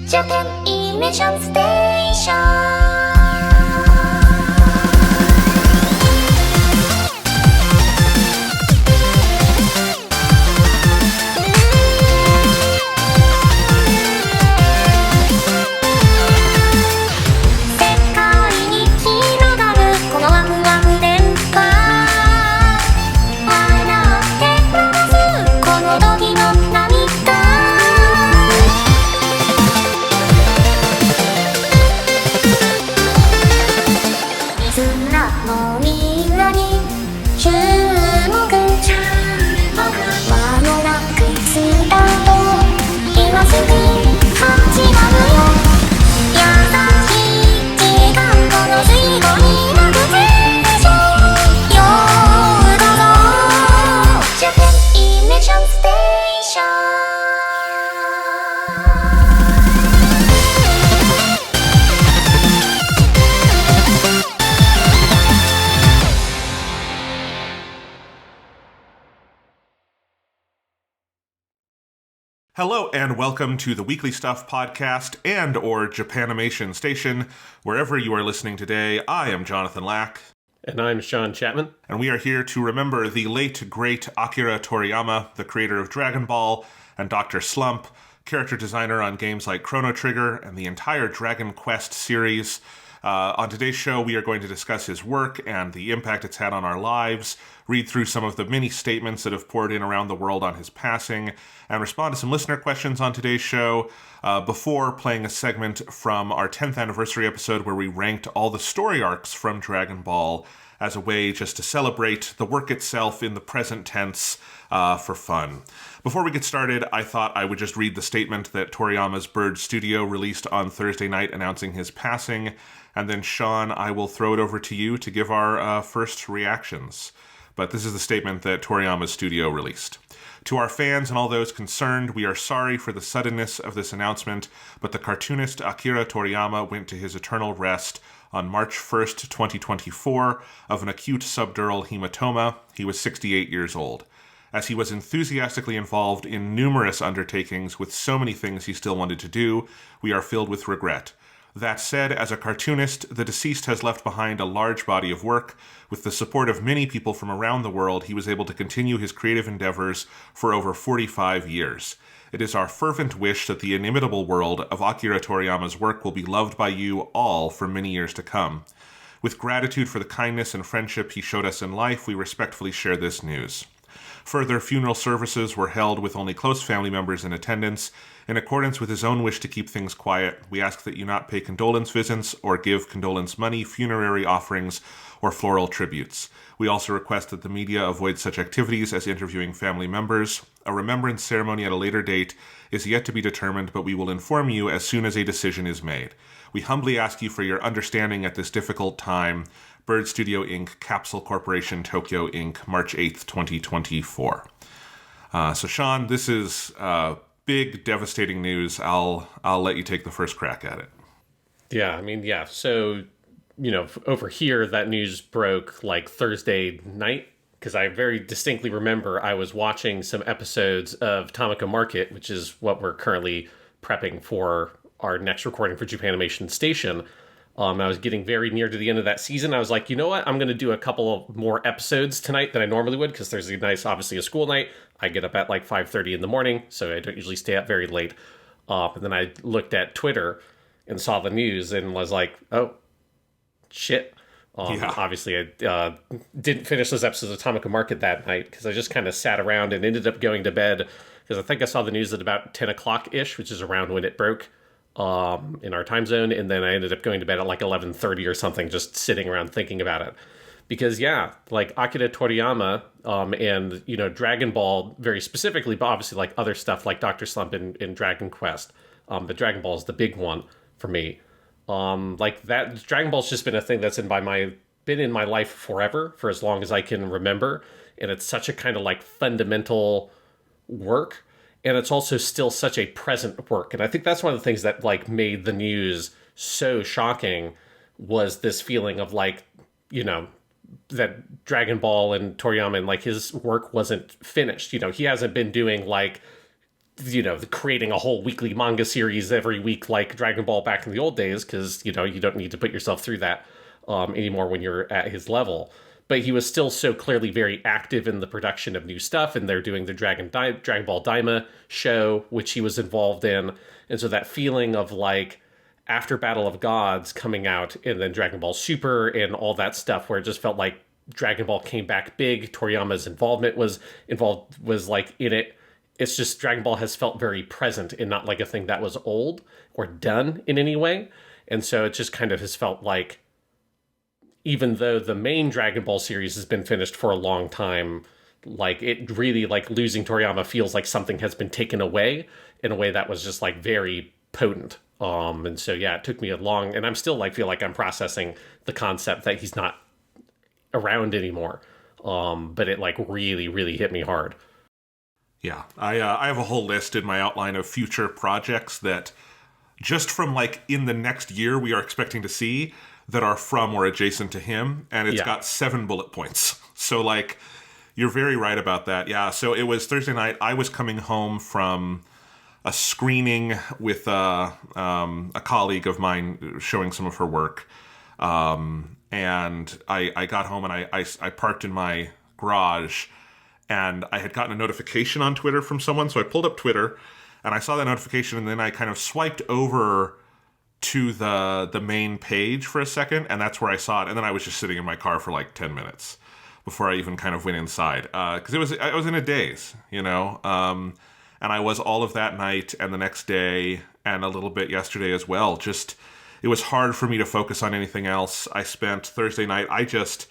Japanimation Station. Hello and welcome to the Weekly Stuff podcast and or Japanimation Station. Wherever you are listening today, I am Jonathan Lack. And I'm Sean Chapman. And we are here to remember the late, great Akira Toriyama, the creator of Dragon Ball and Dr. Slump, character designer on games like Chrono Trigger and the entire Dragon Quest series. On today's show, we are going to discuss his work and the impact it's had on our lives, read through some of the many statements that have poured in around the world on his passing, and respond to some listener questions on today's show before playing a segment from our 10th anniversary episode where we ranked all the story arcs from Dragon Ball as a way just to celebrate the work itself in the present tense for fun. Before we get started, I thought I would just read the statement that Toriyama's Bird Studio released on Thursday night announcing his passing, and then, Sean, I will throw it over to you to give our first reactions. But this is the statement that Toriyama's studio released. To our fans and all those concerned, we are sorry for the suddenness of this announcement, but the cartoonist Akira Toriyama went to his eternal rest on March 1st, 2024, of an acute subdural hematoma. He was 68 years old. As he was enthusiastically involved in numerous undertakings with so many things he still wanted to do, we are filled with regret. That said, as a cartoonist, the deceased has left behind a large body of work. With the support of many people from around the world, he was able to continue his creative endeavors for over 45 years. It is our fervent wish that the inimitable world of Akira Toriyama's work will be loved by you all for many years to come. With gratitude for the kindness and friendship he showed us in life, we respectfully share this news. Further, funeral services were held with only close family members in attendance. In accordance with his own wish to keep things quiet, we ask that you not pay condolence visits or give condolence money, funerary offerings, or floral tributes. We also request that the media avoid such activities as interviewing family members. A remembrance ceremony at a later date is yet to be determined, but we will inform you as soon as a decision is made. We humbly ask you for your understanding at this difficult time. Bird Studio Inc., Capsule Corporation, Tokyo Inc., March 8th, 2024. So Sean, this is big, devastating news. I'll let you take the first crack at it. Yeah. So, over here, that news broke like Thursday night, because I very distinctly remember I was watching some episodes of Tamako Market, which is what we're currently prepping for our next recording for Japanimation Station. I was getting very near to the end of that season. I was like, you know what? I'm going to do a couple of more episodes tonight than I normally would, because there's obviously a school night. I get up at like 5:30 in the morning, so I don't usually stay up very late. And then I looked at Twitter and saw the news and was like, oh, shit. Obviously, I didn't finish those episodes of Tamako Market that night, because I just kind of sat around and ended up going to bed, because I think I saw the news at about 10 o'clock-ish, which is around when it broke. In our time zone, and then I ended up going to bed at like 11:30 or something, just sitting around thinking about it. Because like Akira Toriyama, and Dragon Ball very specifically, but obviously like other stuff like Dr. Slump and Dragon Quest. But Dragon Ball is the big one for me. Like that, Dragon Ball's just been a thing that's been in my life forever, for as long as I can remember, and it's such a kind of like fundamental work. And it's also still such a present work. And I think that's one of the things that like made the news so shocking, was this feeling of like, that Dragon Ball and Toriyama and like his work wasn't finished. He hasn't been doing like creating a whole weekly manga series every week like Dragon Ball back in the old days, because, you don't need to put yourself through that anymore when you're at his level. But he was still so clearly very active in the production of new stuff, and they're doing the Dragon Ball Daima show, which he was involved in. And so that feeling of like after Battle of Gods coming out, and then Dragon Ball Super and all that stuff, where it just felt like Dragon Ball came back big. Toriyama's involvement was like in it. It's just Dragon Ball has felt very present and not like a thing that was old or done in any way. And so it just kind of has felt like, even though the main Dragon Ball series has been finished for a long time, like it really, like losing Toriyama feels like something has been taken away in a way that was just like very potent. And so, yeah, it took me and I'm still like, feel like I'm processing the concept that he's not around anymore. But it like really, really hit me hard. Yeah, I have a whole list in my outline of future projects that just from like in the next year we are expecting to see that are from or adjacent to him, and it's got 7 bullet points. So like, you're very right about that. Yeah, so it was Thursday night. I was coming home from a screening with a colleague of mine showing some of her work, and I got home and I parked in my garage. And I had gotten a notification on Twitter from someone, so I pulled up Twitter, and I saw that notification, and then I kind of swiped over to the main page for a second, and that's where I saw it. And then I was just sitting in my car for like 10 minutes before I even kind of went inside, because I was in a daze, and I was all of that night and the next day and a little bit yesterday as well. Just, it was hard for me to focus on anything else. I spent Thursday night, I just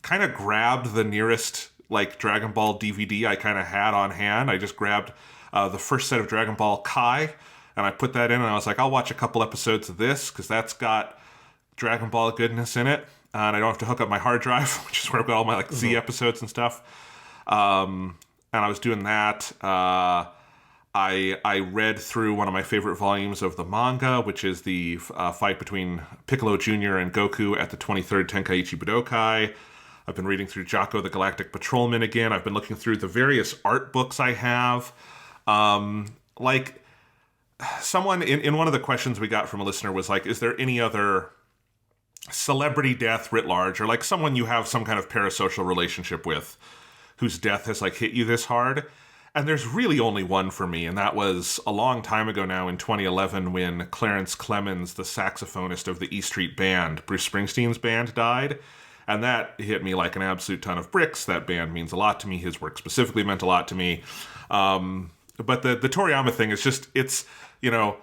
kind of grabbed the nearest like Dragon Ball DVD I kind of had on hand. I just grabbed the first set of Dragon Ball Kai, and I put that in, and I was like, I'll watch a couple episodes of this, because that's got Dragon Ball goodness in it, and I don't have to hook up my hard drive, which is where I've got all my like Z episodes and stuff. And I was doing that. I read through one of my favorite volumes of the manga, which is the fight between Piccolo Jr. and Goku at the 23rd Tenkaichi Budokai. I've been reading through Jocko the Galactic Patrolman again. I've been looking through the various art books I have. Like, someone in one of the questions we got from a listener was like, is there any other celebrity death writ large, or like someone you have some kind of parasocial relationship with whose death has like hit you this hard? And there's really only one for me, and that was a long time ago now in 2011 when Clarence Clemens, the saxophonist of the E Street Band, Bruce Springsteen's band, died. And that hit me like an absolute ton of bricks. That band means a lot to me. His work specifically meant a lot to me. But the Toriyama thing is just, it's,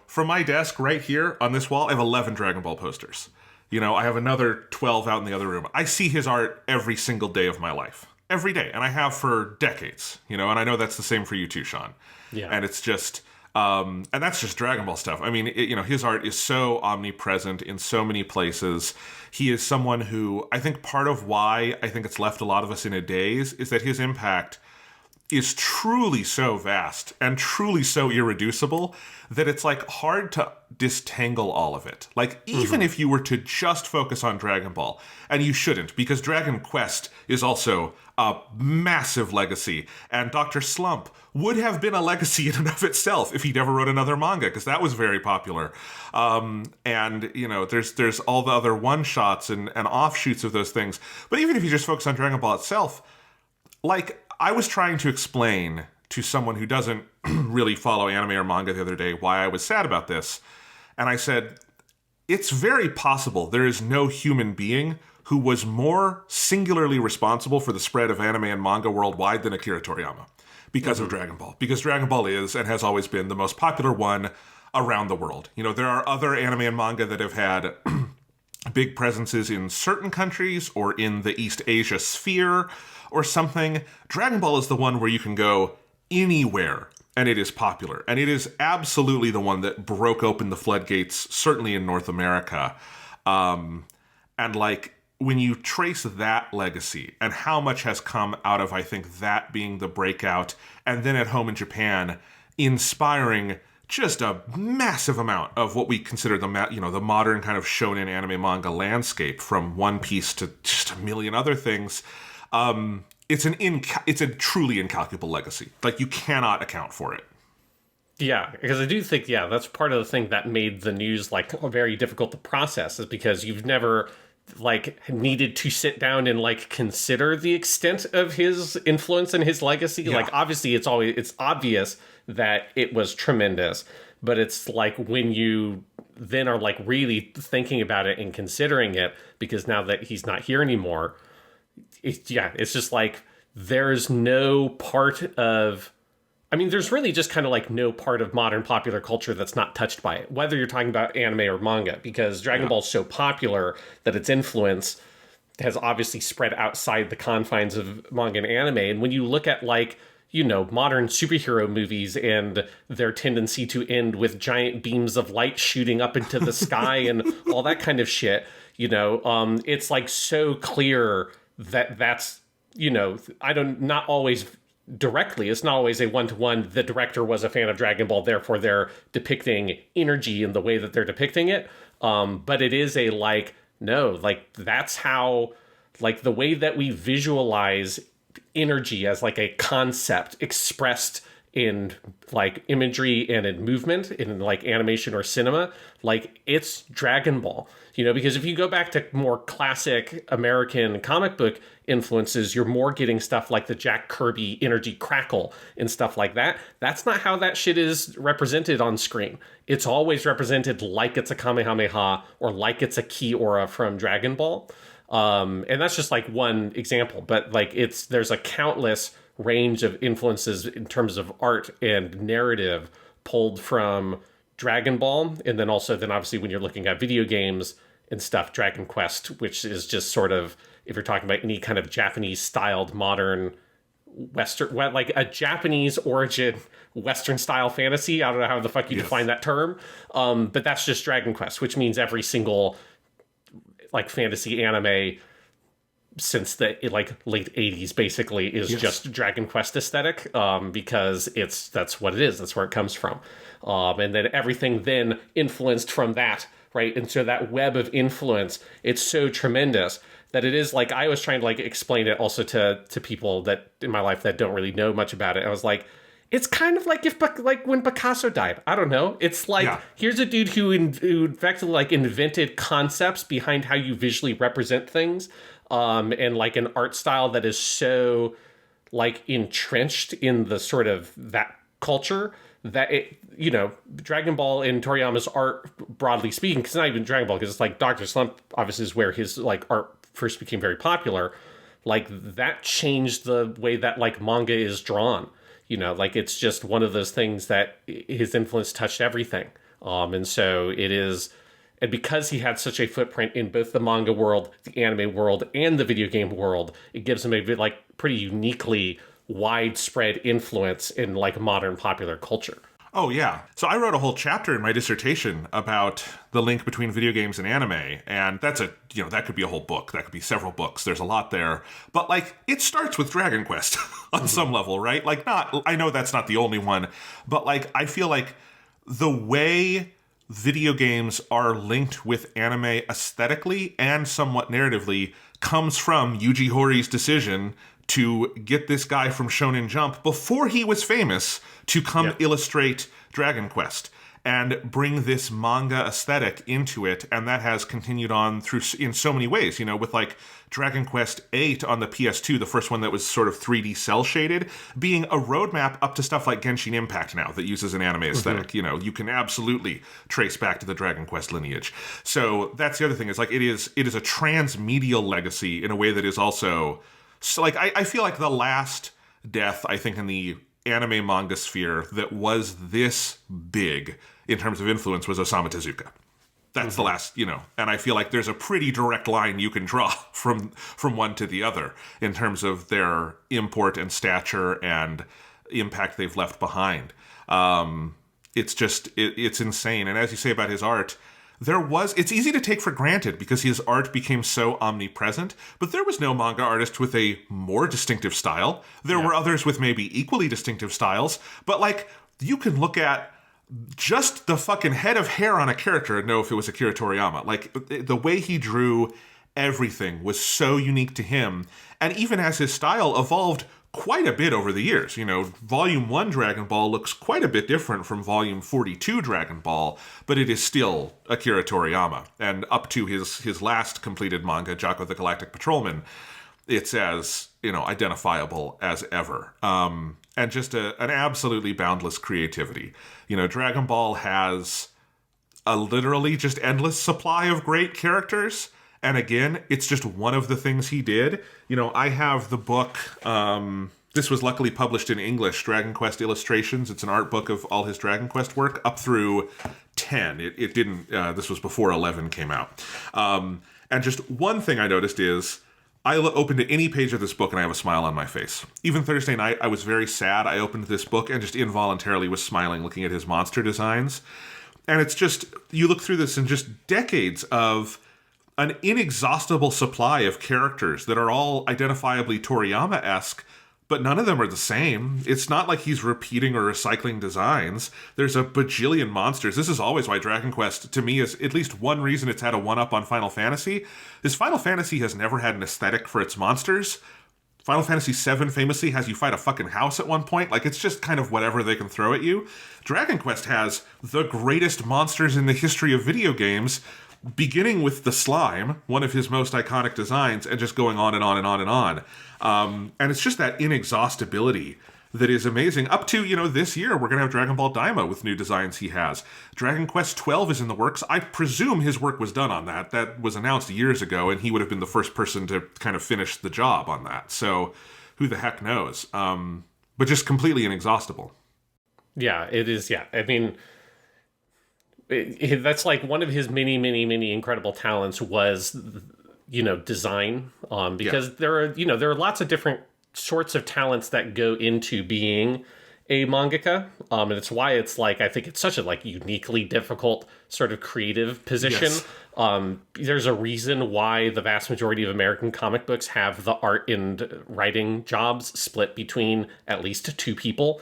from my desk right here on this wall, I have 11 Dragon Ball posters. I have another 12 out in the other room. I see his art every single day of my life. Every day. And I have for decades, and I know that's the same for you too, Sean. Yeah. And it's just... and that's just Dragon Ball stuff. I mean, his art is so omnipresent in so many places. He is someone who, I think part of why I think it's left a lot of us in a daze is that his impact is truly so vast and truly so irreducible that it's like hard to disentangle all of it. Like, even if you were to just focus on Dragon Ball, and you shouldn't, because Dragon Quest is also a massive legacy, and Dr. Slump would have been a legacy in and of itself if he never wrote another manga, because that was very popular. And there's all the other one-shots and offshoots of those things. But even if you just focus on Dragon Ball itself, like, I was trying to explain to someone who doesn't really follow anime or manga the other day why I was sad about this. And I said, it's very possible there is no human being who was more singularly responsible for the spread of anime and manga worldwide than Akira Toriyama because of Dragon Ball. Because Dragon Ball is and has always been the most popular one around the world. There are other anime and manga that have had big presences in certain countries or in the East Asia sphere or something. Dragon Ball is the one where you can go anywhere and it is popular. And it is absolutely the one that broke open the floodgates, certainly in North America. And like, when you trace that legacy and how much has come out of, I think, that being the breakout, and then at home in Japan, inspiring just a massive amount of what we consider the modern kind of shonen anime manga landscape, from One Piece to just a million other things. It's a truly incalculable legacy. Like, you cannot account for it. Yeah, because I do think, yeah, that's part of the thing that made the news like very difficult to process is because you've never like needed to sit down and like consider the extent of his influence and his legacy. Yeah. Like obviously it's obvious that it was tremendous, but it's like when you then are like really thinking about it and considering it because now that he's not here anymore, it's just like there's no part of there's really just kind of like no part of modern popular culture that's not touched by it, whether you're talking about anime or manga, because Dragon Ball is so popular that its influence has obviously spread outside the confines of manga and anime. And when you look at like, modern superhero movies and their tendency to end with giant beams of light shooting up into the sky and all that kind of shit, it's like so clear that that's, not always directly. It's not always a one-to-one. The director was a fan of Dragon Ball, therefore they're depicting energy in the way that they're depicting it. But it is a like, no, like that's how, like the way that we visualize energy as like a concept expressed in like imagery and in movement in like animation or cinema, like it's Dragon Ball, because if you go back to more classic American comic book influences, you're more getting stuff like the Jack Kirby energy crackle and stuff like that. That's not how that shit is represented on screen. It's always represented like it's a Kamehameha or like it's a Ki aura from Dragon Ball. And that's just like one example, but like there's a countless range of influences in terms of art and narrative pulled from Dragon Ball. And then obviously when you're looking at video games and stuff, Dragon Quest, which is just sort of, if you're talking about any kind of Japanese styled modern Western, like a Japanese origin Western style fantasy. I don't know how the fuck you define that term. But that's just Dragon Quest, which means every single like fantasy anime since the like late 80s basically is just Dragon Quest aesthetic, because that's what it is. That's where it comes from. And then everything then influenced from that, right? And so that web of influence, it's so tremendous that it is like, I was trying to like explain it also to people that in my life that don't really know much about it. I was like, it's kind of like like when Picasso died. I don't know. It's like, here's a dude who effectively like invented concepts behind how you visually represent things. And like an art style that is so like entrenched in the sort of that culture that it, Dragon Ball and Toriyama's art, broadly speaking, because it's not even Dragon Ball, because it's like Dr. Slump obviously is where his like art first became very popular. Like that changed the way that like manga is drawn. Like it's just one of those things that his influence touched everything. And so it is. And because he had such a footprint in both the manga world, the anime world, and the video game world, it gives him a like pretty uniquely widespread influence in like modern popular culture. Oh, yeah. So I wrote a whole chapter in my dissertation about the link between video games and anime. And that's that could be a whole book. That could be several books. There's a lot there. But like, it starts with Dragon Quest on some level, right? Like I know that's not the only one, but like, I feel like the way video games are linked with anime aesthetically and somewhat narratively comes from Yuji Horii decision to get this guy from Shonen Jump before he was famous to come illustrate Dragon Quest and bring this manga aesthetic into it. And that has continued on through in so many ways, with like Dragon Quest VIII on the PS2, the first one that was sort of 3D cell shaded, being a roadmap up to stuff like Genshin Impact now that uses an anime aesthetic. Mm-hmm. You can absolutely trace back to the Dragon Quest lineage. So that's the other thing, is like it is a transmedial legacy in a way that is also, so like I feel like the last death, I think, in the anime manga sphere that was this big in terms of influence was Osamu Tezuka. That's the last, and I feel like there's a pretty direct line you can draw from one to the other in terms of their import and stature and impact they've left behind. It's just, it's insane. And as you say about his art, it's easy to take for granted because his art became so omnipresent, but there was no manga artist with a more distinctive style. There were others with maybe equally distinctive styles, but like, you can look at just the fucking head of hair on a character and know if it was Akira Toriyama. Like, the way he drew everything was so unique to him. And even as his style evolved quite a bit over the years. Volume 1 Dragon Ball looks quite a bit different from Volume 42 Dragon Ball, but it is still Akira Toriyama. And up to his last completed manga, Jaco the Galactic Patrolman, it's as, identifiable as ever. And just an absolutely boundless creativity. Dragon Ball has a literally just endless supply of great characters. And again, it's just one of the things he did. I have the book, this was luckily published in English, Dragon Quest Illustrations. It's an art book of all his Dragon Quest work up through 10. It didn't, this was before 11 came out. And just one thing I noticed is, I opened any page of this book and I have a smile on my face. Even Thursday night, I was very sad. I opened this book and just involuntarily was smiling looking at his monster designs. And it's just, you look through this and just decades of an inexhaustible supply of characters that are all identifiably Toriyama-esque, but none of them are the same. It's not like he's repeating or recycling designs. There's a bajillion monsters. This is always why Dragon Quest, to me, is at least one reason it's had a one-up on Final Fantasy. Is Final Fantasy has never had an aesthetic for its monsters. Final Fantasy VII famously has you fight a fucking house at one point. It's just kind of whatever they can throw at you. Dragon Quest has the greatest monsters in the history of video games, beginning with the slime, one of his most iconic designs, and just going on and on and on and on. And it's just that inexhaustibility that is amazing. Up to, this year, we're going to have Dragon Ball Daima with new designs he has. Dragon Quest 12 is in the works. I presume his work was done on that. That was announced years ago, and he would have been the first person to kind of finish the job on that. So who the heck knows? But just completely inexhaustible. Yeah, it is. Yeah. I mean, that's like one of his many, many, many incredible talents was, design. Because there are lots of different sorts of talents that go into being a mangaka. And it's why it's I think it's such a uniquely difficult sort of creative position. Yes. There's a reason why the vast majority of American comic books have the art and writing jobs split between at least two people.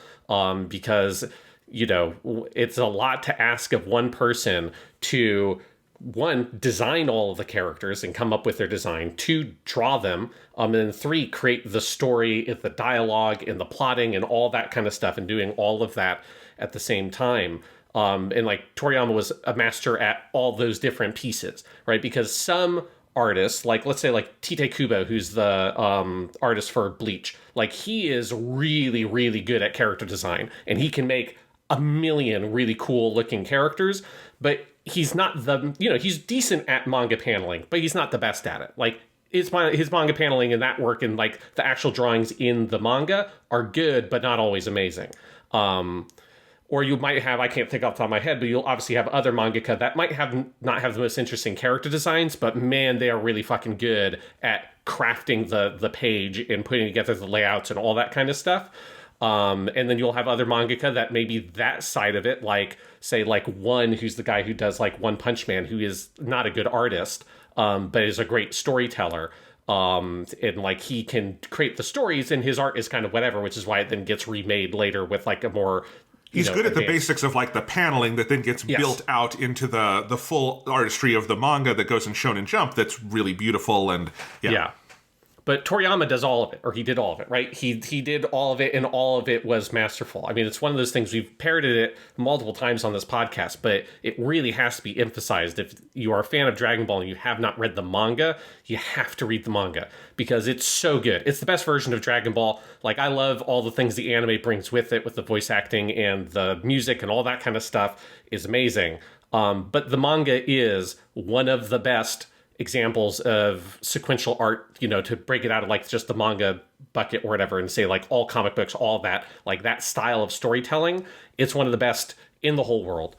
Because it's a lot to ask of one person to, one, design all of the characters and come up with their design, two, draw them, and then three, create the story, the dialogue, and the plotting, and all that kind of stuff, and doing all of that at the same time. And Toriyama was a master at all those different pieces, right? Because some artists, let's say Tite Kubo, who's the artist for Bleach, he is really, really good at character design, and he can make a million really cool looking characters, but he's not he's decent at manga paneling, but he's not the best at it. His manga paneling and that work and the actual drawings in the manga are good, but not always amazing. Or you might have, I can't think off the top of my head, but you'll obviously have other mangaka that might not have the most interesting character designs, but man, they are really fucking good at crafting the page and putting together the layouts and all that kind of stuff. And then you'll have other mangaka that maybe that side of it, say One, who's the guy who does One Punch Man, who is not a good artist, but is a great storyteller. And he can create the stories, and his art is kind of whatever, which is why it then gets remade later with a more... He's good at the basics of the paneling that then gets built out into the full artistry of the manga that goes in Shonen Jump that's really beautiful and... Yeah. But Toriyama does all of it, or he did all of it, right? He did all of it, and all of it was masterful. I mean, it's one of those things, we've parroted it multiple times on this podcast, but it really has to be emphasized. If you are a fan of Dragon Ball and you have not read the manga, you have to read the manga, because it's so good. It's the best version of Dragon Ball. I love all the things the anime brings with it, with the voice acting and the music and all that kind of stuff is amazing. But the manga is one of the best examples of sequential art, to break it out of just the manga bucket or whatever and say all comic books, all that, that style of storytelling. It's one of the best in the whole world,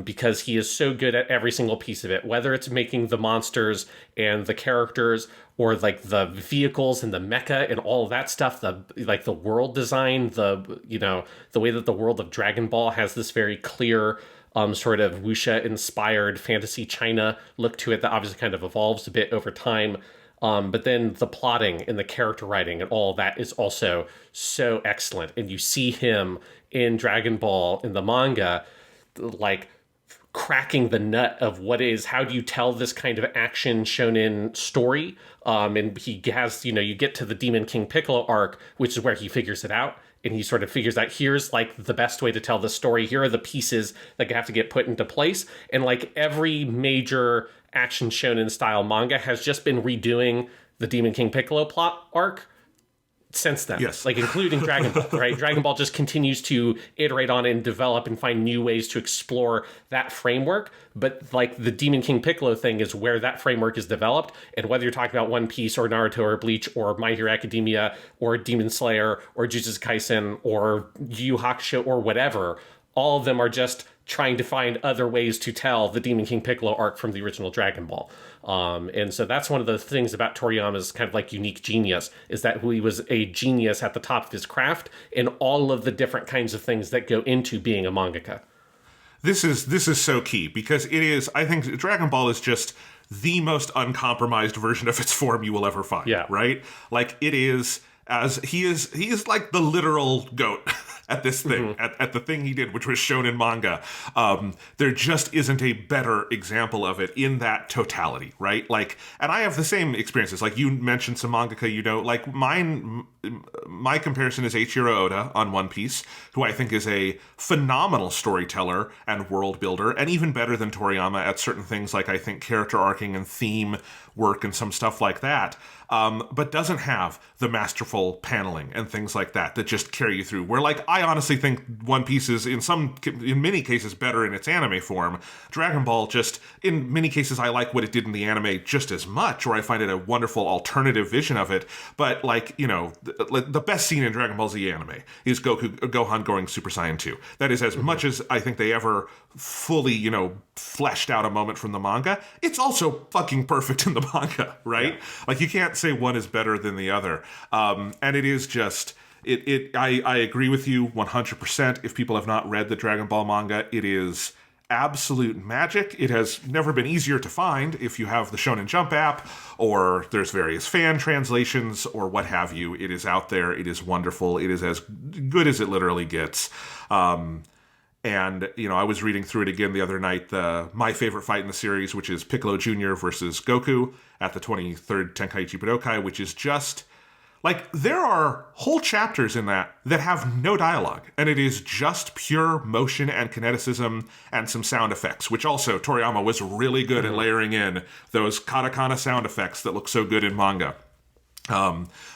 because he is so good at every single piece of it, whether it's making the monsters and the characters or the vehicles and the mecha and all of that stuff, the world design, the way that the world of Dragon Ball has this very clear sort of wuxia-inspired fantasy China look to it that obviously kind of evolves a bit over time. But then the plotting and the character writing and all that is also so excellent. And you see him in Dragon Ball, in the manga, cracking the nut of what is, how do you tell this kind of action shonen story? And he has, you get to the Demon King Piccolo arc, which is where he figures it out. And he sort of figures out, here's like the best way to tell the story. Here are the pieces that have to get put into place. And like every major action shonen style manga has just been redoing the Demon King Piccolo plot arc since then. Yes. Like including Dragon Ball, right? Dragon Ball just continues to iterate on and develop and find new ways to explore that framework. But like the Demon King Piccolo thing is where that framework is developed. And whether you're talking about One Piece or Naruto or Bleach or My Hero Academia or Demon Slayer or Jujutsu Kaisen or Yu Yu Hakusho or whatever, all of them are just trying to find other ways to tell the Demon King Piccolo arc from the original Dragon Ball. And so that's one of the things about Toriyama's kind of like unique genius, is that he was a genius at the top of his craft in all of the different kinds of things that go into being a mangaka. This is so key, because it is, I think Dragon Ball is just the most uncompromised version of its form you will ever find. Yeah. Right? Like it is, as he is like the literal goat at this thing, at the thing he did, which was shown in manga. There just isn't a better example of it in that totality, right? Like, and I have the same experiences. Like you mentioned some mangaka, like my comparison is Eiichiro Oda on One Piece, who I think is a phenomenal storyteller and world builder, and even better than Toriyama at certain things like I think character arcing and theme work and some stuff like that. But doesn't have the masterful paneling and things like that just carry you through. Where, like, I honestly think One Piece is, in many cases, better in its anime form. Dragon Ball, just, in many cases, I like what it did in the anime just as much, or I find it a wonderful alternative vision of it. But, like, the best scene in Dragon Ball Z anime is Gohan going Super Saiyan 2. That is as much as I think they ever fully, fleshed out a moment from the manga. It's also fucking perfect in the manga, right? Yeah. Like, you can't say one is better than the other. And it is just, I agree with you 100%. If people have not read the Dragon Ball manga, it is absolute magic. It has never been easier to find if you have the Shonen Jump app, or there's various fan translations or what have you. It is out there. It is wonderful. It is as good as it literally gets. And, I was reading through it again the other night, my favorite fight in the series, which is Piccolo Jr. versus Goku at the 23rd Tenkaichi Budokai, which is just, like, there are whole chapters in that have no dialogue, and it is just pure motion and kineticism and some sound effects, which also Toriyama was really good at layering in those katakana sound effects that look so good in manga.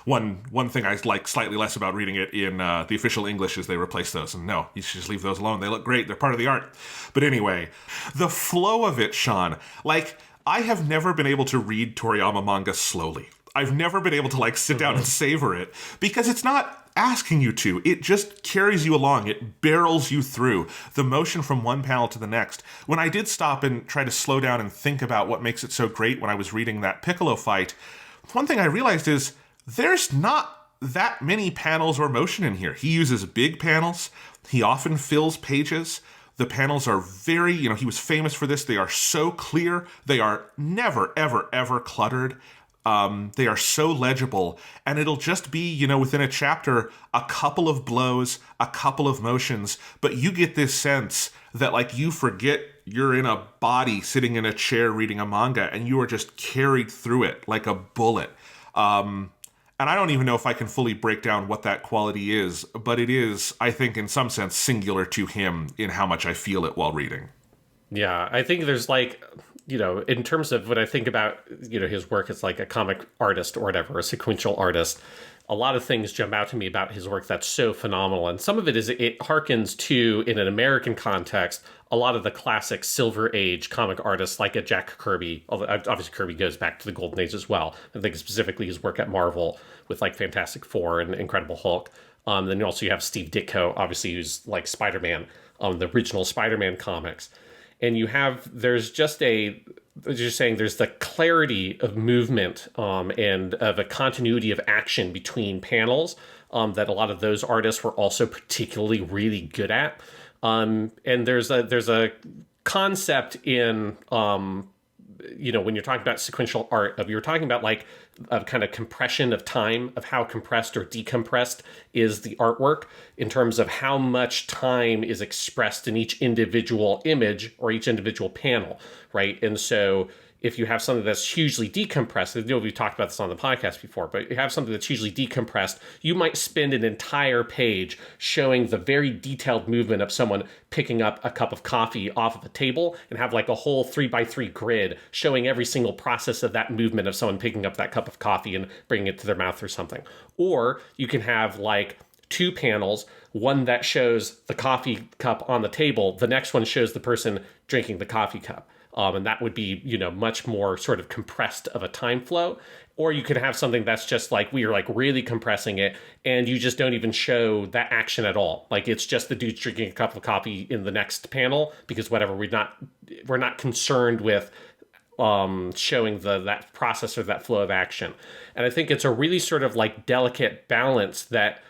One thing I like slightly less about reading it in the official English is they replace those. And no, you should just leave those alone. They look great. They're part of the art. But anyway, the flow of it, Sean, like, I have never been able to read Toriyama manga slowly. I've never been able to, like, sit down and savor it, because it's not asking you to. It just carries you along. It barrels you through the motion from one panel to the next. When I did stop and try to slow down and think about what makes it so great when I was reading that Piccolo fight, one thing I realized is there's not that many panels or motion in here. He uses big panels. He often fills pages. The panels are very, he was famous for this. They are so clear. They are never, ever, ever cluttered. They are so legible. And it'll just be, within a chapter, a couple of blows, a couple of motions. But you get this sense that, like, you forget you're in a body sitting in a chair reading a manga, and you are just carried through it like a bullet. And I don't even know if I can fully break down what that quality is, but it is, I think, in some sense, singular to him in how much I feel it while reading. Yeah, I think there's, like, in terms of when I think about, his work as like a comic artist or whatever, a sequential artist, a lot of things jump out to me about his work that's so phenomenal. And some of it is, it harkens to, in an American context, a lot of the classic Silver Age comic artists like a Jack Kirby. Obviously, Kirby goes back to the Golden Age as well. I think specifically his work at Marvel with, like, Fantastic Four and Incredible Hulk. Then also you have Steve Ditko, obviously, who's like Spider-Man, the original Spider-Man comics. And there's the clarity of movement and of a continuity of action between panels that a lot of those artists were also particularly really good at. And there's a concept in, when you're talking about sequential art, you're talking about, like, kind of compression of time, of how compressed or decompressed is the artwork in terms of how much time is expressed in each individual image or each individual panel, right? And so if you have something that's hugely decompressed, I know we've talked about this on the podcast before, but you have something that's hugely decompressed, you might spend an entire page showing the very detailed movement of someone picking up a cup of coffee off of a table and have like a whole 3x3 grid showing every single process of that movement of someone picking up that cup of coffee and bringing it to their mouth or something. Or you can have like 2 panels, one that shows the coffee cup on the table, the next one shows the person drinking the coffee cup. And that would be, much more sort of compressed of a time flow. Or you could have something that's just like, we are like really compressing it and you just don't even show that action at all. Like it's just the dude drinking a cup of coffee in the next panel because whatever, we're not concerned with showing that process or that flow of action. And I think it's a really sort of like delicate balance that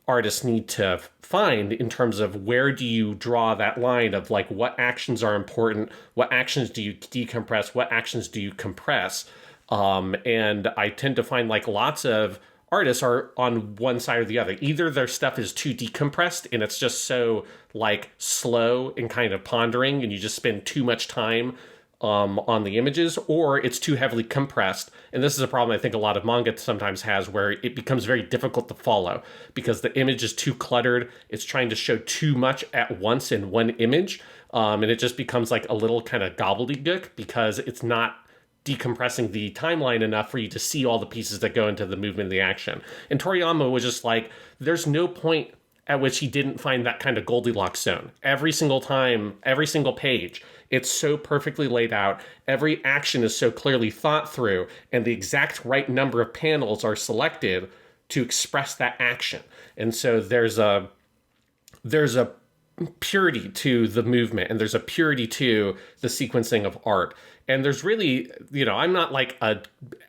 artists need to find in terms of where do you draw that line of like what actions are important, what actions do you decompress, what actions do you compress. And I tend to find like lots of artists are on one side or the other. Either their stuff is too decompressed and it's just so like slow and kind of pondering and you just spend too much time on the images, or it's too heavily compressed. And this is a problem I think a lot of manga sometimes has, where it becomes very difficult to follow because the image is too cluttered. It's trying to show too much at once in one image. And it just becomes like a little kind of gobbledygook because it's not decompressing the timeline enough for you to see all the pieces that go into the movement of the action. And Toriyama was just like, there's no point at which he didn't find that kind of Goldilocks zone. Every single time, every single page, it's so perfectly laid out. Every action is so clearly thought through, and the exact right number of panels are selected to express that action. And so there's a purity to the movement, and there's a purity to the sequencing of art. And there's really, I'm not like an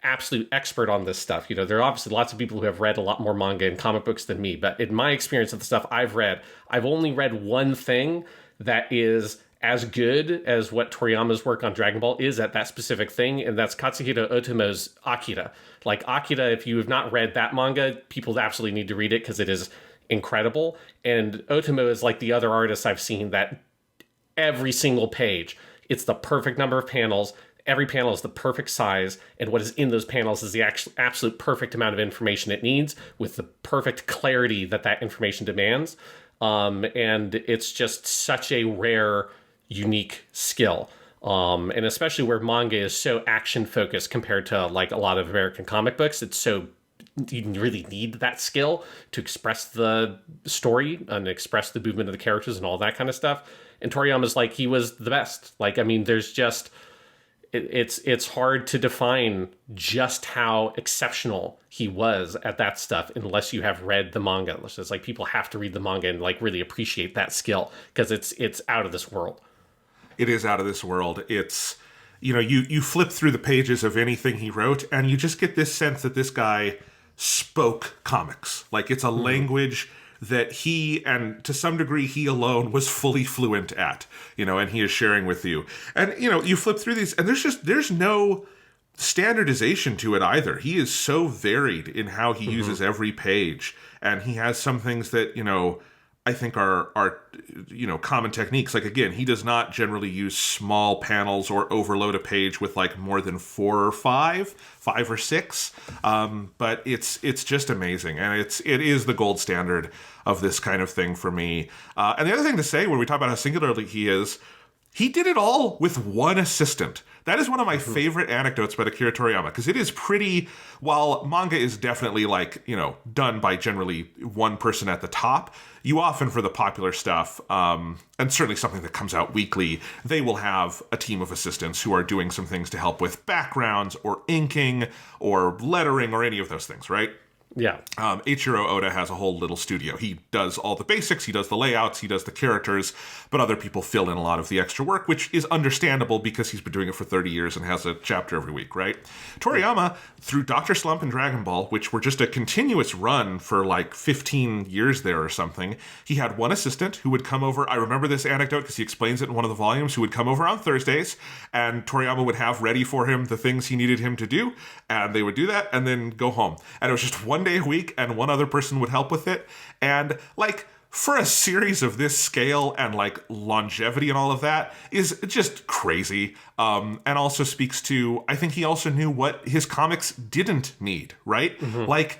absolute expert on this stuff. There are obviously lots of people who have read a lot more manga and comic books than me. But in my experience of the stuff I've read, I've only read one thing that is as good as what Toriyama's work on Dragon Ball is at that specific thing, and that's Katsuhiro Otomo's Akira. Like Akira, if you have not read that manga, people absolutely need to read it because it is incredible. And Otomo is like the other artists I've seen that every single page, it's the perfect number of panels. Every panel is the perfect size, and what is in those panels is the absolute perfect amount of information it needs with the perfect clarity that information demands. And it's just such a rare, unique skill. And especially where manga is so action focused compared to like a lot of American comic books, you really need that skill to express the story and express the movement of the characters and all that kind of stuff. And Toriyama's like, he was the best. Like, I mean, there's just, it's hard to define just how exceptional he was at that stuff unless you have read the manga. It's like people have to read the manga and like really appreciate that skill because it's out of this world. It is out of this world. It's, you flip through the pages of anything he wrote and you just get this sense that this guy spoke comics. Like it's a language that he, and to some degree he alone, was fully fluent at, and he is sharing with you. And, you flip through these and there's no standardization to it either. He is so varied in how he uses every page. And he has some things that, I think are common techniques. Like, again, he does not generally use small panels or overload a page with like more than 4 or 5 or 6. But it's just amazing. And it is the gold standard of this kind of thing for me. And the other thing to say when we talk about how singularly he is, he did it all with one assistant. That is one of my favorite anecdotes about Akira Toriyama, because it is pretty, while manga is definitely like, done by generally one person at the top, you often, for the popular stuff, and certainly something that comes out weekly, they will have a team of assistants who are doing some things to help with backgrounds or inking or lettering or any of those things, right? Yeah. Eiichiro Oda has a whole little studio. He does all the basics, he does the layouts, he does the characters, but other people fill in a lot of the extra work, which is understandable because he's been doing it for 30 years and has a chapter every week, right? Toriyama, through Dr. Slump and Dragon Ball, which were just a continuous run for like 15 years there or something, he had one assistant who would come over. I remember this anecdote because he explains it in one of the volumes, who would come over on Thursdays, and Toriyama would have ready for him the things he needed him to do, and they would do that and then go home. And it was just one day a week, and one other person would help with it. And like, for a series of this scale and like longevity and all of that is just crazy. And also speaks to, I think he also knew what his comics didn't need, right? Like,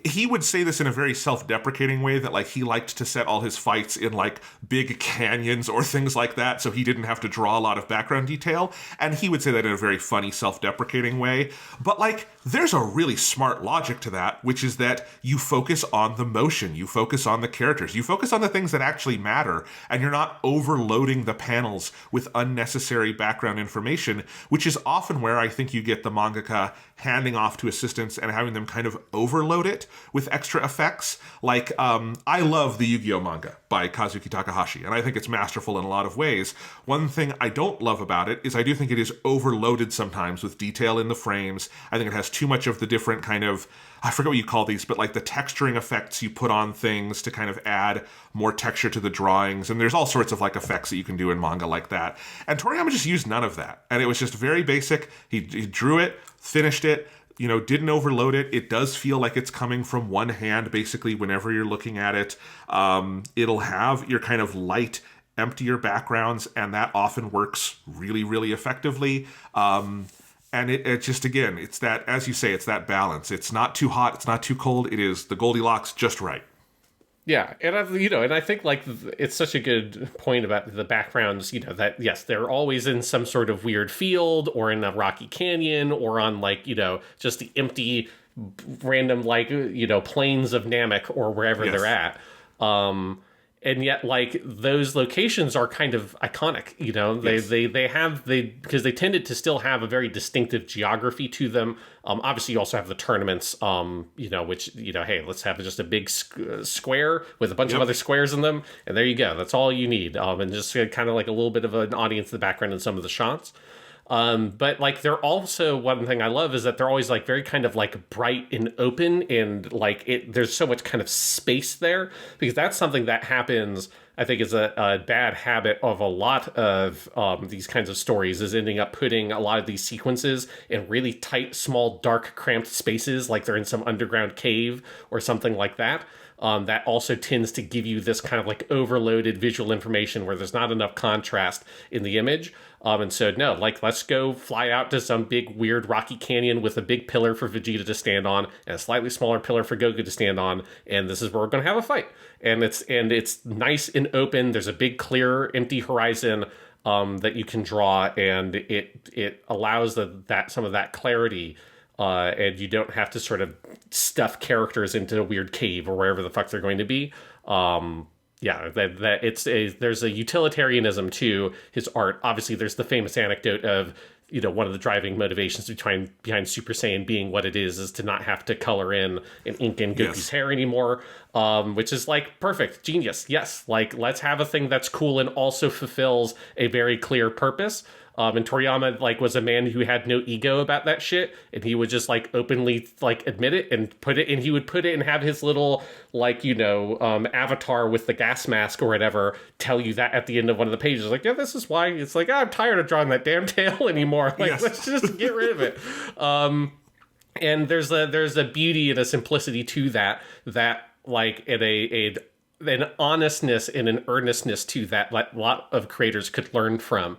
he would say this in a very self-deprecating way, that like he liked to set all his fights in like big canyons or things like that, so he didn't have to draw a lot of background detail. And he would say that in a very funny, self-deprecating way. But like, there's a really smart logic to that, which is that you focus on the motion, you focus on the characters, you focus on the things that actually matter, and you're not overloading the panels with unnecessary background information, which is often where I think you get the mangaka handing off to assistants and having them kind of overload it with extra effects. Like, I love the Yu-Gi-Oh! Manga by Kazuki Takahashi, and I think it's masterful in a lot of ways. One thing I don't love about it is I do think it is overloaded sometimes with detail in the frames. I think it has too much of the different kind of, I forget what you call these, but like the texturing effects you put on things to kind of add more texture to the drawings. And there's all sorts of like effects that you can do in manga like that. And Toriyama just used none of that. And it was just very basic. He drew it, finished it, you know, didn't overload it. It does feel like it's coming from one hand, basically, whenever you're looking at it. It'll have your kind of light, emptier backgrounds, and that often works really, really effectively. And it just, again, it's that, as you say, it's that balance. It's not too hot, it's not too cold. It is the Goldilocks just right. Yeah, and I think like it's such a good point about the backgrounds, that yes, they're always in some sort of weird field or in a rocky canyon or on like, just the empty random like, plains of Namek or wherever Yes. they're at. And yet, like, those locations are kind of iconic, Yes. because they tended to still have a very distinctive geography to them. Obviously, you also have the tournaments, which, hey, let's have just a big square with a bunch of other squares in them. And there you go. That's all you need. And just kind of like a little bit of an audience in the background in some of the shots. But like they're also, one thing I love is that they're always like very kind of like bright and open, and like there's so much kind of space there, because that's something that happens, I think, is a bad habit of a lot of these kinds of stories, is ending up putting a lot of these sequences in really tight, small, dark, cramped spaces, like they're in some underground cave or something like that. That also tends to give you this kind of like overloaded visual information where there's not enough contrast in the image. And so, no, like, let's go fly out to some big, weird, rocky canyon with a big pillar for Vegeta to stand on and a slightly smaller pillar for Goku to stand on. And this is where we're going to have a fight. And it's nice and open. There's a big, clear, empty horizon that you can draw. And it allows that some of that clarity. And you don't have to sort of stuff characters into a weird cave or wherever the fuck they're going to be. There's a utilitarianism to his art. Obviously, there's the famous anecdote of, one of the driving motivations behind Super Saiyan being what it is to not have to color in and ink in Goku's hair anymore, which is like perfect, genius. Yes, like let's have a thing that's cool and also fulfills a very clear purpose. And Toriyama like was a man who had no ego about that shit, and he would just like openly like admit it and put it, and he would put it and have his little like avatar with the gas mask or whatever tell you that at the end of one of the pages, like, yeah, this is why. It's like, I'm tired of drawing that damn tail anymore. Like, let's just get rid of it. And there's a beauty and a simplicity to that like an honestness and an earnestness to that a lot of creators could learn from.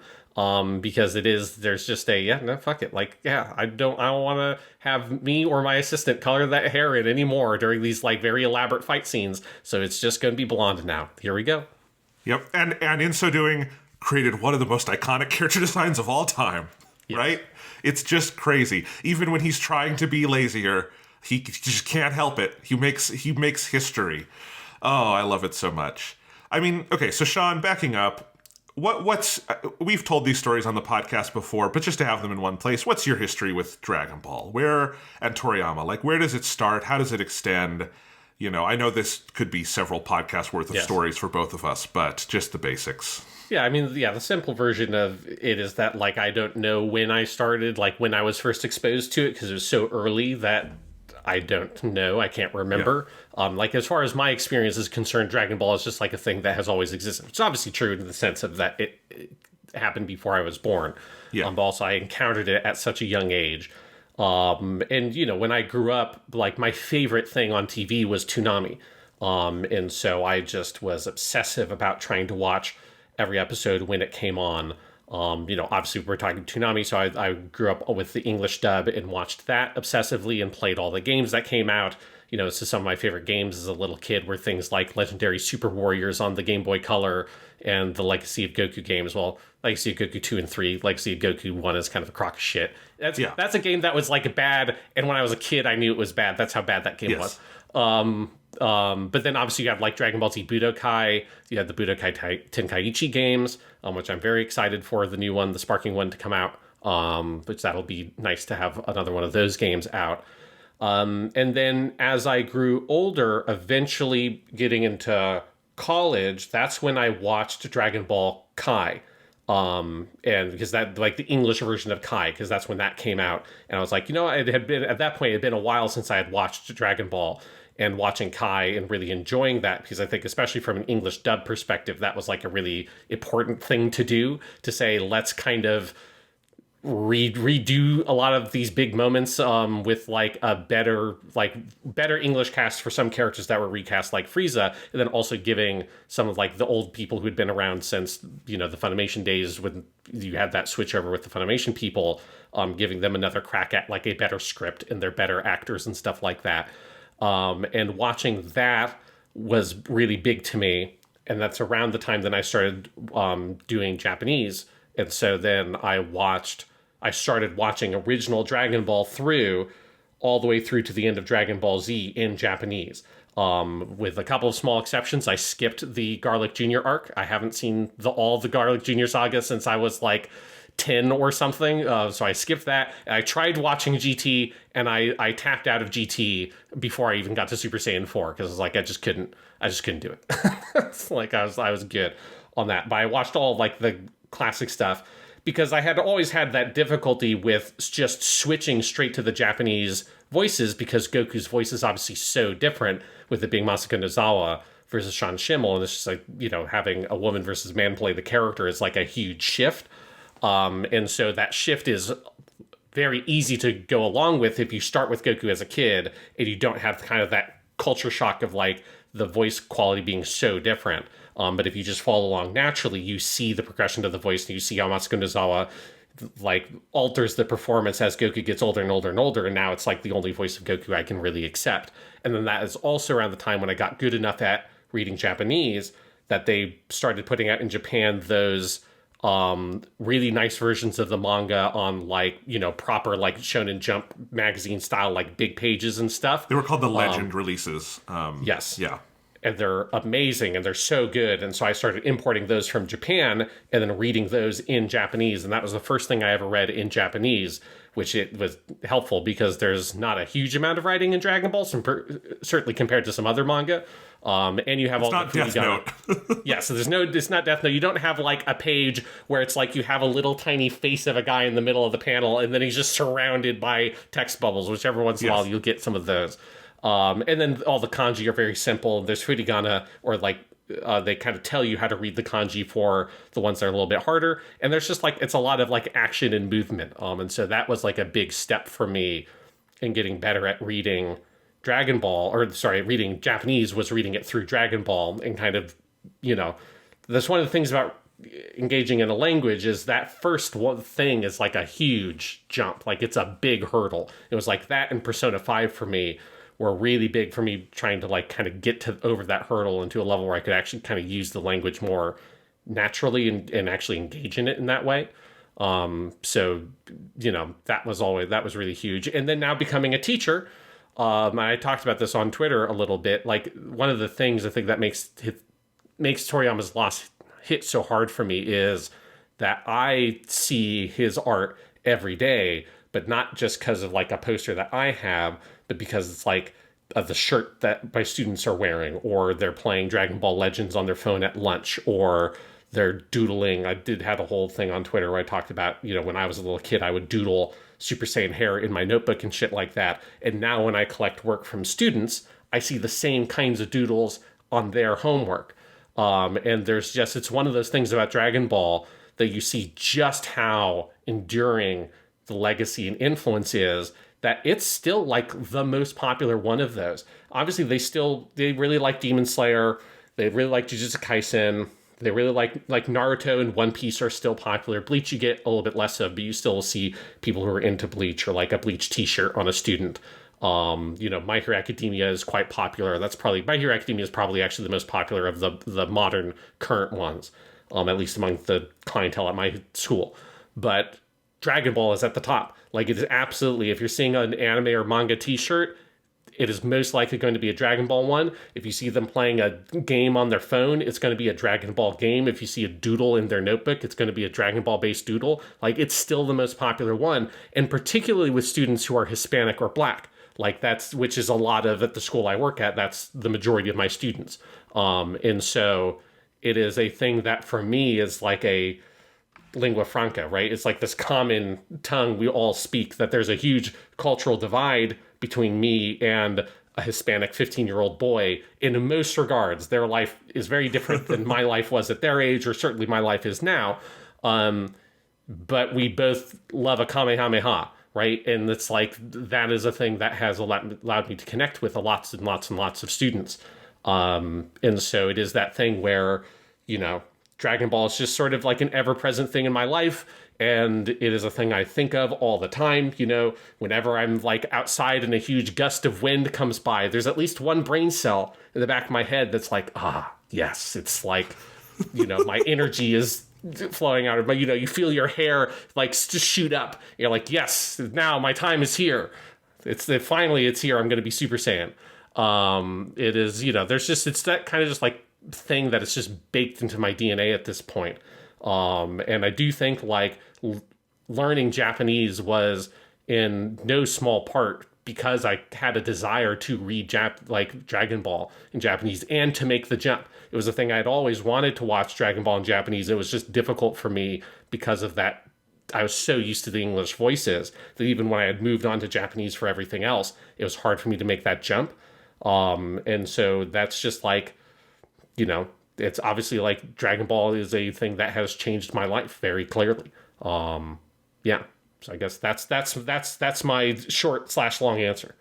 Because there's just fuck it. Like, yeah, I don't want to have me or my assistant color that hair in anymore during these like very elaborate fight scenes. So it's just going to be blonde now. Here we go. Yep. And in so doing, created one of the most iconic character designs of all time, right? It's just crazy. Even when he's trying to be lazier, he just can't help it. He makes history. Oh, I love it so much. I mean, okay, so Sean, backing up, what's we've told these stories on the podcast before, but just to have them in one place, what's your history with Dragon Ball? And Toriyama, like, where does it start? How does it extend? I know this could be several podcasts worth of stories for both of us, but just the basics. Yeah, I mean, the simple version of it is that, like, I don't know when I started, like, when I was first exposed to it, because it was so early that I don't know. I can't remember. Yeah. Like, as far as my experience is concerned, Dragon Ball is just, like, a thing that has always existed. It's obviously true in the sense of that it happened before I was born. Yeah. But also I encountered it at such a young age. And, when I grew up, like, my favorite thing on TV was Toonami. And so I just was obsessive about trying to watch every episode when it came on. Obviously we're talking Toonami, so I grew up with the English dub and watched that obsessively and played all the games that came out. So some of my favorite games as a little kid were things like Legendary Super Warriors on the Game Boy Color and the Legacy of Goku games. Well, Legacy of Goku 2 and 3, Legacy of Goku 1 is kind of a crock of shit. That's a game that was, like, bad, and when I was a kid, I knew it was bad. That's how bad that game was. But then obviously you have, like, Dragon Ball Z Budokai, you had the Budokai Tenkaichi games, which I'm very excited for the new one, the Sparking one, to come out, which that'll be nice to have another one of those games out. And then as I grew older, eventually getting into college, that's when I watched Dragon Ball Kai. And because that, like, the English version of Kai, because that's when that came out. And I was like, it had been, at that point, it had been a while since I had watched Dragon Ball, and watching Kai and really enjoying that, because I think, especially from an English dub perspective, that was, like, a really important thing to do, to say, let's kind of redo a lot of these big moments with, like, a better English cast for some characters that were recast, like Frieza, and then also giving some of, like, the old people who'd been around since the Funimation days, when you had that switch over with the Funimation people, giving them another crack at, like, a better script and their better actors and stuff like that. And watching that was really big to me, and that's around the time that I started doing Japanese. And so then I started watching original Dragon Ball all the way through to the end of Dragon Ball Z in Japanese. With a couple of small exceptions, I skipped the Garlic Jr. arc. I haven't seen all the Garlic Jr. saga since I was, like, 10 or something, so I skipped that. I tried watching GT, and I tapped out of GT before I even got to Super Saiyan 4, because I was like, I just couldn't do it. It's like I was good on that. But I watched all, like, the classic stuff, because I had always had that difficulty with just switching straight to the Japanese voices, because Goku's voice is obviously so different, with it being Masako Nozawa versus Sean Schemmel, and it's just like, having a woman versus man play the character is, like, a huge shift. And so that shift is very easy to go along with if you start with Goku as a kid and you don't have kind of that culture shock of, like, the voice quality being so different. But if you just follow along naturally, you see the progression of the voice, and you see how Masako Nozawa, like, alters the performance as Goku gets older and older and older, and now it's, like, the only voice of Goku I can really accept. And then that is also around the time when I got good enough at reading Japanese that they started putting out in Japan those really nice versions of the manga on, like, proper, like, Shonen Jump magazine style, like, big pages and stuff. They were called the Legend releases. Yes. Yeah. And they're amazing, and they're so good. And so I started importing those from Japan and then reading those in Japanese. And that was the first thing I ever read in Japanese, which it was helpful because there's not a huge amount of writing in Dragon Ball, certainly compared to some other manga. And you have it's all the Death Note. Yeah, so it's not Death Note. You don't have, like, a page where it's like you have a little tiny face of a guy in the middle of the panel, and then he's just surrounded by text bubbles, which every once in a while you'll get some of those. And then all the kanji are very simple. There's furigana, or, like, they kind of tell you how to read the kanji for the ones that are a little bit harder. And there's just, like, it's a lot of, like, action and movement. And so that was, like, a big step for me in getting better at reading reading Japanese, was reading it through Dragon Ball, and kind of, that's one of the things about engaging in a language, is that first one thing is, like, a huge jump. Like, it's a big hurdle. It was like that and Persona 5 for me were really big for me, trying to, like, kind of get over that hurdle into a level where I could actually kind of use the language more naturally and actually engage in it in that way. So, that was really huge. And then now becoming a teacher, I talked about this on Twitter a little bit. Like, one of the things I think that makes Toriyama's loss hit so hard for me is that I see his art every day, but not just because of like a poster that I have, but because it's like of the shirt that my students are wearing, or they're playing Dragon Ball Legends on their phone at lunch, or they're doodling. I did have a whole thing on Twitter where I talked about, when I was a little kid, I would doodle Super Saiyan hair in my notebook and shit like that. And now when I collect work from students, I see the same kinds of doodles on their homework. And there's just, it's one of those things about Dragon Ball that you see just how enduring the legacy and influence is, that it's still like the most popular one of those. Obviously, they really like Demon Slayer. They really like Jujutsu Kaisen. They really like Naruto and One Piece are still popular. Bleach you get a little bit less of, but you still see people who are into Bleach, or like a Bleach t-shirt on a student. My Hero Academia is quite popular. My Hero Academia is probably actually the most popular of the modern current ones, at least among the clientele at my school. But Dragon Ball is at the top. Like, it is absolutely, if you're seeing an anime or manga t-shirt, it is most likely going to be a Dragon Ball one. If you see them playing a game on their phone, it's going to be a Dragon Ball game. If you see a doodle in their notebook, it's going to be a Dragon Ball based doodle. Like, it's still the most popular one. And particularly with students who are Hispanic or Black. Like, which is a lot of, at the school I work at, that's the majority of my students. And so it is a thing that for me is like a lingua franca, right? It's like this common tongue we all speak, that there's a huge cultural divide between me and a Hispanic 15-year-old boy. In most regards, their life is very different than my life was at their age, or certainly my life is now. But we both love a Kamehameha, right? And it's like, that is a thing that has allowed me to connect with lots and lots and lots of students. And so it is that thing where, Dragon Ball is just sort of like an ever-present thing in my life, and it is a thing I think of all the time. Whenever I'm like outside and a huge gust of wind comes by, there's at least one brain cell in the back of my head that's like, yes, it's like, my energy is flowing out of my, you feel your hair like just shoot up. You're like, yes, now my time is here. Finally it's here. I'm going to be Super Saiyan. It is, it's that kind of just like thing that is just baked into my DNA at this point. And I do think like learning Japanese was in no small part because I had a desire to read Dragon Ball in Japanese and to make the jump. It was a thing I'd always wanted to watch Dragon Ball in Japanese. It was just difficult for me because of that. I was so used to the English voices that even when I had moved on to Japanese for everything else, it was hard for me to make that jump. And so that's just like, it's obviously like Dragon Ball is a thing that has changed my life very clearly. Yeah. So I guess that's my short/long answer.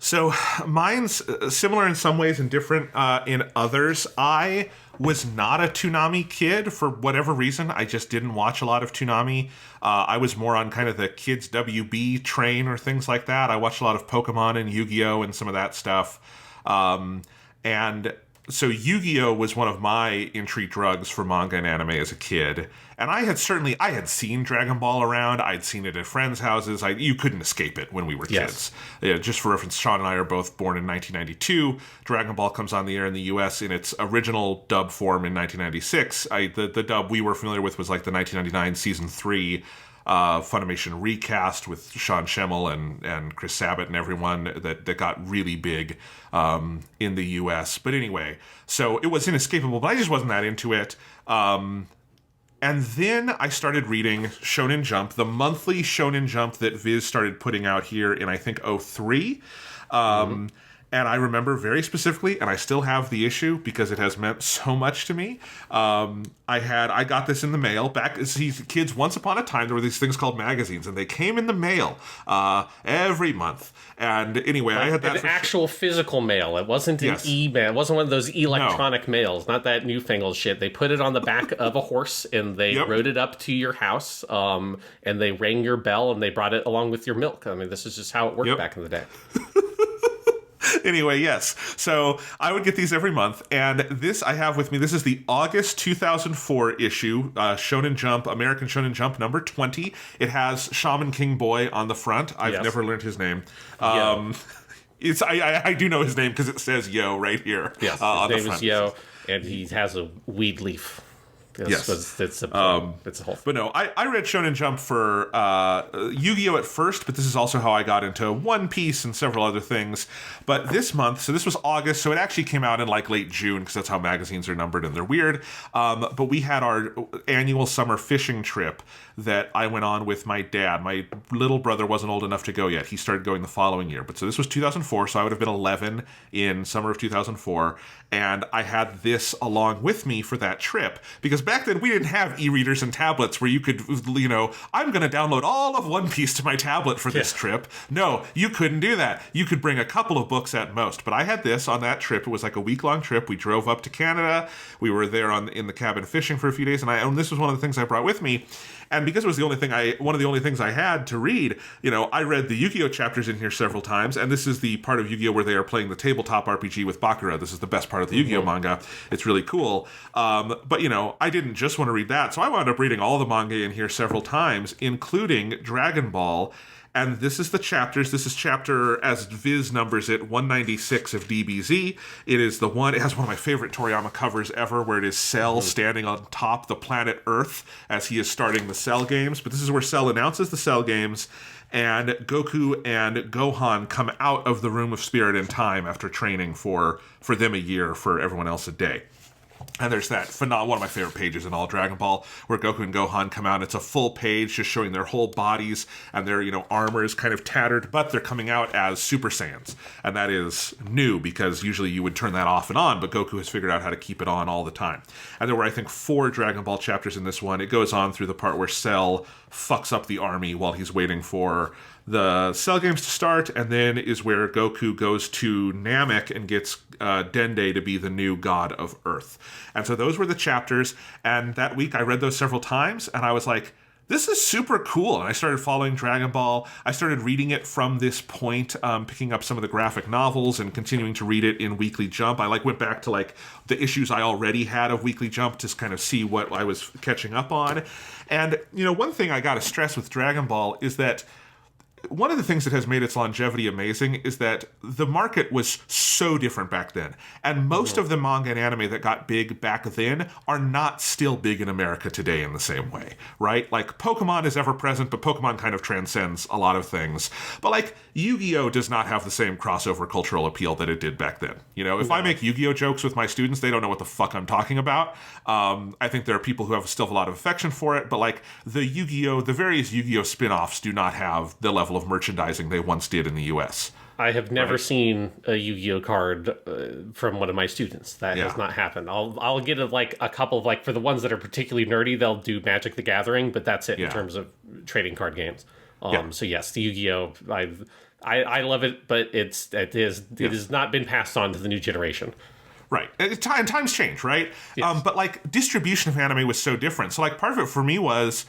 So mine's similar in some ways and different in others. I was not a Toonami kid for whatever reason. I just didn't watch a lot of Toonami. I was more on kind of the kids WB train or things like that. I watched a lot of Pokemon and Yu-Gi-Oh! And some of that stuff. And so Yu-Gi-Oh! Was one of my entry drugs for manga and anime as a kid. And I had seen Dragon Ball around. I'd seen it at friends' houses. You couldn't escape it when we were kids. Yeah, just for reference, Sean and I are both born in 1992. Dragon Ball comes on the air in the U.S. in its original dub form in 1996. The dub we were familiar with was like the 1999 Season 3 Funimation recast with Sean Schemmel and Chris Sabat and everyone that got really big in the U.S. But anyway, so it was inescapable, but I just wasn't that into it. And then I started reading Shonen Jump, the monthly Shonen Jump that Viz started putting out here in, I think, 2003. And I remember very specifically, and I still have the issue because it has meant so much to me. I got this in the mail back. See, kids, once upon a time, there were these things called magazines, and they came in the mail every month. And anyway, I had that. An actual physical mail. It wasn't an email. It wasn't one of those electronic mails. Not that newfangled shit. They put it on the back of a horse, and they rode it up to your house, and they rang your bell, and they brought it along with your milk. I mean, this is just how it worked back in the day. Anyway, yes. So I would get these every month, and this I have with me. This is the August 2004 issue, Shonen Jump, American Shonen Jump number 20. It has Shaman King Boy on the front. I've never learned his name. I do know his name because it says Yo right here. Yes, his name is Yo, and he has a weed leaf Yes. It's a whole. But no, I read Shonen Jump for Yu-Gi-Oh! At first, but this is also how I got into One Piece and several other things. But this month, so this was August, so it actually came out in like late June, because that's how magazines are numbered and they're weird. But we had our annual summer fishing trip that I went on with my dad. My little brother wasn't old enough to go yet. He started going the following year. But so this was 2004, so I would have been 11 in summer of 2004. And I had this along with me for that trip, because back then we didn't have e-readers and tablets where you could, I'm going to download all of One Piece to my tablet for this trip. No, you couldn't do that. You could bring a couple of books at most. But I had this on that trip. It was like a week-long trip. We drove up to Canada. We were there in the cabin fishing for a few days, and this was one of the things I brought with me. And because it was one of the only things I had to read, I read the Yu-Gi-Oh! Chapters in here several times, and this is the part of Yu-Gi-Oh! Where they are playing the tabletop RPG with Bakura. This is the best part of the Yu-Gi-Oh! Manga. It's really cool. But, I didn't just want to read that, so I wound up reading all the manga in here several times, including Dragon Ball. And this is the chapters. This is chapter, as Viz numbers it, 196 of DBZ. It has one of my favorite Toriyama covers ever, where it is Cell standing on top the planet Earth as he is starting the Cell games. But this is where Cell announces the Cell games, and Goku and Gohan come out of the Room of Spirit and Time after training for them a year, for everyone else a day. And there's that one of my favorite pages in all Dragon Ball, where Goku and Gohan come out. It's a full page just showing their whole bodies, and their armor is kind of tattered, but they're coming out as Super Saiyans. And that is new, because usually you would turn that off and on, but Goku has figured out how to keep it on all the time. And there were, I think, 4 Dragon Ball chapters in this one. It goes on through the part where Cell fucks up the army while he's waiting for the Cell games to start, and then is where Goku goes to Namek and gets Dende to be the new god of Earth. And so those were the chapters, and that week I read those several times, and I was like, this is super cool. And I started following Dragon Ball. I started reading it from this point, picking up some of the graphic novels and continuing to read it in Weekly Jump. I went back to the issues I already had of Weekly Jump to kind of see what I was catching up on. And, one thing I got to stress with Dragon Ball is that one of the things that has made its longevity amazing is that the market was so different back then. And most of the manga and anime that got big back then are not still big in America today in the same way, right? Like, Pokemon is ever present, but Pokemon kind of transcends a lot of things. But, Yu-Gi-Oh! Does not have the same crossover cultural appeal that it did back then. If I make Yu-Gi-Oh! Jokes with my students, they don't know what the fuck I'm talking about. I think there are people who still have a lot of affection for it, but, the various Yu-Gi-Oh! Spin-offs do not have the level of merchandising they once did in the US. I have never seen a Yu-Gi-Oh card from one of my students. That has not happened. I'll get a couple of for the ones that are particularly nerdy, they'll do Magic the Gathering, but that's it in terms of trading card games. So yes, the Yu-Gi-Oh, I love it, but it has not been passed on to the new generation. Right. And times change, right? Yes. But distribution of anime was so different. So part of it for me was,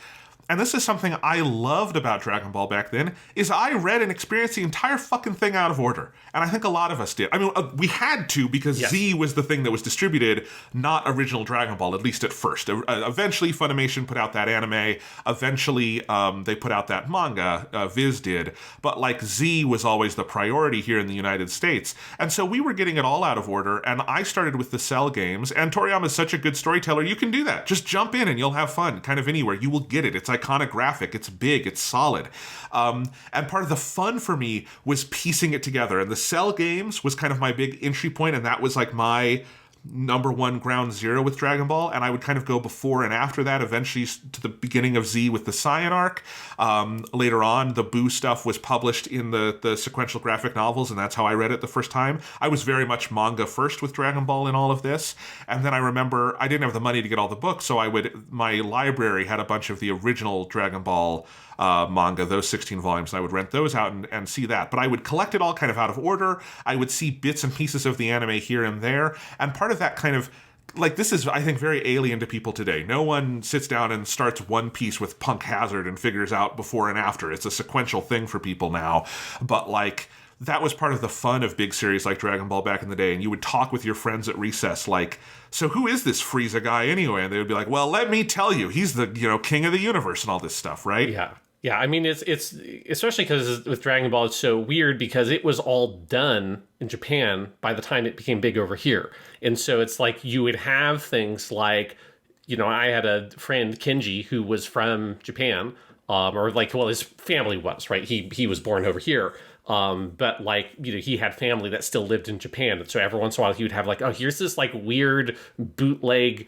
and this is something I loved about Dragon Ball back then, is I read and experienced the entire fucking thing out of order. And I think a lot of us did. I mean, we had to, because Z was the thing that was distributed, not original Dragon Ball, at least at first. Eventually, Funimation put out that anime. Eventually, they put out that manga. Viz did. But, Z was always the priority here in the United States. And so we were getting it all out of order, and I started with the Cell games. And Toriyama is such a good storyteller, you can do that. Just jump in and you'll have fun, kind of anywhere. You will get it. It's iconographic, it's big, it's solid. And part of the fun for me was piecing it together. And the Cell games was kind of my big entry point, and that was my number one ground zero with Dragon Ball, and I would kind of go before and after that, eventually to the beginning of Z with the Saiyan arc. Later on, the Boo stuff was published in the sequential graphic novels, and that's how I read it the first time. I was very much manga first with Dragon Ball in all of this, and then I remember I didn't have the money to get all the books, so my library had a bunch of the original Dragon Ball manga, those 16 volumes, and I would rent those out and see that. But I would collect it all kind of out of order. I would see bits and pieces of the anime here and there, and part of that kind of, this is, I think, very alien to people today. No one sits down and starts One Piece with Punk Hazard and figures out before and after. It's a sequential thing for people now. But, that was part of the fun of big series like Dragon Ball back in the day, and you would talk with your friends at recess, so who is this Frieza guy anyway? And they would be like, well, let me tell you, he's the, king of the universe and all this stuff, right? Yeah. Yeah, I mean, it's especially because with Dragon Ball, it's so weird because it was all done in Japan by the time it became big over here. And so it's you would have things I had a friend, Kenji, who was from Japan, or like, well, his family was, right? He was born over here. But like, he had family that still lived in Japan. And so every once in a while he would have like, oh, here's this like weird bootleg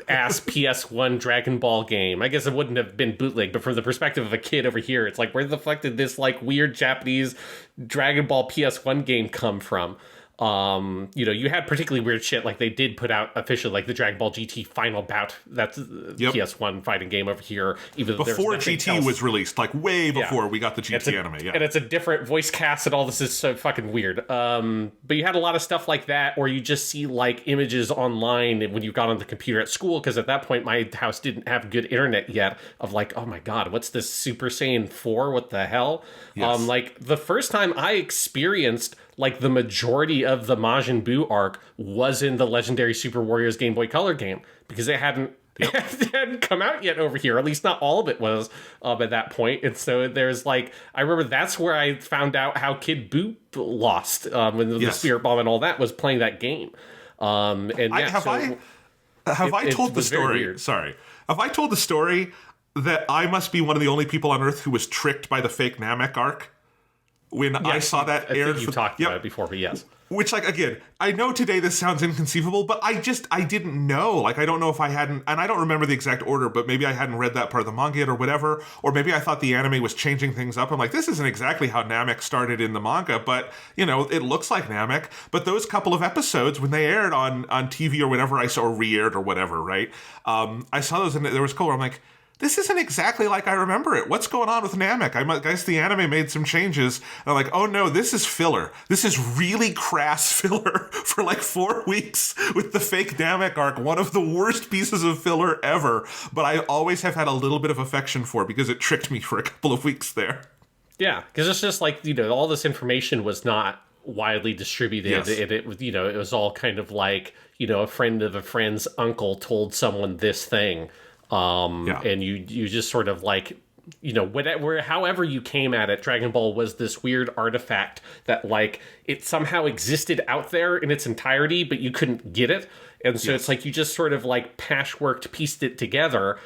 ass PS1 Dragon Ball game. I guess it wouldn't have been bootleg, but from the perspective of a kid over here, it's like, where the fuck did this like weird Japanese Dragon Ball PS1 game come from? You had particularly weird shit, like they did put out officially like the Dragon Ball GT Final Bout. That's PS1 fighting game over here. Even before GT was released, like way before we got the GT anime. Yeah, and it's a different voice cast, and all this is so fucking weird. But you had a lot of stuff like that, or you just see like images online when you got on the computer at school, because at that point my house didn't have good internet yet. Of like, oh my god, what's this Super Saiyan 4? What the hell? Yes. Like the first time I experienced like the majority of the Majin Buu arc was in the Legendary Super Warriors Game Boy Color game, because it hadn't it hadn't come out yet over here. At least not all of it was at that point. And so there's like, I remember that's where I found out how Kid Buu lost when the Spirit Bomb and all that was playing that game. And have I told the story? Sorry, have I told the story that I must be one of the only people on Earth who was tricked by the fake Namek arc? When I saw that aired, I think you talked about it before, but yes. Which, like, again, I know today this sounds inconceivable, but I didn't know. Like, I don't know if I hadn't, and I don't remember the exact order, but maybe I hadn't read that part of the manga yet or whatever, or maybe I thought the anime was changing things up. I'm like, this isn't exactly how Namek started in the manga, but, it looks like Namek. But those couple of episodes, when they aired on TV or whatever, I saw, or re-aired or whatever, right? I saw those, and there was cool. I'm like, this isn't exactly like I remember it. What's going on with Namek? I guess the anime made some changes. And I'm like, oh no, this is filler. This is really crass filler for like 4 weeks with the fake Namek arc. One of the worst pieces of filler ever. But I always have had a little bit of affection for it because it tricked me for a couple of weeks there. Yeah, because it's just like, all this information was not widely distributed. Yes. It was all kind of like, a friend of a friend's uncle told someone this thing. And you just sort of like, however you came at it, Dragon Ball was this weird artifact that like it somehow existed out there in its entirety, but you couldn't get it. And so it's like you just sort of like patchworked, pieced it together,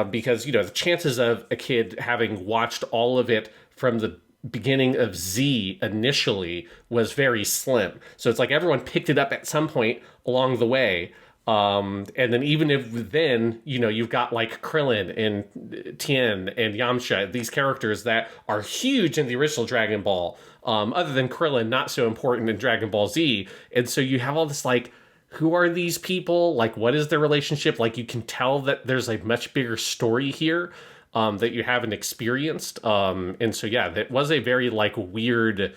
because, the chances of a kid having watched all of it from the beginning of Z initially was very slim. So it's like everyone picked it up at some point along the way. And then even if then, you've got like Krillin and Tien and Yamcha, these characters that are huge in the original Dragon Ball, other than Krillin, not so important in Dragon Ball Z. And so you have all this like, who are these people? Like, what is their relationship? Like, you can tell that there's a much bigger story here that you haven't experienced. And so, yeah, that was a very like weird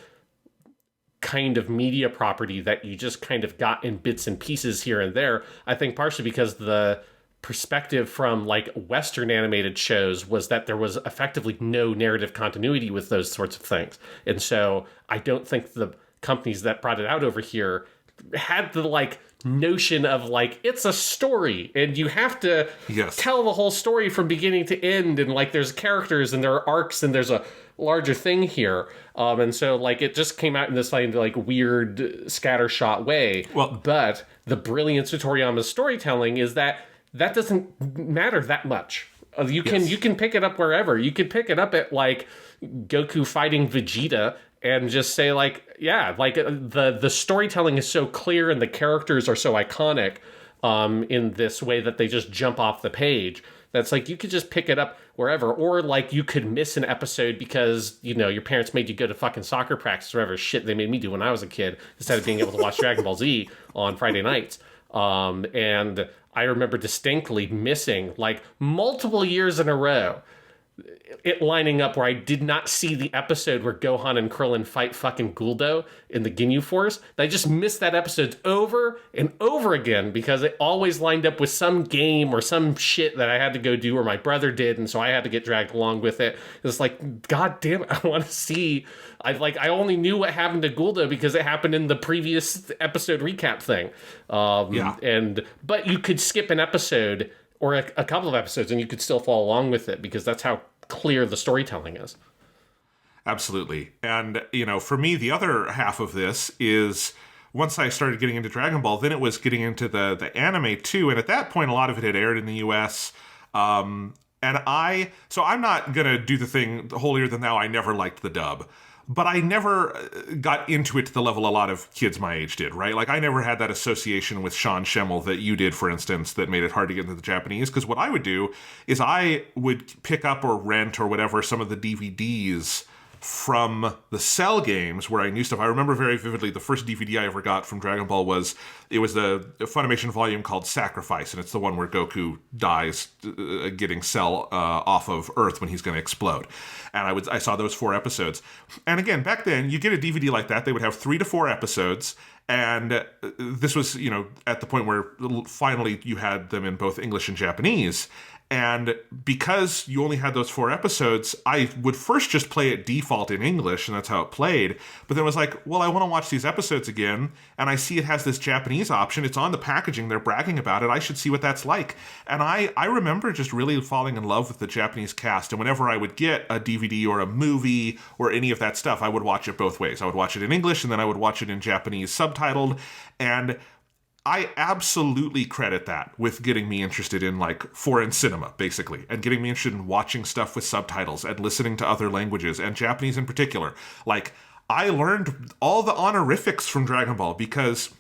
kind of media property that you just kind of got in bits and pieces here and there. I think partially because the perspective from like Western animated shows was that there was effectively no narrative continuity with those sorts of things. And so I don't think the companies that brought it out over here had the like notion of like, it's a story and you have to tell the whole story from beginning to end, and like there's characters and there are arcs and there's a larger thing here, and so like it just came out in this like weird scattershot way. But the brilliance of Toriyama's storytelling is that doesn't matter that much. You can pick it up wherever. You could pick it up at like Goku fighting Vegeta and just say like, yeah, like the storytelling is so clear and the characters are so iconic in this way that they just jump off the page. That's like, you could just pick it up wherever. Or like you could miss an episode because, your parents made you go to fucking soccer practice or whatever shit they made me do when I was a kid, instead of being able to watch Dragon Ball Z on Friday nights. And I remember distinctly missing like multiple years in a row it lining up where I did not see the episode where Gohan and Krillin fight fucking Guldo in the Ginyu Force. I just missed that episode over and over again because it always lined up with some game or some shit that I had to go do or my brother did, and so I had to get dragged along with it. It's like, god damn it, I want to see. I only knew what happened to Guldo because it happened in the previous episode recap thing. But you could skip an episode or a couple of episodes and you could still follow along with it because that's how clear the storytelling is. Absolutely. And, for me, the other half of this is once I started getting into Dragon Ball, then it was getting into the anime too. And at that point, a lot of it had aired in the US. So I'm not going to do the thing holier than thou. I never liked the dub. But I never got into it to the level a lot of kids my age did, right? Like, I never had that association with Sean Schemmel that you did, for instance, that made it hard to get into the Japanese. Because what I would do is I would pick up or rent or whatever some of the DVDs from the Cell games where I knew stuff. I remember very vividly the first DVD I ever got from Dragon Ball was the Funimation volume called Sacrifice, and it's the one where Goku dies getting Cell off of Earth when he's going to explode. And I saw those 4 episodes. And again, back then, you get a DVD like that, they would have 3 to 4 episodes. And this was, at the point where finally you had them in both English and Japanese. And because you only had those 4 episodes, I would first just play it default in English, and that's how it played. But then it was like, well, I want to watch these episodes again, and I see it has this Japanese option. It's on the packaging. They're bragging about it. I should see what that's like. And I remember just really falling in love with the Japanese cast. And whenever I would get a DVD or a movie or any of that stuff, I would watch it both ways. I would watch it in English, and then I would watch it in Japanese subtitled. And I absolutely credit that with getting me interested in like foreign cinema, basically, and getting me interested in watching stuff with subtitles and listening to other languages, and Japanese in particular. Like, I learned all the honorifics from Dragon Ball because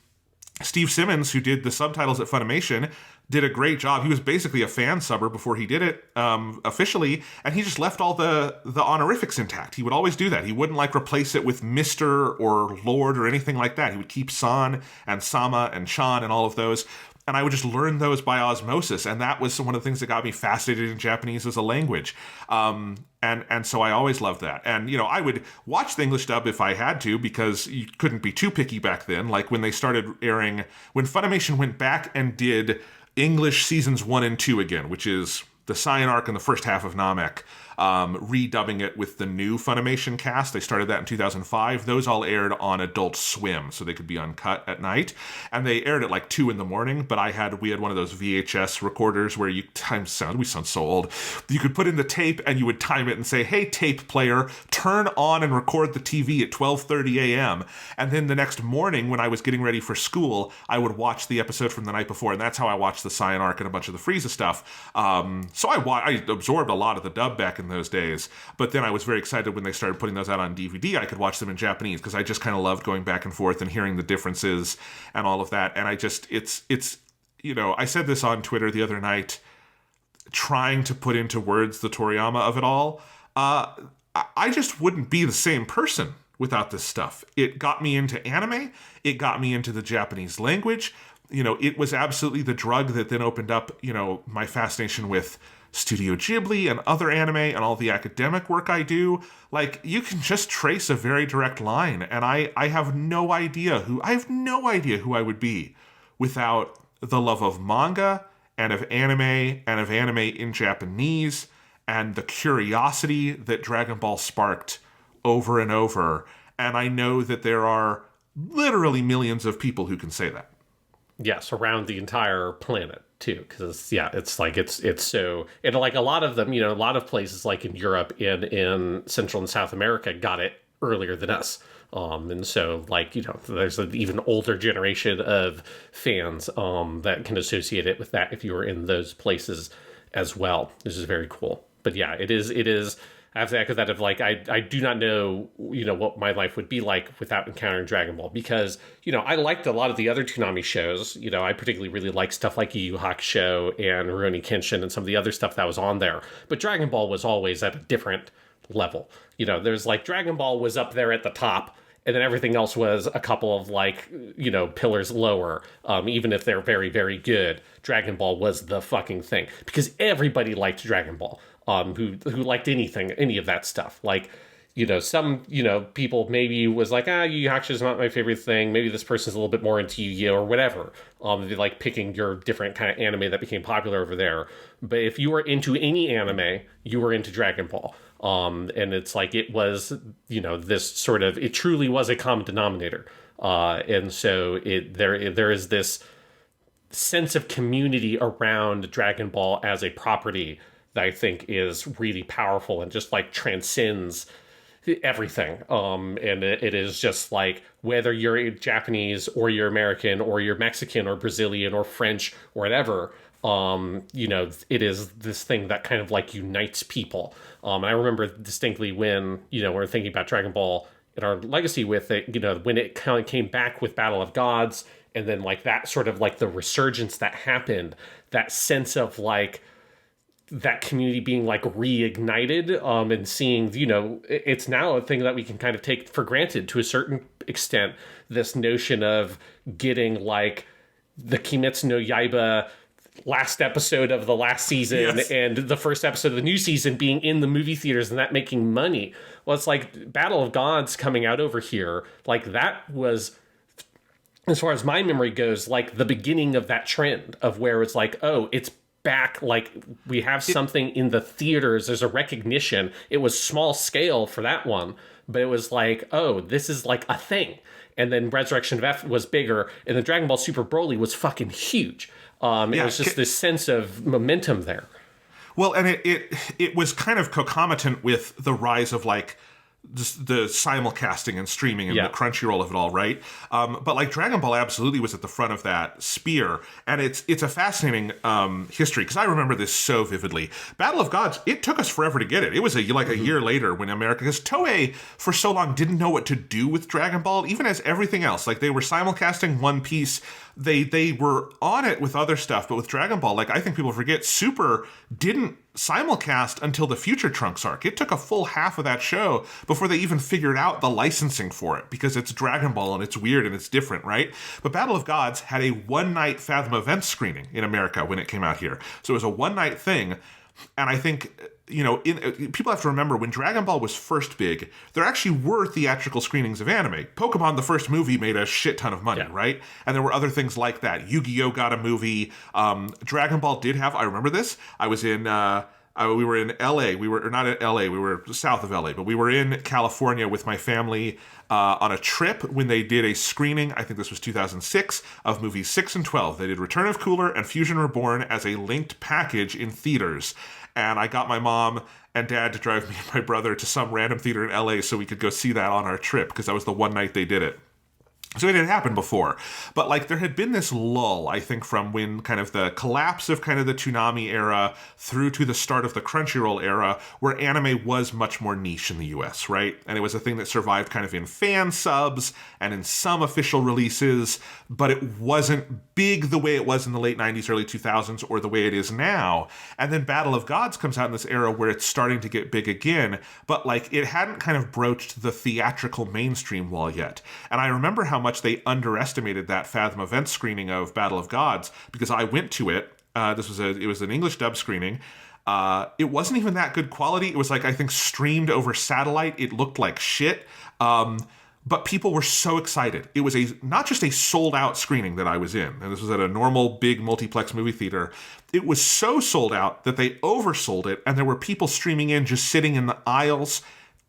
Steve Simmons, who did the subtitles at Funimation, did a great job. He was basically a fan subber before he did it officially, and he just left all the honorifics intact. He would always do that. He wouldn't like replace it with Mr. or Lord or anything like that. He would keep San and Sama and Chan and all of those, and I would just learn those by osmosis, and that was one of the things that got me fascinated in Japanese as a language. And so I always loved that. And, I would watch the English dub if I had to, because you couldn't be too picky back then. Like when they started airing, when Funimation went back and did English seasons 1 and 2 again, which is the Saiyan arc and the first half of Namek, redubbing it with the new Funimation cast. They started that in 2005. Those all aired on Adult Swim, so they could be uncut at night. And they aired at like 2 in the morning, but we had one of those VHS recorders where we sound so old. You could put in the tape and you would time it and say, hey, tape player, turn on and record the TV at 12:30 a.m. And then the next morning when I was getting ready for school, I would watch the episode from the night before, and that's how I watched the Saiyan arc and a bunch of the Frieza stuff. So I absorbed a lot of the dub back in those days, but then I was very excited when they started putting those out on DVD. I could watch them in Japanese because I just kind of loved going back and forth and hearing the differences and all of that. And I just, it's I said this on Twitter the other night, trying to put into words the Toriyama of it all. I just wouldn't be the same person without this stuff. It got me into anime. It got me into the Japanese language. It was absolutely the drug that then opened up, my fascination with Studio Ghibli and other anime and all the academic work I do. Like, you can just trace a very direct line, and I have no idea who I would be without the love of manga and of anime in Japanese and the curiosity that Dragon Ball sparked over and over. And I know that there are literally millions of people who can say that. Yes, around the entire planet too, because it's like it's so, and like a lot of them, a lot of places like in Europe and in Central and South America got it earlier than us, and so like there's an even older generation of fans that can associate it with that if you were in those places as well. This is very cool. But yeah, it is. I have to echo that of like, I do not know, what my life would be like without encountering Dragon Ball, because, I liked a lot of the other Toonami shows. I particularly really liked stuff like Yu Yu Hakusho and Rurouni Kenshin and some of the other stuff that was on there. But Dragon Ball was always at a different level. There's like Dragon Ball was up there at the top, and then everything else was a couple of like, pillars lower. Even if they're very, very good, Dragon Ball was the fucking thing, because everybody liked Dragon Ball. Who liked any of that stuff. Like, some, people maybe was like, Yu Yu Hakusho is not my favorite thing. Maybe this person's a little bit more into Yu-Gi-Oh! Or whatever. They like picking your different kind of anime that became popular over there. But if you were into any anime, you were into Dragon Ball. And it's like, it was, this sort of, it truly was a common denominator. And so there is this sense of community around Dragon Ball as a property that I think is really powerful and just like transcends, everything. And it is just like, whether you're Japanese or you're American or you're Mexican or Brazilian or French or whatever, it is this thing that kind of like unites people. And I remember distinctly when, we're thinking about Dragon Ball and our legacy with it, when it kind of came back with Battle of Gods, and then like that sort of like the resurgence that happened, that sense of like, that community being like reignited, and seeing, it's now a thing that we can kind of take for granted to a certain extent, this notion of getting like the Kimetsu no Yaiba last episode of the last season, yes, and the first episode of the new season being in the movie theaters and that making money. Well, it's like Battle of Gods coming out over here, like that was, as far as my memory goes, like the beginning of that trend of where it's like, oh, it's back, like we have something in the theaters, there's a recognition. It was small scale for that one, but it was like, oh, this is like a thing. And then Resurrection of F was bigger, and then Dragon Ball Super Broly was fucking huge. It was just this sense of momentum there. Well, and it was kind of concomitant with the rise of like the simulcasting and streaming and the Crunchyroll of it all, right? But like Dragon Ball absolutely was at the front of that spear, and it's a fascinating history, because I remember this so vividly. Battle of Gods, it took us forever to get it. It was a year later when America, because Toei for so long didn't know what to do with Dragon Ball, even as everything else. Like they were simulcasting One Piece, they were on it with other stuff, but with Dragon Ball, like I think people forget, Super didn't simulcast until the Future Trunks arc. It took a full half of that show before they even figured out the licensing for it, because it's Dragon Ball and it's weird and it's different, right? But Battle of Gods had a one-night Fathom event screening in America when it came out here. So it was a one-night thing, and I think, people have to remember, when Dragon Ball was first big, there actually were theatrical screenings of anime. Pokemon, the first movie, made a shit ton of money, right? And there were other things like that. Yu-Gi-Oh! Got a movie. Dragon Ball did have, I remember this, I was in... we were in LA. We were not in LA. We were south of LA, but we were in California with my family on a trip when they did a screening. I think this was 2006 of movies 6 and 12. They did Return of Cooler and Fusion Reborn as a linked package in theaters. And I got my mom and dad to drive me and my brother to some random theater in LA so we could go see that on our trip, because that was the one night they did it. So it had happened before, but like there had been this lull, I think, from when kind of the collapse of kind of the Toonami era through to the start of the Crunchyroll era, where anime was much more niche in the US, right? And it was a thing that survived kind of in fan subs and in some official releases, but it wasn't big the way it was in the late 90s, early 2000s, or the way it is now. And then Battle of Gods comes out in this era where it's starting to get big again, but like it hadn't kind of broached the theatrical mainstream wall yet. And I remember how much they underestimated that Fathom event screening of Battle of Gods, because I went to it. It was an English dub screening. It wasn't even that good quality. It was like, I think, streamed over satellite. It looked like shit. But people were so excited. It was not just a sold out screening that I was in, and this was at a normal big multiplex movie theater. It was so sold out that they oversold it, and there were people streaming in, just sitting in the aisles,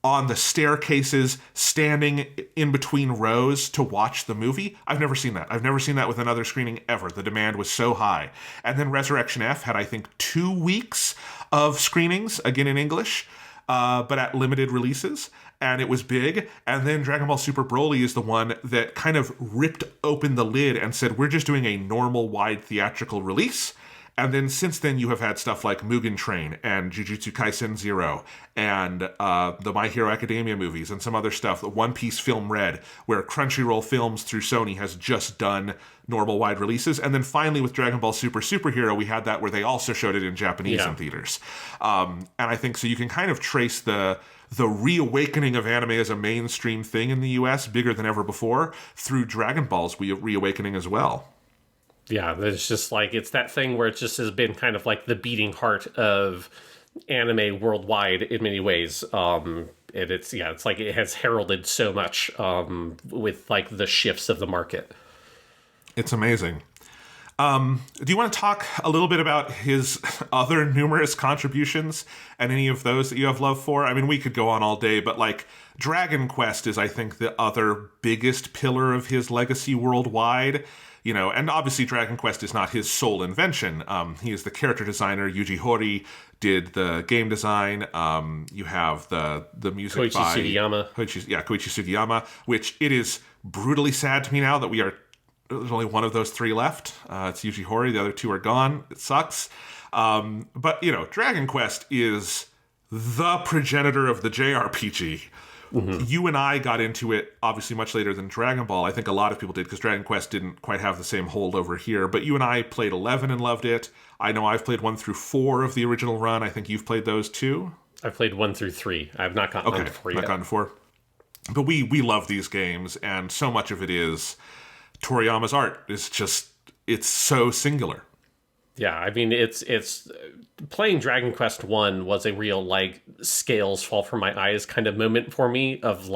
on the staircases, standing in between rows to watch the movie. I've never seen that. I've never seen that with another screening ever. The demand was so high. And then Resurrection F had, I think, 2 weeks of screenings, again in English, but at limited releases. And it was big. And then Dragon Ball Super Broly is the one that kind of ripped open the lid and said, we're just doing a normal wide theatrical release. And then since then, you have had stuff like Mugen Train and Jujutsu Kaisen Zero and the My Hero Academia movies and some other stuff. The One Piece Film Red, where Crunchyroll Films through Sony has just done normal wide releases. And then finally with Dragon Ball Super Superhero, we had that where they also showed it in Japanese in theaters. And I think so you can kind of trace the reawakening of anime as a mainstream thing in the US, bigger than ever before, through Dragon Ball's reawakening as well. Yeah, it's just like, it's that thing where it just has been kind of like the beating heart of anime worldwide in many ways. And it's like it has heralded so much with like the shifts of the market. It's amazing. Do you want to talk a little bit about his other numerous contributions and any of those that you have love for? I mean, we could go on all day, but like Dragon Quest is, I think, the other biggest pillar of his legacy worldwide. And obviously Dragon Quest is not his sole invention. He is the character designer. Yuji Horii did the game design. You have the music Koichi by Sugiyama. Koichi Sugiyama, which it is brutally sad to me now that there's only one of those three left. It's Yuji Horii. The other two are gone. It sucks. But Dragon Quest is the progenitor of the JRPG. Mm-hmm. You and I got into it obviously much later than Dragon Ball. I think a lot of people did because Dragon Quest didn't quite have the same hold over here. But you and I played 11 and loved it. I know I've played 1 through 4 of the original run. I think you've played those too. I've played 1 through 3. I have not gotten on to 4 yet. Not gotten 4. But we love these games, and so much of it is Toriyama's art. It's so singular. Yeah, I mean, it's playing Dragon Quest 1 was a real, scales fall from my eyes kind of moment for me of,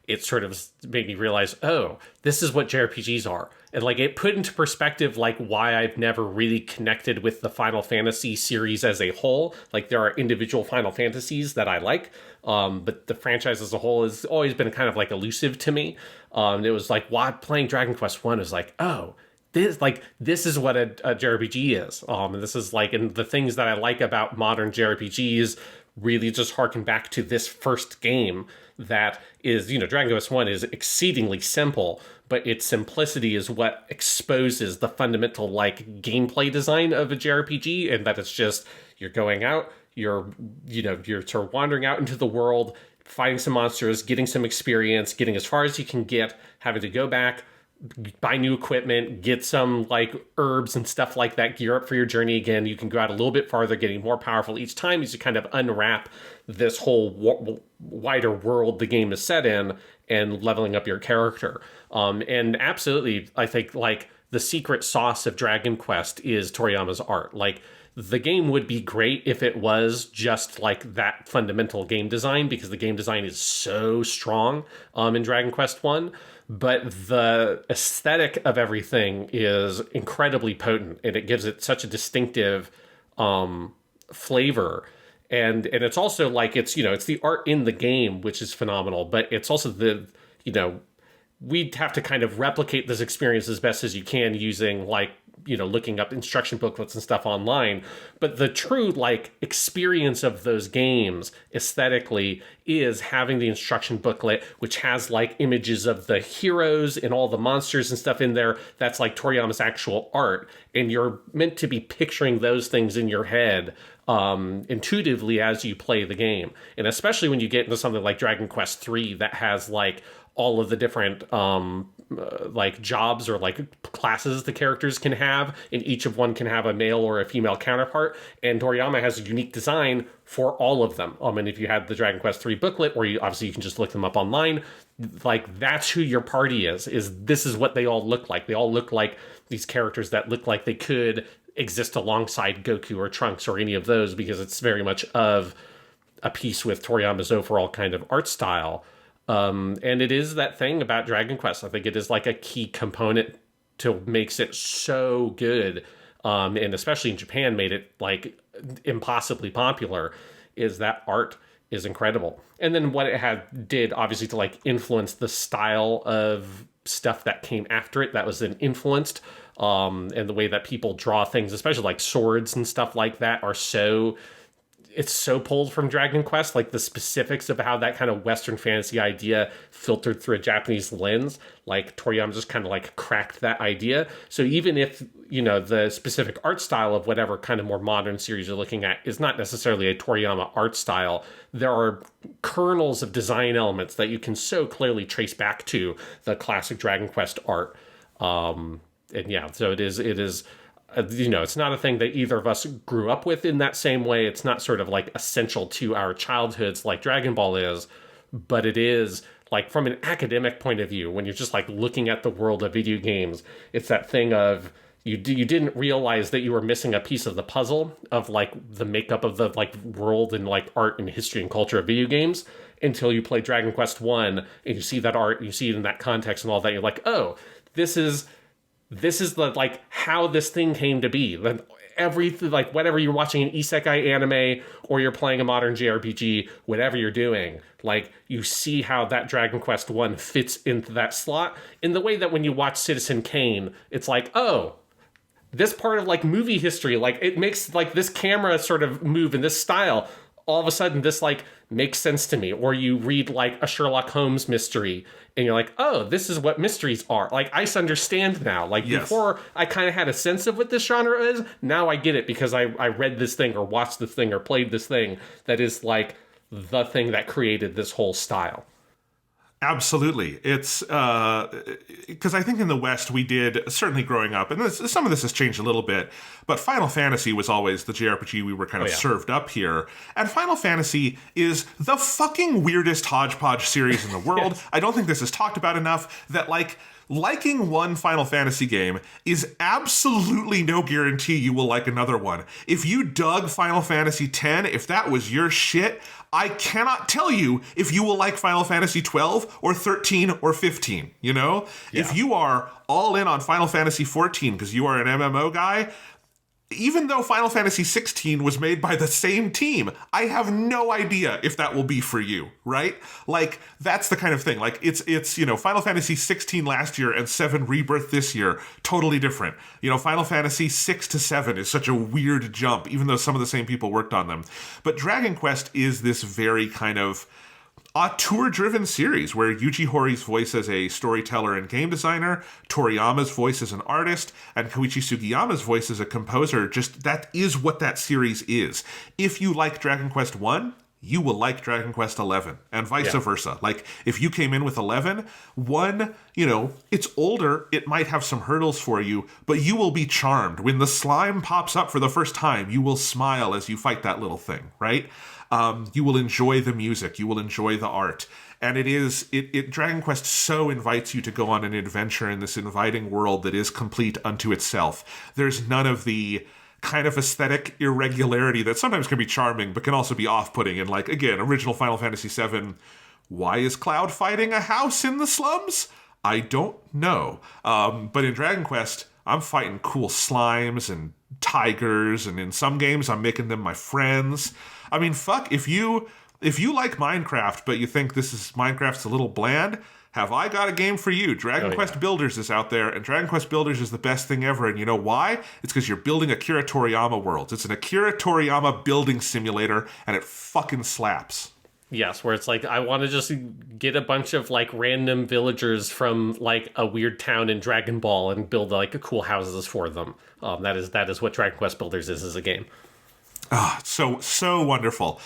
it sort of made me realize, oh, this is what JRPGs are. And, it put into perspective, why I've never really connected with the Final Fantasy series as a whole. There are individual Final Fantasies that I like, but the franchise as a whole has always been kind of, elusive to me. It was why playing Dragon Quest 1 is oh, this is what a JRPG is. And this is and the things that I like about modern JRPGs really just harken back to this first game that is, Dragon Quest 1 is exceedingly simple, but its simplicity is what exposes the fundamental gameplay design of a JRPG, and that it's just you're going out, you're sort of wandering out into the world, fighting some monsters, getting some experience, getting as far as you can get, having to go back, buy new equipment, get some herbs and stuff like that, gear up for your journey again. You can go out a little bit farther, getting more powerful each time as you kind of unwrap this whole wider world the game is set in and leveling up your character. And absolutely, I think the secret sauce of Dragon Quest is Toriyama's art. The game would be great if it was just that fundamental game design, because the game design is so strong in Dragon Quest 1. But the aesthetic of everything is incredibly potent, and it gives it such a distinctive flavor. And it's also it's the art in the game, which is phenomenal, but it's also we'd have to kind of replicate this experience as best as you can using looking up instruction booklets and stuff online. But the true experience of those games aesthetically is having the instruction booklet, which has images of the heroes and all the monsters and stuff in there. That's Toriyama's actual art. And you're meant to be picturing those things in your head intuitively as you play the game. And especially when you get into something like Dragon Quest 3 that has all of the different jobs or classes the characters can have, and each of one can have a male or a female counterpart, and Toriyama has a unique design for all of them. And if you had the Dragon Quest 3 booklet, or you can just look them up online, that's who your party is this is what they all look like. They all look like these characters that look like they could exist alongside Goku or Trunks or any of those, because it's very much of a piece with Toriyama's overall kind of art style. And it is that thing about Dragon Quest. I think it is a key component to makes it so good, and especially in Japan made it impossibly popular, is that art is incredible. And then what it did obviously to influence the style of stuff that came after it that was then influenced, and the way that people draw things, especially swords and stuff like that, it's so pulled from Dragon Quest, the specifics of how that kind of Western fantasy idea filtered through a Japanese lens. Toriyama just kind of cracked that idea. So even if, the specific art style of whatever kind of more modern series you're looking at is not necessarily a Toriyama art style, there are kernels of design elements that you can so clearly trace back to the classic Dragon Quest art. And yeah, so it is, it's not a thing that either of us grew up with in that same way. It's not sort of essential to our childhoods like Dragon Ball is, but it is from an academic point of view, when you're just looking at the world of video games, it's that thing of you didn't realize that you were missing a piece of the puzzle of the makeup of the world and art and history and culture of video games until you play Dragon Quest 1 and you see that art, you see it in that context and all that. You're oh, this is the how this thing came to be. everything, like whatever you're watching an isekai anime or you're playing a modern JRPG, whatever you're doing, like you see how that Dragon Quest 1 fits into that slot in the way that when you watch Citizen Kane, it's like, oh, this part of like movie history, like it makes like this camera sort of move in this style. All of a sudden this like makes sense to me. Or you read like a Sherlock Holmes mystery and you're like, oh, this is what mysteries are. Like I understand now. Like before I kind of had a sense of what this genre is. Now I get it because I read this thing or watched this thing or played this thing that is like the thing that created this whole style. Absolutely. It's because I think in the West we did, certainly growing up, and some of this has changed a little bit, but Final Fantasy was always the JRPG we were kind of served up here. And Final Fantasy is the fucking weirdest hodgepodge series in the world. I don't think this is talked about enough, that like liking one Final Fantasy game is absolutely no guarantee you will like another one. If you dug Final Fantasy X, if that was your shit, I cannot tell you if you will like Final Fantasy 12 or 13 or 15, you know? Yeah. If you are all in on Final Fantasy 14 because you are an MMO guy, even though Final Fantasy 16 was made by the same team, I have no idea if that will be for you, right? Like, that's the kind of thing. Like, it's you know, Final Fantasy 16 last year and 7 Rebirth this year, totally different. You know, Final Fantasy 6 to 7 is such a weird jump, even though some of the same people worked on them. But Dragon Quest is this very kind of auteur-driven series where Yuji Horí's voice as a storyteller and game designer, Toriyama's voice as an artist, and Koichi Sugiyama's voice as a composer, just that is what that series is. If you like Dragon Quest 1, you will like Dragon Quest 11, and vice versa. Like, if you came in with 11, 1, you know, it's older, it might have some hurdles for you, but you will be charmed. When the slime pops up for the first time, you will smile as you fight that little thing, right? You will enjoy the music, you will enjoy the art. And Dragon Quest so invites you to go on an adventure in this inviting world that is complete unto itself. There's none of the kind of aesthetic irregularity that sometimes can be charming, but can also be off-putting. And like, again, original Final Fantasy VII, why is Cloud fighting a house in the slums? I don't know. But in Dragon Quest, I'm fighting cool slimes and tigers, and in some games, I'm making them my friends. I mean, fuck, if you like Minecraft, but you think Minecraft's a little bland, have I got a game for you? Dragon Quest Builders is out there, and Dragon Quest Builders is the best thing ever, and you know why? It's because you're building Akira Toriyama worlds. It's an Akira Toriyama building simulator, and it fucking slaps. Yes, where it's like, I want to just get a bunch of like random villagers from like a weird town in Dragon Ball and build like cool houses for them. That is what Dragon Quest Builders is as a game. Ah, so wonderful.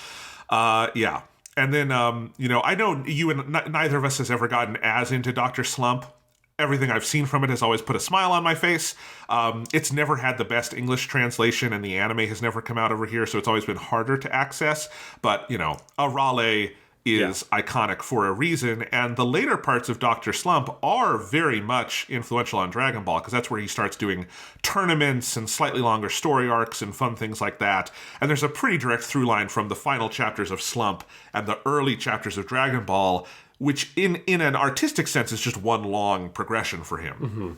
Yeah. And then, you know, I know you and neither of us has ever gotten as into Dr. Slump. Everything I've seen from it has always put a smile on my face. It's never had the best English translation, and the anime has never come out over here, so it's always been harder to access. But, you know, Arale is iconic for a reason, and the later parts of Dr. Slump are very much influential on Dragon Ball, because that's where he starts doing tournaments and slightly longer story arcs and fun things like that. And there's a pretty direct through line from the final chapters of Slump and the early chapters of Dragon Ball, which in an artistic sense is just one long progression for him. Mm-hmm.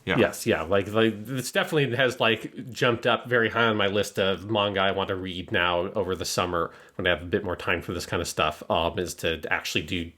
Yeah. Yes, yeah. Like this definitely has like jumped up very high on my list of manga I want to read now over the summer when I have a bit more time for this kind of stuff, is to actually do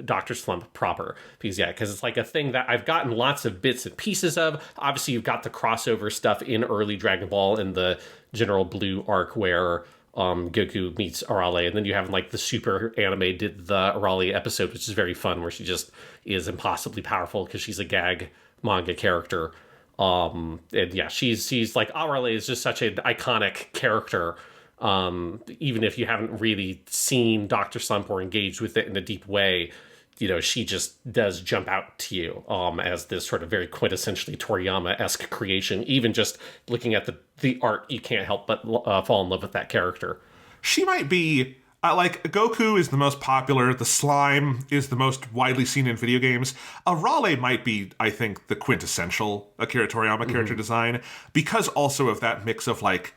Dr. Slump proper. Because it's like a thing that I've gotten lots of bits and pieces of. Obviously, you've got the crossover stuff in early Dragon Ball and the General Blue arc where Goku meets Arale, and then you have like the Super anime did the Arale episode, which is very fun, where she just is impossibly powerful because she's a gag manga character. And yeah, she's like, Arale is just such an iconic character. Even if you haven't really seen Dr. Slump or engaged with it in a deep way, you know, she just does jump out to you as this sort of very quintessentially Toriyama-esque creation. Even just looking at the art, you can't help but fall in love with that character. She might be, like, Goku is the most popular, the slime is the most widely seen in video games. Arale might be, I think, the quintessential Akira Toriyama character design, because also of that mix of, like,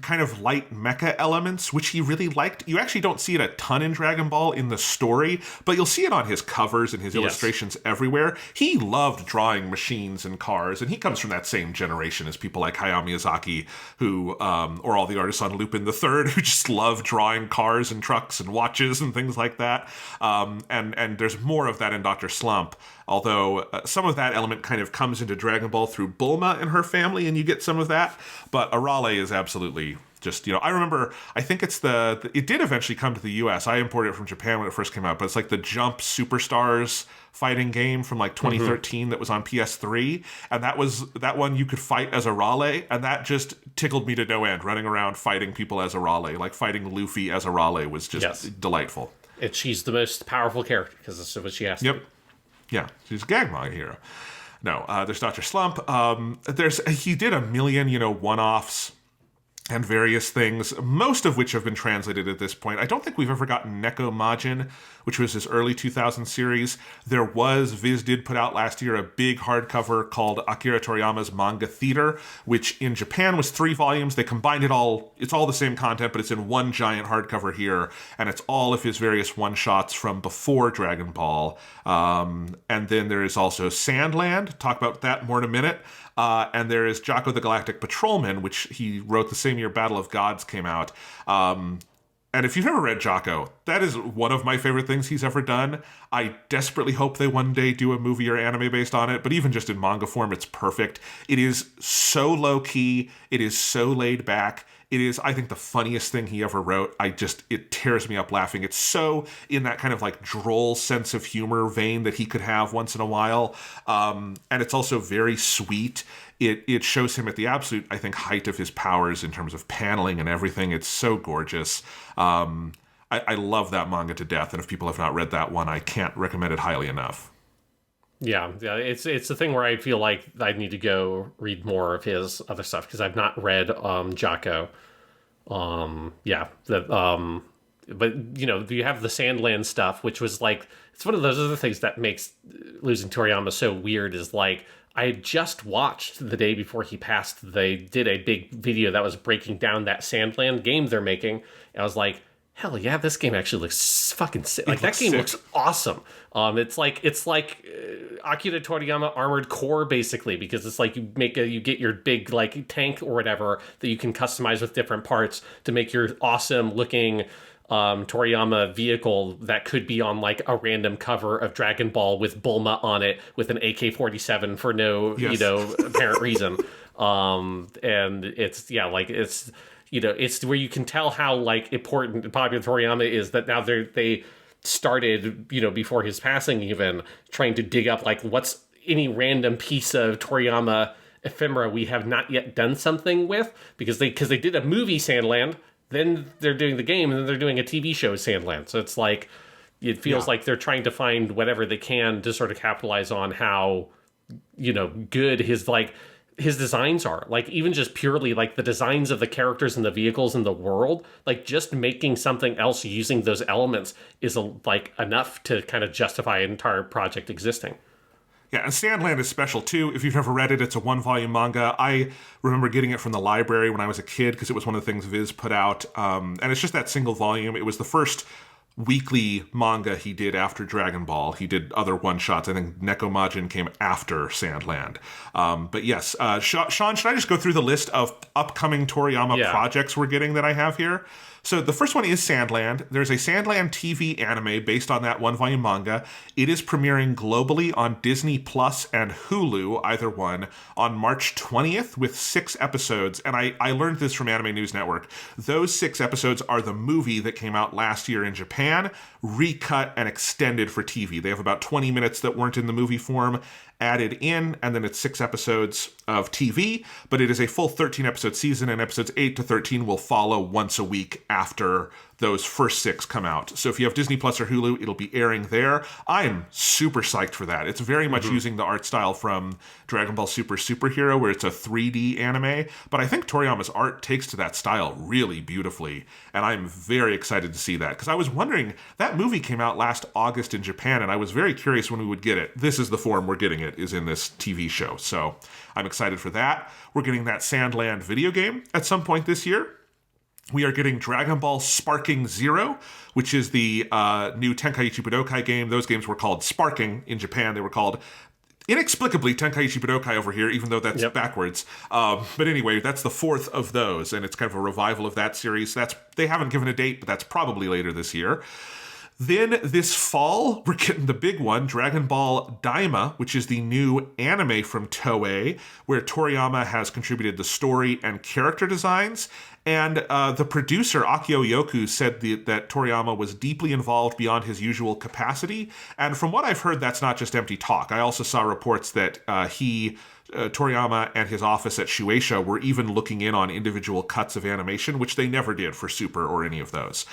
kind of light mecha elements, which he really liked. You actually don't see it a ton in Dragon Ball in the story, but you'll see it on his covers and his illustrations everywhere. He loved drawing machines and cars, and he comes from that same generation as people like Hayao Miyazaki, who, or all the artists on Lupin the Third, who just love drawing cars and trucks and watches and things like that. And there's more of that in Dr. Slump, although some of that element kind of comes into Dragon Ball through Bulma and her family, and you get some of that. But Arale is absolutely just, I remember, I think it's it did eventually come to the US. I imported it from Japan when it first came out, but it's like the Jump Superstars fighting game from like 2013 that was on PS3. And that one you could fight as Arale, and that just tickled me to no end, running around fighting people as Arale. Like fighting Luffy as Arale was just delightful. She's the most powerful character because that's what she has to be. Yeah, she's a gag manga hero. No, there's Dr. Slump. He did a million, one-offs and various things, most of which have been translated at this point. I don't think we've ever gotten Neko Majin, which was his early 2000 series. Viz did put out last year a big hardcover called Akira Toriyama's Manga Theater, which in Japan was 3 volumes. They combined it all. It's all the same content, but it's in one giant hardcover here, and it's all of his various one-shots from before Dragon Ball. And then there is also Sandland. Talk about that more in a minute. And there is Jocko the Galactic Patrolman, which he wrote the same year Battle of Gods came out. And if you've never read Jocko, that is one of my favorite things he's ever done. I desperately hope they one day do a movie or anime based on it, but even just in manga form, it's perfect. It is so low-key. It is so laid back. It is, I think, the funniest thing he ever wrote. It tears me up laughing. It's so in that kind of like droll sense of humor vein that he could have once in a while. And it's also very sweet. It shows him at the absolute, I think, height of his powers in terms of paneling and everything. It's so gorgeous. I love that manga to death. And if people have not read that one, I can't recommend it highly enough. Yeah, it's a thing where I feel like I need to go read more of his other stuff because I've not read Jocko. But you have the Sandland stuff, which was like, it's one of those other things that makes losing Toriyama so weird. Is like, I had just watched the day before he passed, they did a big video that was breaking down that Sandland game they're making, and I was like, hell yeah, this game actually looks fucking sick. Like, that game looks awesome. It's like Akira Toriyama Armored Core, basically, because it's like you get your big like tank or whatever that you can customize with different parts to make your awesome looking Toriyama vehicle that could be on like a random cover of Dragon Ball with Bulma on it with an AK-47 for no apparent reason. And it's it's where you can tell how like important and popular Toriyama is, that now they started, before his passing, even trying to dig up like what's any random piece of Toriyama ephemera we have not yet done something with, because they did a movie Sandland, then they're doing the game, and then they're doing a TV show Sandland. So it's like, it feels like they're trying to find whatever they can to sort of capitalize on how, good his designs are. Like, even just purely like the designs of the characters and the vehicles in the world, like just making something else using those elements is like enough to kind of justify an entire project existing. Yeah, and Sandland is special too. If you've never read it, it's a 1-volume manga. I remember getting it from the library when I was a kid because it was one of the things Viz put out. And it's just that single volume. It was the first weekly manga he did after Dragon Ball. He did other one-shots. I think Neko Majin came after Sandland. But yes, Sean, should I just go through the list of upcoming Toriyama projects we're getting that I have here? So the first one is Sandland. There's a Sandland TV anime based on that 1-volume manga. It is premiering globally on Disney Plus and Hulu, either one, on March 20th with 6 episodes. And I learned this from Anime News Network. Those 6 episodes are the movie that came out last year in Japan, recut and extended for TV. They have about 20 minutes that weren't in the movie form added in, and then it's 6 episodes of TV, but it is a full 13-episode season, and episodes 8 to 13 will follow once a week after those first 6 come out. So if you have Disney Plus or Hulu, it'll be airing there. I am super psyched for that. It's very much using the art style from Dragon Ball Super Superhero, where it's a 3D anime. But I think Toriyama's art takes to that style really beautifully. And I'm very excited to see that. Because I was wondering, that movie came out last August in Japan, and I was very curious when we would get it. This is the form we're getting it, is in this TV show. So I'm excited for that. We're getting that Sandland video game at some point this year. We are getting Dragon Ball Sparking Zero, which is the new Tenkaichi Budokai game. Those games were called Sparking in Japan. They were called, inexplicably, Tenkaichi Budokai over here, even though that's backwards. But anyway, that's the 4th of those, and it's kind of a revival of that series. They haven't given a date, but that's probably later this year. Then this fall, we're getting the big one, Dragon Ball Daima, which is the new anime from Toei, where Toriyama has contributed the story and character designs. And the producer, Akio Yoku, said that Toriyama was deeply involved beyond his usual capacity. And from what I've heard, that's not just empty talk. I also saw reports that Toriyama and his office at Shueisha were even looking in on individual cuts of animation, which they never did for Super or any of those.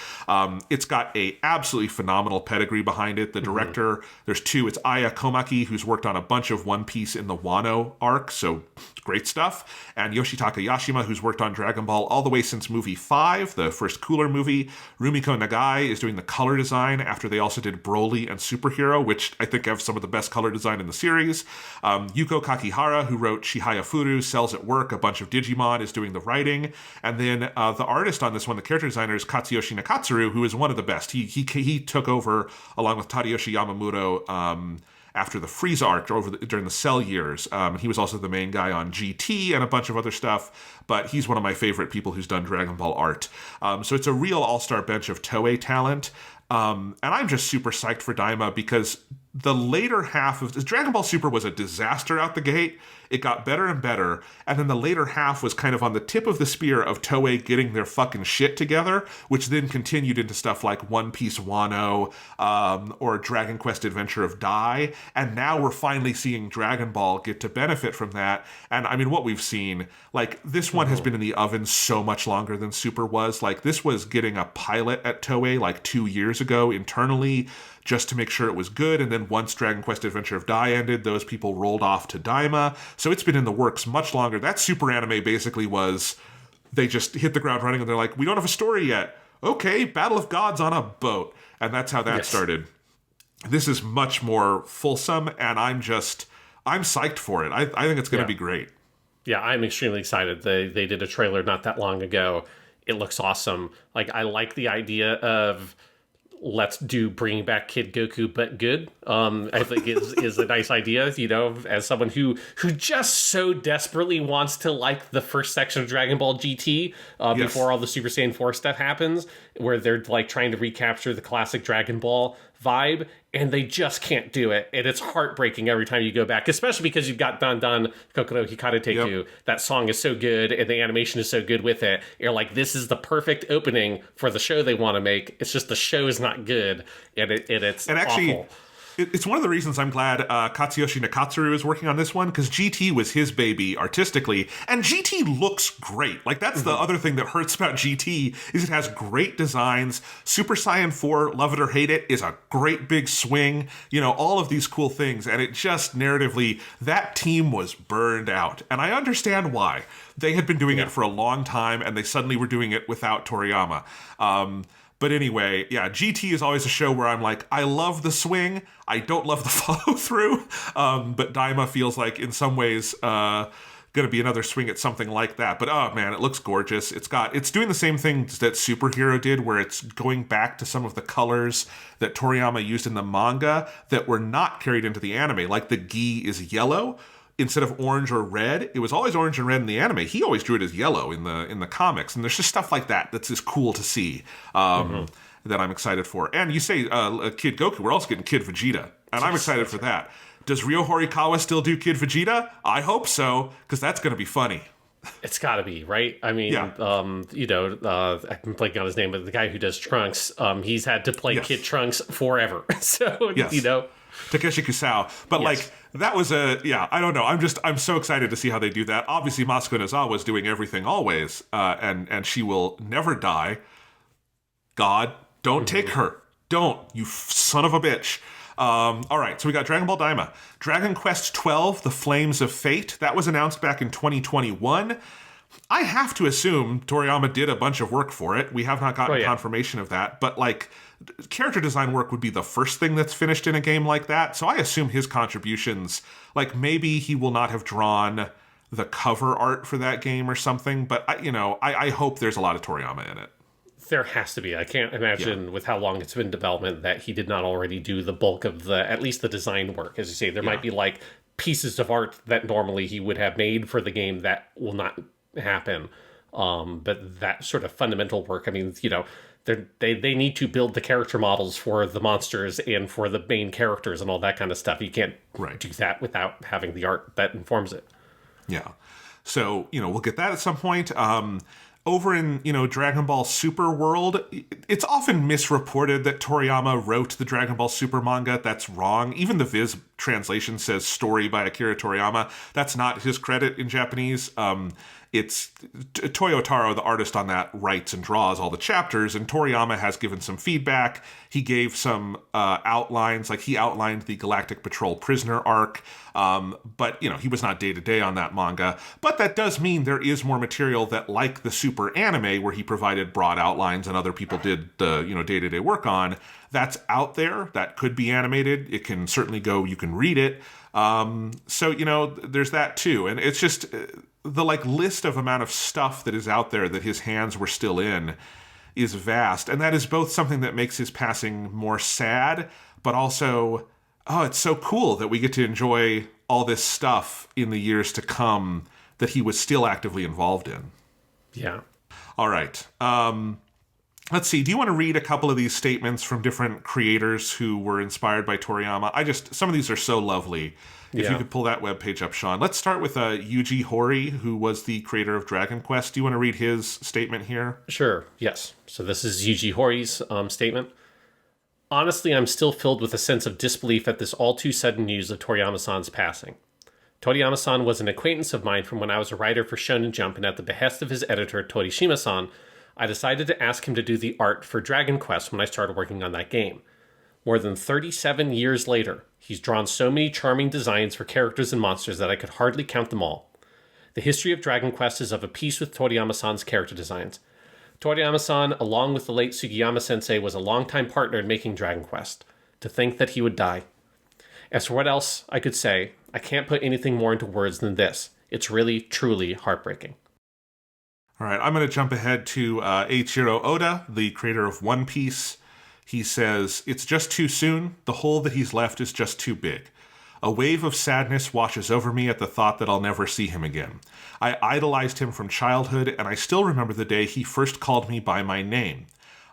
It's got a absolutely phenomenal pedigree behind it. The director, there's 2. It's Aya Komaki, who's worked on a bunch of One Piece in the Wano arc, so great stuff. And Yoshitaka Yashima, who's worked on Dragon Ball all the way since movie 5, the first Cooler movie. Rumiko Nagai is doing the color design after they also did Broly and Superhero, which I think have some of the best color design in the series. Yuko Kakihara, who wrote Shihaya Furu, Cells at Work, a bunch of Digimon, is doing the writing. And then the artist on this one, the character designer, is Katsuyoshi Nakatsuru, who is one of the best. He took over along with Tadayoshi Yamamoto after the Frieza arc during the Cell years. He was also the main guy on GT and a bunch of other stuff, but he's one of my favorite people who's done Dragon Ball art. So it's a real all-star bench of Toei talent. And I'm just super psyched for Daima because the later half of Dragon Ball Super was a disaster out the gate. It got better and better, and then the later half was kind of on the tip of the spear of Toei getting their fucking shit together, which then continued into stuff like One Piece Wano or Dragon Quest Adventure of Dai, and now we're finally seeing Dragon Ball get to benefit from that. And I mean, what we've seen, like, this one has been in the oven so much longer than Super was. Like, this was getting a pilot at Toei like 2 years ago internally, just to make sure it was good, and then once Dragon Quest Adventure of Dai ended, those people rolled off to Daima. So it's been in the works much longer. That Super anime basically was, they just hit the ground running and they're like, we don't have a story yet. Okay, Battle of Gods on a boat. And that's how that started. This is much more fulsome, and I'm psyched for it. I think it's going to be great. Yeah, I'm extremely excited. They did a trailer not that long ago. It looks awesome. Like, I like the idea of, let's do bringing back Kid Goku, but good. I think is a nice idea, you know, as someone who just so desperately wants to like the first section of Dragon Ball GT before all the Super Saiyan 4 stuff happens, where they're like trying to recapture the classic Dragon Ball vibe, and they just can't do it. And it's heartbreaking every time you go back, especially because you've got Dan Dan Kokoro Hikaru Teku. Yep. That song is so good, and the animation is so good with it. You're like, this is the perfect opening for the show they want to make. It's just the show is not good, and it's actually awful. It's one of the reasons I'm glad Katsuyoshi Nakatsuru is working on this one, because GT was his baby artistically, and GT looks great. Like, that's the other thing that hurts about GT, is it has great designs. Super Saiyan 4, love it or hate it, is a great big swing. You know, all of these cool things, and it just, narratively, that team was burned out. And I understand why. They had been doing it for a long time, and they suddenly were doing it without Toriyama. But anyway, yeah, GT is always a show where I'm like, I love the swing, I don't love the follow through, but Daima feels like in some ways going to be another swing at something like that. But oh man, it looks gorgeous. It's doing the same thing that Superhero did, where it's going back to some of the colors that Toriyama used in the manga that were not carried into the anime. Like the gi is yellow instead of orange or red. It was always orange and red in the anime. He always drew it as yellow in the comics. And there's just stuff like that that's just cool to see that I'm excited for. And you say Kid Goku, we're also getting Kid Vegeta. And I'm excited for that. Does Ryo Horikawa still do Kid Vegeta? I hope so, because that's going to be funny. It's got to be, right? I mean, I'm blanking on his name, but the guy who does Trunks, he's had to play Kid Trunks forever. So, you know. Takeshi Kusao. But like, that was I don't know. I'm so excited to see how they do that. Obviously, Masuko Nozawa is doing everything always, and she will never die. God, don't take her. Don't, you son of a bitch. All right, so we got Dragon Ball Daima. Dragon Quest XII, The Flames of Fate. That was announced back in 2021. I have to assume Toriyama did a bunch of work for it. We have not gotten confirmation of that. But, like, character design work would be the first thing that's finished in a game like that. So I assume his contributions, like, maybe he will not have drawn the cover art for that game or something. But, I hope there's a lot of Toriyama in it. There has to be. I can't imagine with how long it's been in development that he did not already do the bulk of at least the design work. As you say, there might be like pieces of art that normally he would have made for the game that will not happen. But that sort of fundamental work, I mean, they need to build the character models for the monsters and for the main characters and all that kind of stuff. You can't do that without having the art that informs it. Yeah. So, we'll get that at some point. Over in, Dragon Ball Super world, it's often misreported that Toriyama wrote the Dragon Ball Super manga. That's wrong. Even the Viz translation says story by Akira Toriyama. That's not his credit in Japanese. It's Toyo Taro, the artist on that, writes and draws all the chapters, and Toriyama has given some feedback. He gave some outlines, like he outlined the Galactic Patrol prisoner arc, but, he was not day-to-day on that manga. But that does mean there is more material that, like the Super anime, where he provided broad outlines and other people did the, day-to-day work on, that's out there. That could be animated. It can certainly go, you can read it. So, there's that too. And it's just the list of amount of stuff that is out there that his hands were still in is vast. And that is both something that makes his passing more sad, but also, it's so cool that we get to enjoy all this stuff in the years to come that he was still actively involved in. Yeah. All right. Let's see. Do you want to read a couple of these statements from different creators who were inspired by Toriyama? Some of these are so lovely. If you could pull that webpage up, Sean. Let's start with Yuji Horii, who was the creator of Dragon Quest. Do you want to read his statement here? Sure, yes. So this is Yuji Horii's statement. Honestly, I'm still filled with a sense of disbelief at this all too sudden news of Toriyama-san's passing. Toriyama-san was an acquaintance of mine from when I was a writer for Shonen Jump, and at the behest of his editor, Torishima-san, I decided to ask him to do the art for Dragon Quest when I started working on that game. More than 37 years later, he's drawn so many charming designs for characters and monsters that I could hardly count them all. The history of Dragon Quest is of a piece with Toriyama-san's character designs. Toriyama-san, along with the late Sugiyama-sensei, was a longtime partner in making Dragon Quest. To think that he would die. As for what else I could say, I can't put anything more into words than this. It's really, truly heartbreaking. All right, I'm going to jump ahead to Eiichiro Oda, the creator of One Piece. He says, "It's just too soon. The hole that he's left is just too big. A wave of sadness washes over me at the thought that I'll never see him again. I idolized him from childhood, and I still remember the day he first called me by my name.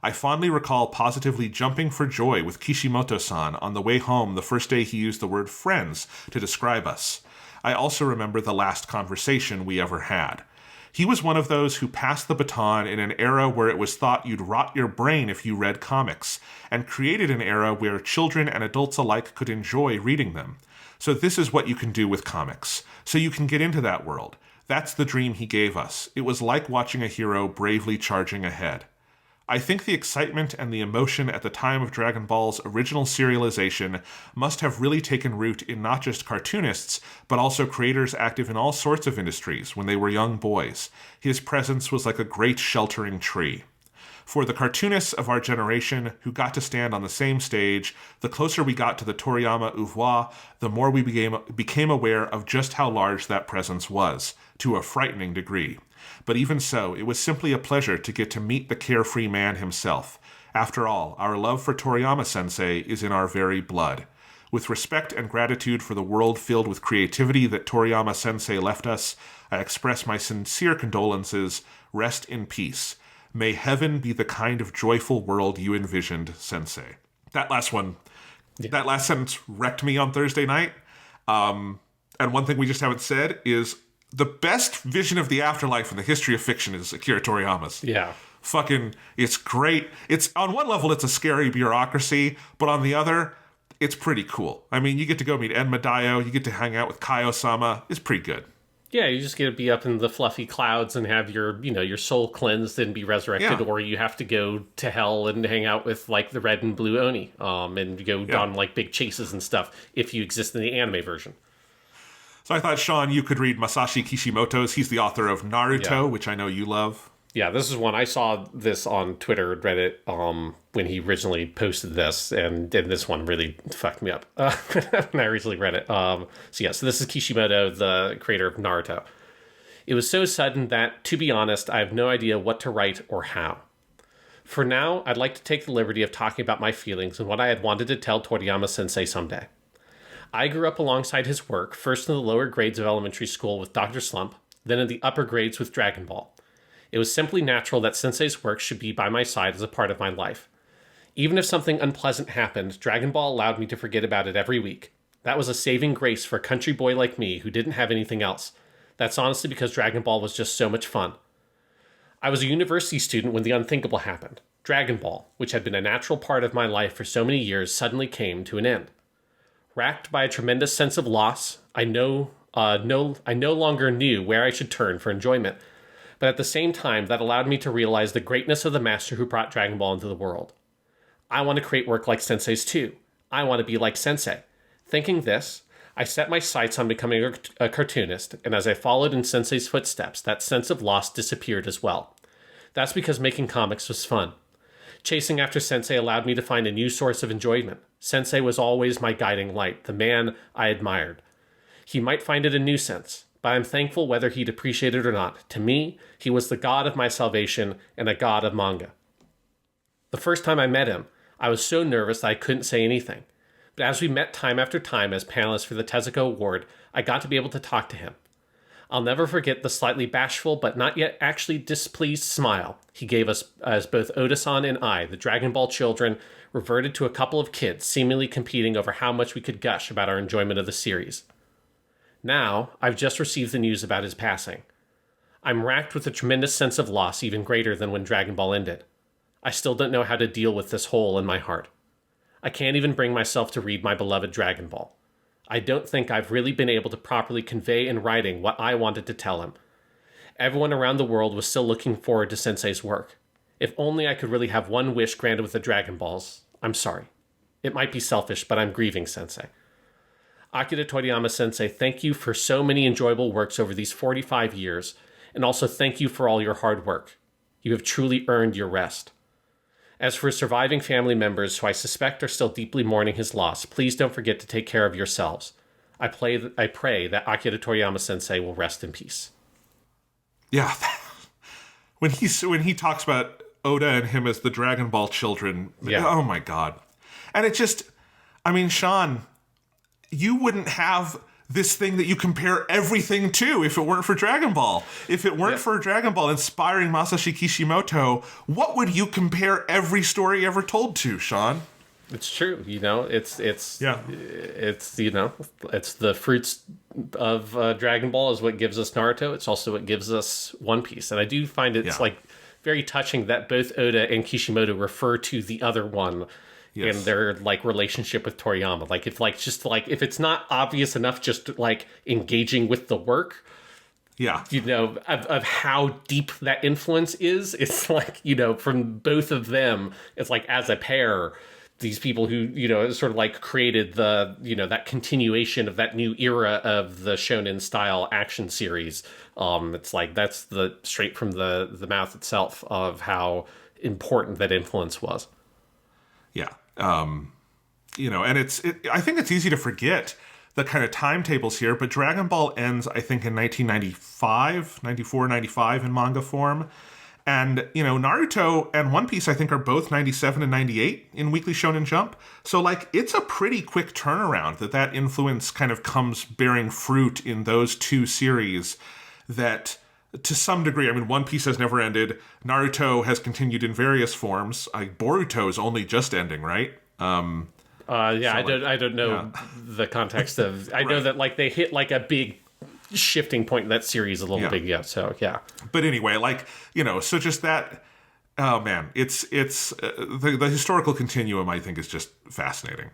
I fondly recall positively jumping for joy with Kishimoto-san on the way home the first day he used the word friends to describe us. I also remember the last conversation we ever had. He was one of those who passed the baton in an era where it was thought you'd rot your brain if you read comics, and created an era where children and adults alike could enjoy reading them. So this is what you can do with comics. So you can get into that world. That's the dream he gave us. It was like watching a hero bravely charging ahead. I think the excitement and the emotion at the time of Dragon Ball's original serialization must have really taken root in not just cartoonists, but also creators active in all sorts of industries when they were young boys. His presence was like a great sheltering tree. For the cartoonists of our generation who got to stand on the same stage, the closer we got to the Toriyama oeuvre, the more we became aware of just how large that presence was, to a frightening degree. But even so, it was simply a pleasure to get to meet the carefree man himself. After all, our love for Toriyama-sensei is in our very blood. With respect and gratitude for the world filled with creativity that Toriyama-sensei left us, I express my sincere condolences. Rest in peace. May heaven be the kind of joyful world you envisioned, Sensei." That last sentence wrecked me on Thursday night. And one thing we just haven't said is the best vision of the afterlife in the history of fiction is Akira Toriyama's. Yeah. Fucking, it's great. It's on one level, it's a scary bureaucracy, but on the other, it's pretty cool. I mean, you get to go meet Enma Daio, you get to hang out with Kaio-sama. It's pretty good. Yeah, you just get to be up in the fluffy clouds and have your soul cleansed and be resurrected, Yeah. or you have to go to hell and hang out with like the red and blue Oni, and go on like big chases and stuff if you exist in the anime version. So I thought, Sean, you could read Masashi Kishimoto's. He's the author of Naruto, which I know you love. Yeah, this is one I saw this on Twitter and Reddit when he originally posted this, and this one really fucked me up when I originally read it. So this is Kishimoto, the creator of Naruto. It was so sudden that, to be honest, I have no idea what to write or how. For now, I'd like to take the liberty of talking about my feelings and what I had wanted to tell Toriyama sensei someday. I grew up alongside his work, first in the lower grades of elementary school with Dr. Slump, then in the upper grades with Dragon Ball. It was simply natural that Sensei's work should be by my side as a part of my life. Even if something unpleasant happened, Dragon Ball allowed me to forget about it every week. That was a saving grace for a country boy like me who didn't have anything else. That's honestly because Dragon Ball was just so much fun. I was a university student when the unthinkable happened. Dragon Ball, which had been a natural part of my life for so many years, suddenly came to an end. Racked by a tremendous sense of loss, I no longer knew where I should turn for enjoyment. But at the same time, that allowed me to realize the greatness of the master who brought Dragon Ball into the world. I want to create work like Sensei's too. I want to be like Sensei. Thinking this, I set my sights on becoming a cartoonist, and as I followed in Sensei's footsteps, that sense of loss disappeared as well. That's because making comics was fun. Chasing after Sensei allowed me to find a new source of enjoyment. Sensei was always my guiding light, the man I admired. He might find it a nuisance, but I'm thankful whether he'd appreciate it or not. To me, he was the god of my salvation and a god of manga. The first time I met him, I was so nervous that I couldn't say anything. But as we met time after time as panelists for the Tezuka Award, I got to be able to talk to him. I'll never forget the slightly bashful but not yet actually displeased smile he gave us as both Oda-san and I, the Dragon Ball children, reverted to a couple of kids seemingly competing over how much we could gush about our enjoyment of the series. Now, I've just received the news about his passing. I'm racked with a tremendous sense of loss even greater than when Dragon Ball ended. I still don't know how to deal with this hole in my heart. I can't even bring myself to read my beloved Dragon Ball. I don't think I've really been able to properly convey in writing what I wanted to tell him. Everyone around the world was still looking forward to Sensei's work. If only I could really have one wish granted with the Dragon Balls. I'm sorry. It might be selfish, but I'm grieving Sensei. Akira Toriyama Sensei, thank you for so many enjoyable works over these 45 years, and also thank you for all your hard work. You have truly earned your rest. As for his surviving family members, who I suspect are still deeply mourning his loss, please don't forget to take care of yourselves. I pray that Akira Toriyama Sensei will rest in peace. Yeah, when he talks about Oda and him as the Dragon Ball children, oh my god. And it just, I mean, Sean, you wouldn't have this thing that you compare everything to if it weren't for Dragon Ball. If it weren't for Dragon Ball inspiring Masashi Kishimoto, what would you compare every story ever told to, Sean? It's true. It's the fruits of Dragon Ball is what gives us Naruto. It's also what gives us One Piece. And I do find it's like very touching that both Oda and Kishimoto refer to the other one in their like relationship with Toriyama. Like if if it's not obvious enough, just like engaging with the work, of how deep that influence is. It's like, from both of them, it's like as a pair, these people who, sort of like created the, that continuation of that new era of the shonen style action series. It's like, that's the straight from the mouth itself of how important that influence was. Yeah. And I think it's easy to forget the kind of timetables here, but Dragon Ball ends, I think, in 1995, 94, 95 in manga form. And, Naruto and One Piece, I think, are both 97 and 98 in Weekly Shonen Jump. So, like, it's a pretty quick turnaround that influence kind of comes bearing fruit in those two series that, to some degree, I mean, One Piece has never ended. Naruto has continued in various forms. Boruto's only just ending, right? I don't know the context of. I know that like they hit like a big shifting point in that series a little bit. So yeah. But anyway, so just that. Oh man, it's the historical continuum. I think is just fascinating.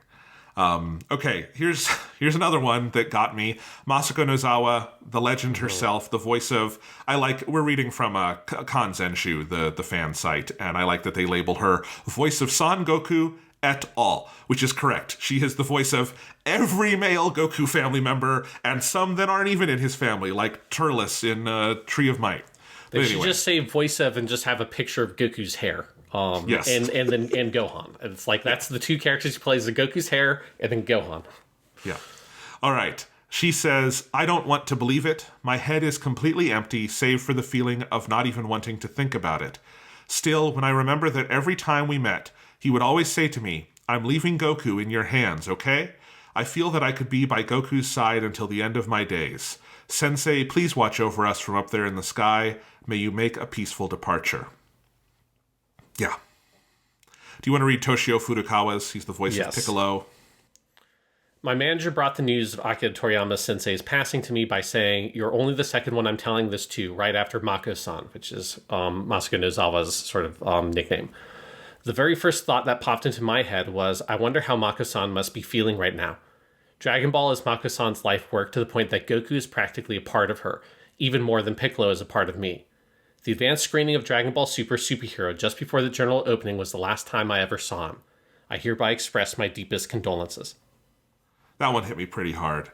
Okay, here's Here's another one that got me. Masako Nozawa, the legend herself, the voice of... We're reading from Kanzenshu, the fan site, and I like that they label her voice of Son Goku et al., which is correct. She is the voice of every male Goku family member, and some that aren't even in his family, like Turles in Tree of Might. They should just say voice of and just have a picture of Goku's hair. Yes. And Gohan. It's like that's the two characters he plays, the Goku's hair and then Gohan. Yeah. All right. She says, I don't want to believe it. My head is completely empty, save for the feeling of not even wanting to think about it. Still, when I remember that every time we met, he would always say to me, I'm leaving Goku in your hands, okay? I feel that I could be by Goku's side until the end of my days. Sensei, please watch over us from up there in the sky. May you make a peaceful departure. Yeah. Do you want to read Toshio Furukawa's? He's the voice of Piccolo. My manager brought the news of Akira Toriyama sensei's passing to me by saying, you're only the second one I'm telling this to, right after Mako-san, which is Masako Nozawa's sort of nickname. The very first thought that popped into my head was, I wonder how Mako-san must be feeling right now. Dragon Ball is Mako-san's life work to the point that Goku is practically a part of her, even more than Piccolo is a part of me. The advanced screening of Dragon Ball Super Superhero just before the general opening was the last time I ever saw him. I hereby express my deepest condolences. That one hit me pretty hard.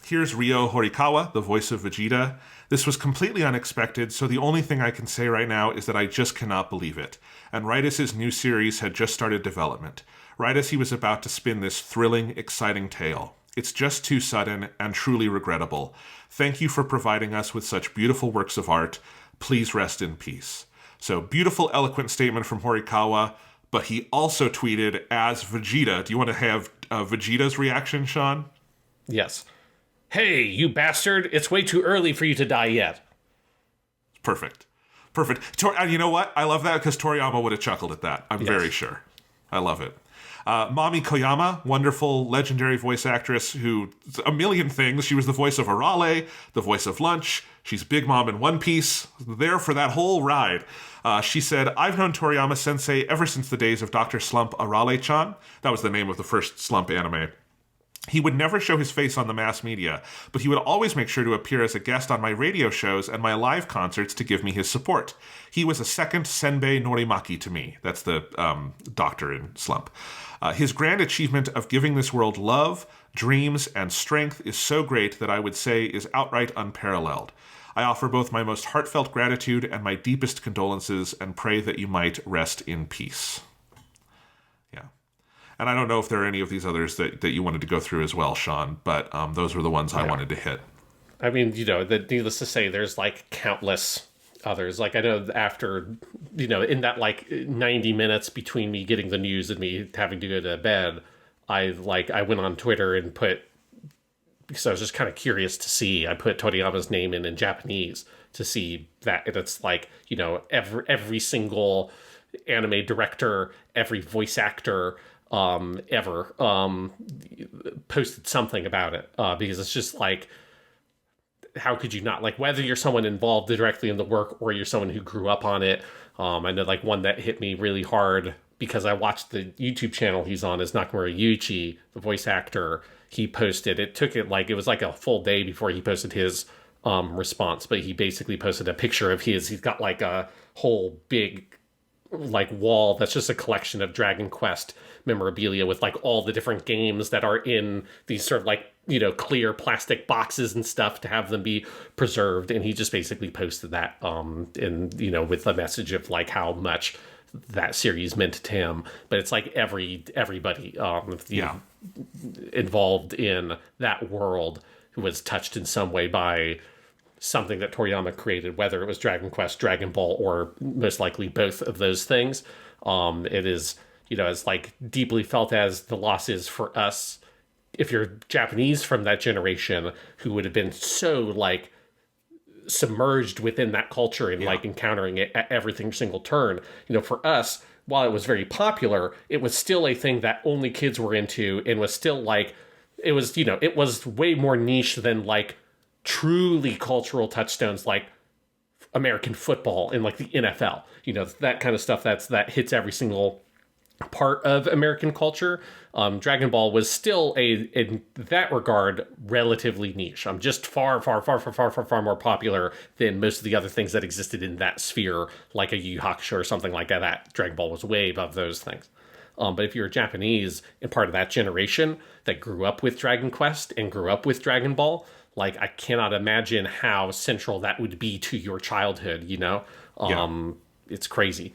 Here's Ryo Horikawa, the voice of Vegeta. This was completely unexpected, so the only thing I can say right now is that I just cannot believe it. And right as his new series had just started development, right as he was about to spin this thrilling, exciting tale. It's just too sudden and truly regrettable. Thank you for providing us with such beautiful works of art. Please rest in peace. So, beautiful, eloquent statement from Horikawa, but he also tweeted as Vegeta. Do you want to have Vegeta's reaction, Sean? Yes. Hey, you bastard! It's way too early for you to die yet. Perfect. And you know what? I love that because Toriyama would have chuckled at that. I'm very sure. I love it. Mami Koyama, wonderful, legendary voice actress who, a million things. She was the voice of Arale, the voice of Lunch. She's Big Mom in One Piece. There for that whole ride. She said, I've known Toriyama Sensei ever since the days of Dr. Slump Arale-chan. That was the name of the first Slump anime. He would never show his face on the mass media, but he would always make sure to appear as a guest on my radio shows and my live concerts to give me his support. He was a second Senbei Norimaki to me. That's the doctor in Slump. His grand achievement of giving this world love, dreams, and strength is so great that I would say is outright unparalleled. I offer both my most heartfelt gratitude and my deepest condolences and pray that you might rest in peace. Yeah. And I don't know if there are any of these others that you wanted to go through as well, Sean, but those were the ones I wanted to hit. I mean, needless to say, there's like countless others. Like I know after, in that like 90 minutes between me getting the news and me having to go to bed, I went on Twitter and because I was just kind of curious to see, I put Toriyama's name in Japanese to see that. And it's like, every single anime director, every voice actor ever posted something about it because it's just like, how could you not? Like, whether you're someone involved directly in the work or you're someone who grew up on it. I know like one that hit me really hard because I watched the YouTube channel he's on is Nakamura Yuichi, the voice actor. He posted, it was like a full day before he posted his response, but he basically posted a picture of he's got like a whole big like wall that's just a collection of Dragon Quest memorabilia with like all the different games that are in these sort of like, clear plastic boxes and stuff to have them be preserved. And he just basically posted that with a message of like how much that series meant to him. But it's like everybody involved in that world who was touched in some way by something that Toriyama created, whether it was Dragon Quest, Dragon Ball, or most likely both of those things. It is, as like deeply felt as the loss is for us, if you're Japanese from that generation who would have been so like submerged within that culture and like encountering it at every single turn. For us, while it was very popular, it was still a thing that only kids were into and was still like, it was way more niche than like truly cultural touchstones like American football and like the NFL, that kind of stuff that hits every single part of American culture. Dragon Ball was still in that regard, relatively niche. Just far more popular than most of the other things that existed in that sphere, like a Yu Yu Hakusho or something like that. Dragon Ball was way above those things. But if you're Japanese and part of that generation that grew up with Dragon Quest and grew up with Dragon Ball, like, I cannot imagine how central that would be to your childhood, you know? It's crazy.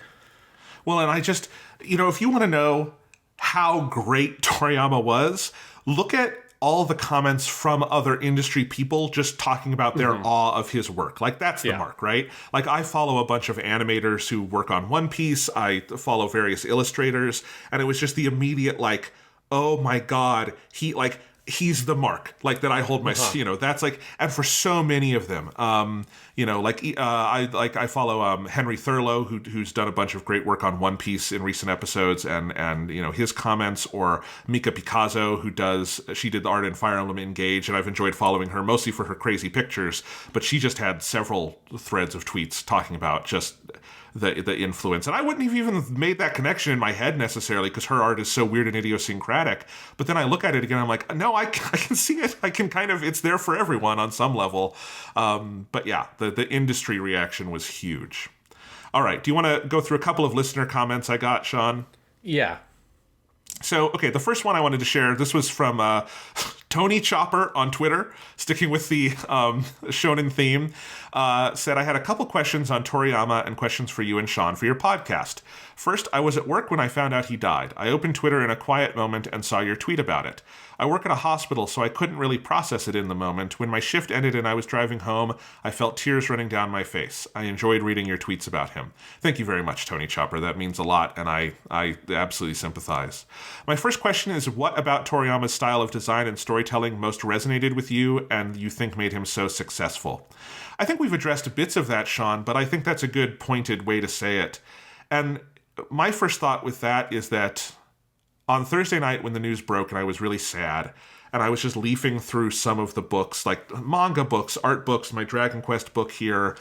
Well, and I just, if you want to know how great Toriyama was, look at all the comments from other industry people just talking about their awe of his work. Like, that's the mark, right? Like, I follow a bunch of animators who work on One Piece. I follow various illustrators. And it was just the immediate, like, oh my God, he's the mark, like, that I hold my, that's like, and for so many of them, I follow Henry Thurlow, who's done a bunch of great work on One Piece in recent episodes, and his comments, or Mika Picasso, she did the art in Fire Emblem Engage, and I've enjoyed following her mostly for her crazy pictures, but she just had several threads of tweets talking about just the influence. And I wouldn't have even made that connection in my head necessarily, because her art is so weird and idiosyncratic. But then I look at it again, I'm like, no, I can see it. I can it's there for everyone on some level. But yeah, the industry reaction was huge. All right. Do you want to go through a couple of listener comments I got, Sean? Yeah. So, okay, the first one I wanted to share, this was from Tony Chopper on Twitter, sticking with the shonen theme, said, I had a couple questions on Toriyama and questions for you and Sean for your podcast. First, I was at work when I found out he died. I opened Twitter in a quiet moment and saw your tweet about it. I work at a hospital, so I couldn't really process it in the moment. When my shift ended and I was driving home, I felt tears running down my face. I enjoyed reading your tweets about him. Thank you very much, Tony Chopper. That means a lot, and I absolutely sympathize. My first question is, what about Toriyama's style of design and storytelling most resonated with you and you think made him so successful? I think we've addressed bits of that, Sean, but I think that's a good pointed way to say it. And my first thought with that is that on Thursday night when the news broke and I was really sad, and I was just leafing through some of the books, like manga books, art books, my Dragon Quest book here,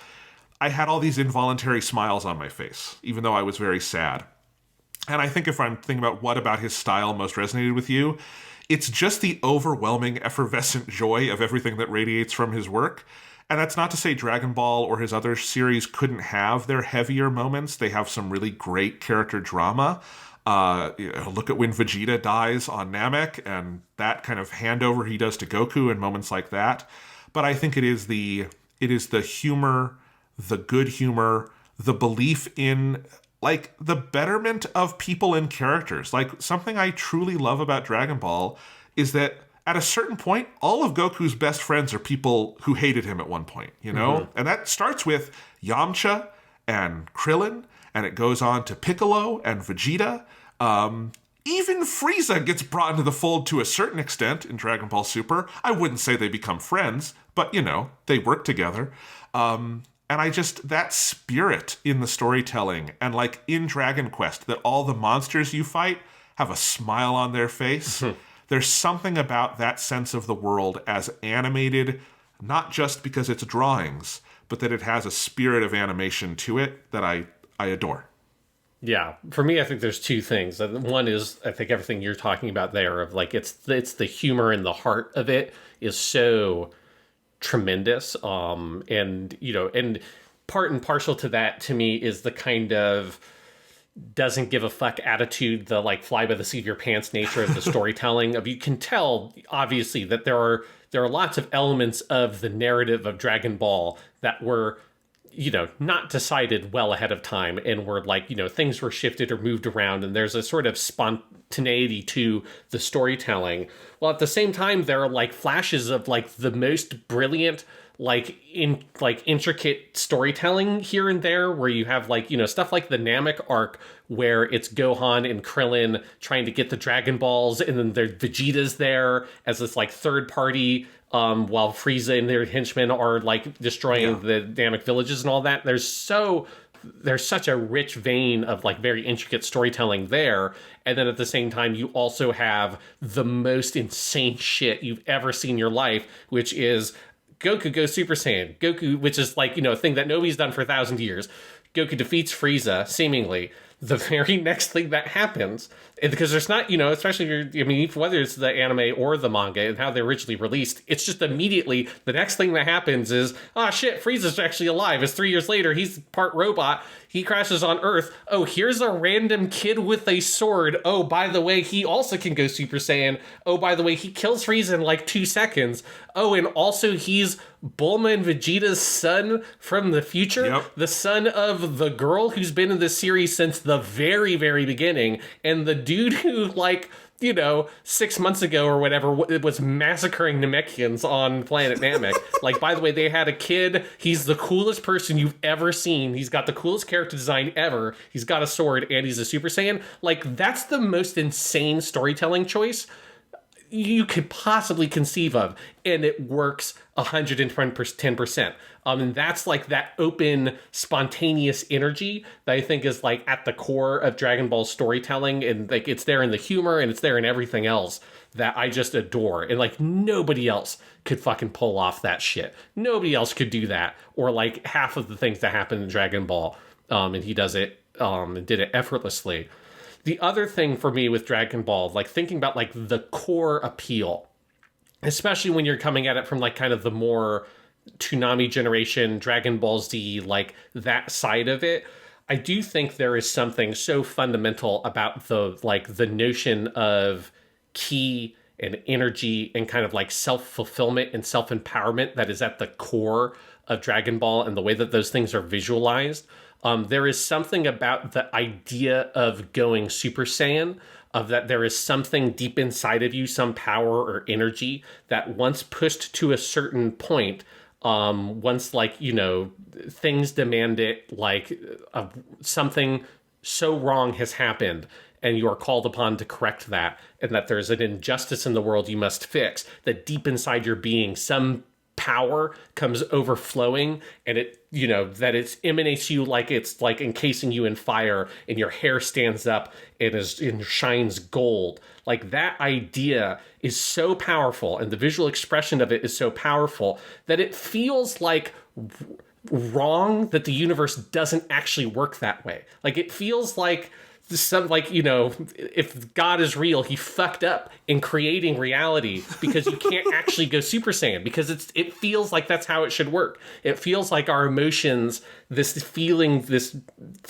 I had all these involuntary smiles on my face, even though I was very sad. And I think if I'm thinking about what about his style most resonated with you, it's just the overwhelming, effervescent joy of everything that radiates from his work. And that's not to say Dragon Ball or his other series couldn't have their heavier moments. They have some really great character drama. Look at when Vegeta dies on Namek and that kind of handover he does to Goku and moments like that. But I think it is the humor, the good humor, the belief in, like, the betterment of people and characters. Like, something I truly love about Dragon Ball is that at a certain point, all of Goku's best friends are people who hated him at one point, And that starts with Yamcha and Krillin, and it goes on to Piccolo and Vegeta. Even Frieza gets brought into the fold to a certain extent in Dragon Ball Super. I wouldn't say they become friends, but, they work together. And that spirit in the storytelling, and like in Dragon Quest, that all the monsters you fight have a smile on their face. There's something about that sense of the world as animated, not just because it's drawings, but that it has a spirit of animation to it that I adore. Yeah, for me, I think there's two things. One is, I think everything you're talking about there, of like, it's the humor and the heart of it is so tremendous. And part and parcel to that, to me, is the kind of doesn't give a fuck attitude, the like fly by the seat of your pants nature of the storytelling. You can tell, obviously, that there are lots of elements of the narrative of Dragon Ball that were, not decided well ahead of time, and were like, things were shifted or moved around, and there's a sort of spontaneity to the storytelling. Well, at the same time, there are like flashes of like the most brilliant, intricate storytelling here and there, where you have like, stuff like the Namek arc, where it's Gohan and Krillin trying to get the Dragon Balls, and then Vegeta's there as this like third party, while Frieza and their henchmen are like destroying the Namek villages and all that. There's such a rich vein of like very intricate storytelling there. And then at the same time, you also have the most insane shit you've ever seen in your life, which is Goku goes Super Saiyan. Goku, which is like, a thing that nobody's done for 1,000 years. Goku defeats Frieza, seemingly. the very next thing that happens, because there's not, especially if you're, I mean, whether it's the anime or the manga and how they're originally released, it's just immediately the next thing that happens is, oh shit, Frieza's actually alive. It's 3 years later. He's part robot. He crashes on Earth. Oh, here's a random kid with a sword. Oh, by the way, he also can go Super Saiyan. Oh, by the way, he kills Frieza in like 2 seconds. Oh, and also he's Bulma and Vegeta's son from the future. Yep. The son of the girl who's been in this series since the very, very beginning. And the dude who, 6 months ago or whatever, was massacring Namekians on planet Namek. By the way, they had a kid. He's the coolest person you've ever seen. He's got the coolest character design ever. He's got a sword and he's a Super Saiyan. That's the most insane storytelling choice you could possibly conceive of, and it works 110%. And that's that open, spontaneous energy that I think is at the core of Dragon Ball's storytelling, and it's there in the humor and it's there in everything else that I just adore. And nobody else could fucking pull off that shit. Nobody else could do that, or half of the things that happen in Dragon Ball. And he does it and did it effortlessly. The other thing for me with Dragon Ball, thinking about the core appeal, especially when you're coming at it from kind of the more Toonami generation, Dragon Ball Z, that side of it, I do think there is something so fundamental about the notion of ki and energy and kind of self-fulfillment and self-empowerment that is at the core of Dragon Ball and the way that those things are visualized. There is something about the idea of going Super Saiyan, of that there is something deep inside of you, some power or energy that once pushed to a certain point, once things demand it, something so wrong has happened and you are called upon to correct that, and that there's an injustice in the world you must fix, that deep inside your being, some power comes overflowing, and it that it emanates you it's encasing you in fire, and your hair stands up and shines gold. That idea is so powerful, and the visual expression of it is so powerful that it feels wrong that the universe doesn't actually work that way. It feels if God is real, he fucked up in creating reality, because you can't actually go Super Saiyan, because it feels like that's how it should work. It feels like our emotions, this feeling, this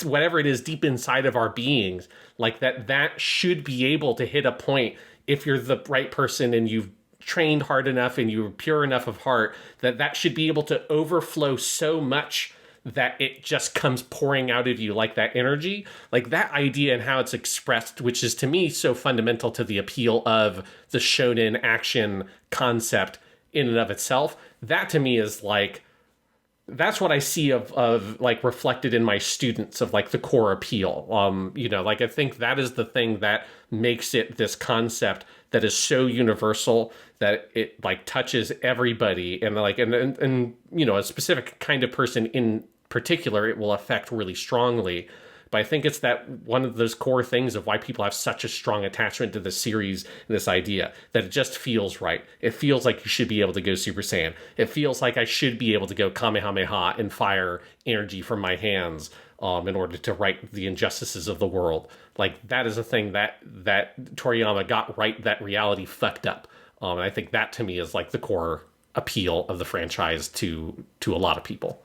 whatever it is deep inside of our beings, that should be able to hit a point if you're the right person and you've trained hard enough and you're pure enough of heart, that should be able to overflow so much that it just comes pouring out of you, that energy, that idea and how it's expressed, which is to me so fundamental to the appeal of the shonen action concept in and of itself. That to me is that's what I see of reflected in my students of the core appeal. I think that is the thing that makes it this concept that is so universal that it touches everybody, and a specific kind of person in particular it will affect really strongly. But I think it's that one of those core things of why people have such a strong attachment to the series and this idea, that it just feels right. It feels like you should be able to go Super Saiyan. It feels like I should be able to go Kamehameha and fire energy from my hands in order to right the injustices of the world. That is a thing that Toriyama got right, that reality fucked up. And I think that to me is the core appeal of the franchise to a lot of people.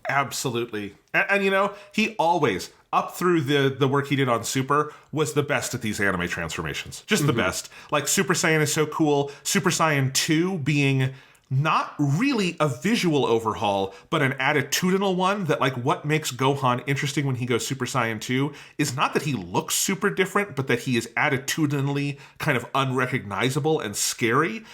Absolutely. And he always, up through the work he did on Super, was the best at these anime transformations. Just the best. Super Saiyan is so cool. Super Saiyan 2 being not really a visual overhaul, but an attitudinal one, that what makes Gohan interesting when he goes Super Saiyan 2 is not that he looks super different, but that he is attitudinally kind of unrecognizable and scary.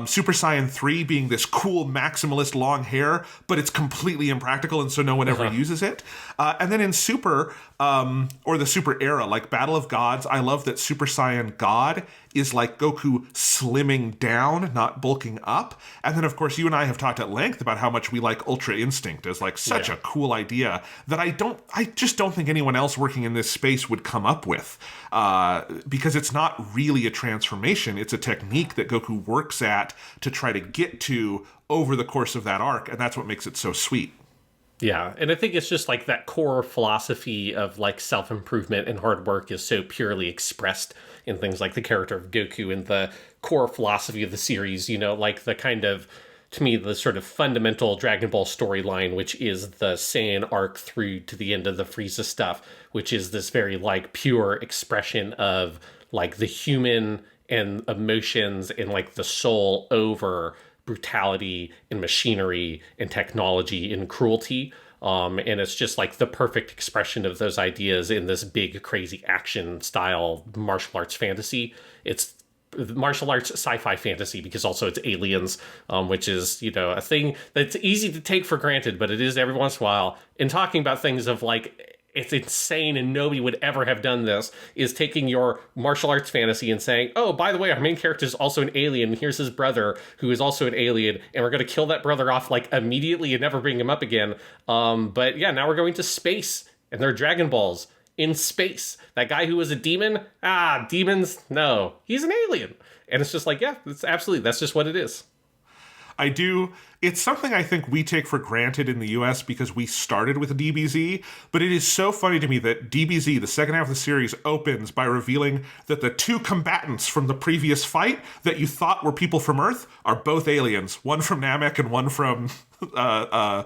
Super Saiyan 3 being this cool maximalist long hair, but it's completely impractical, and so no one ever uses it. And then in Super, or the Super era, Battle of Gods, I love that Super Saiyan God is Goku slimming down, not bulking up. And then, of course, you and I have talked at length about how much we like Ultra Instinct as such a cool idea that I just don't think anyone else working in this space would come up with. Because it's not really a transformation. It's a technique that Goku works at to try to get to over the course of that arc, and that's what makes it so sweet. Yeah, and I think it's just like that core philosophy of like self-improvement and hard work is so purely expressed in things like the character of Goku and the core philosophy of the series, like the kind of, to me, the sort of fundamental Dragon Ball storyline, which is the Saiyan arc through to the end of the Frieza stuff, which is this very like pure expression of like the human and emotions and like the soul over brutality and machinery and technology and cruelty. And it's just like the perfect expression of those ideas in this big, crazy action style martial arts fantasy. It's martial arts sci-fi fantasy because also it's aliens, which is, a thing that's easy to take for granted, but it is every once in a while. In talking about things of like, it's insane and nobody would ever have done this, is taking your martial arts fantasy and saying, oh, by the way, our main character is also an alien, and here's his brother who is also an alien, and we're going to kill that brother off like immediately and never bring him up again. But yeah, now we're going to space, and there are Dragon Balls in space. That guy who was a demon, demons, no, he's an alien. And it's just like, yeah, that's just what it is. It's something I think we take for granted in the US because we started with DBZ, but it is so funny to me that DBZ, the second half of the series, opens by revealing that the two combatants from the previous fight that you thought were people from Earth are both aliens, one from Namek and one from the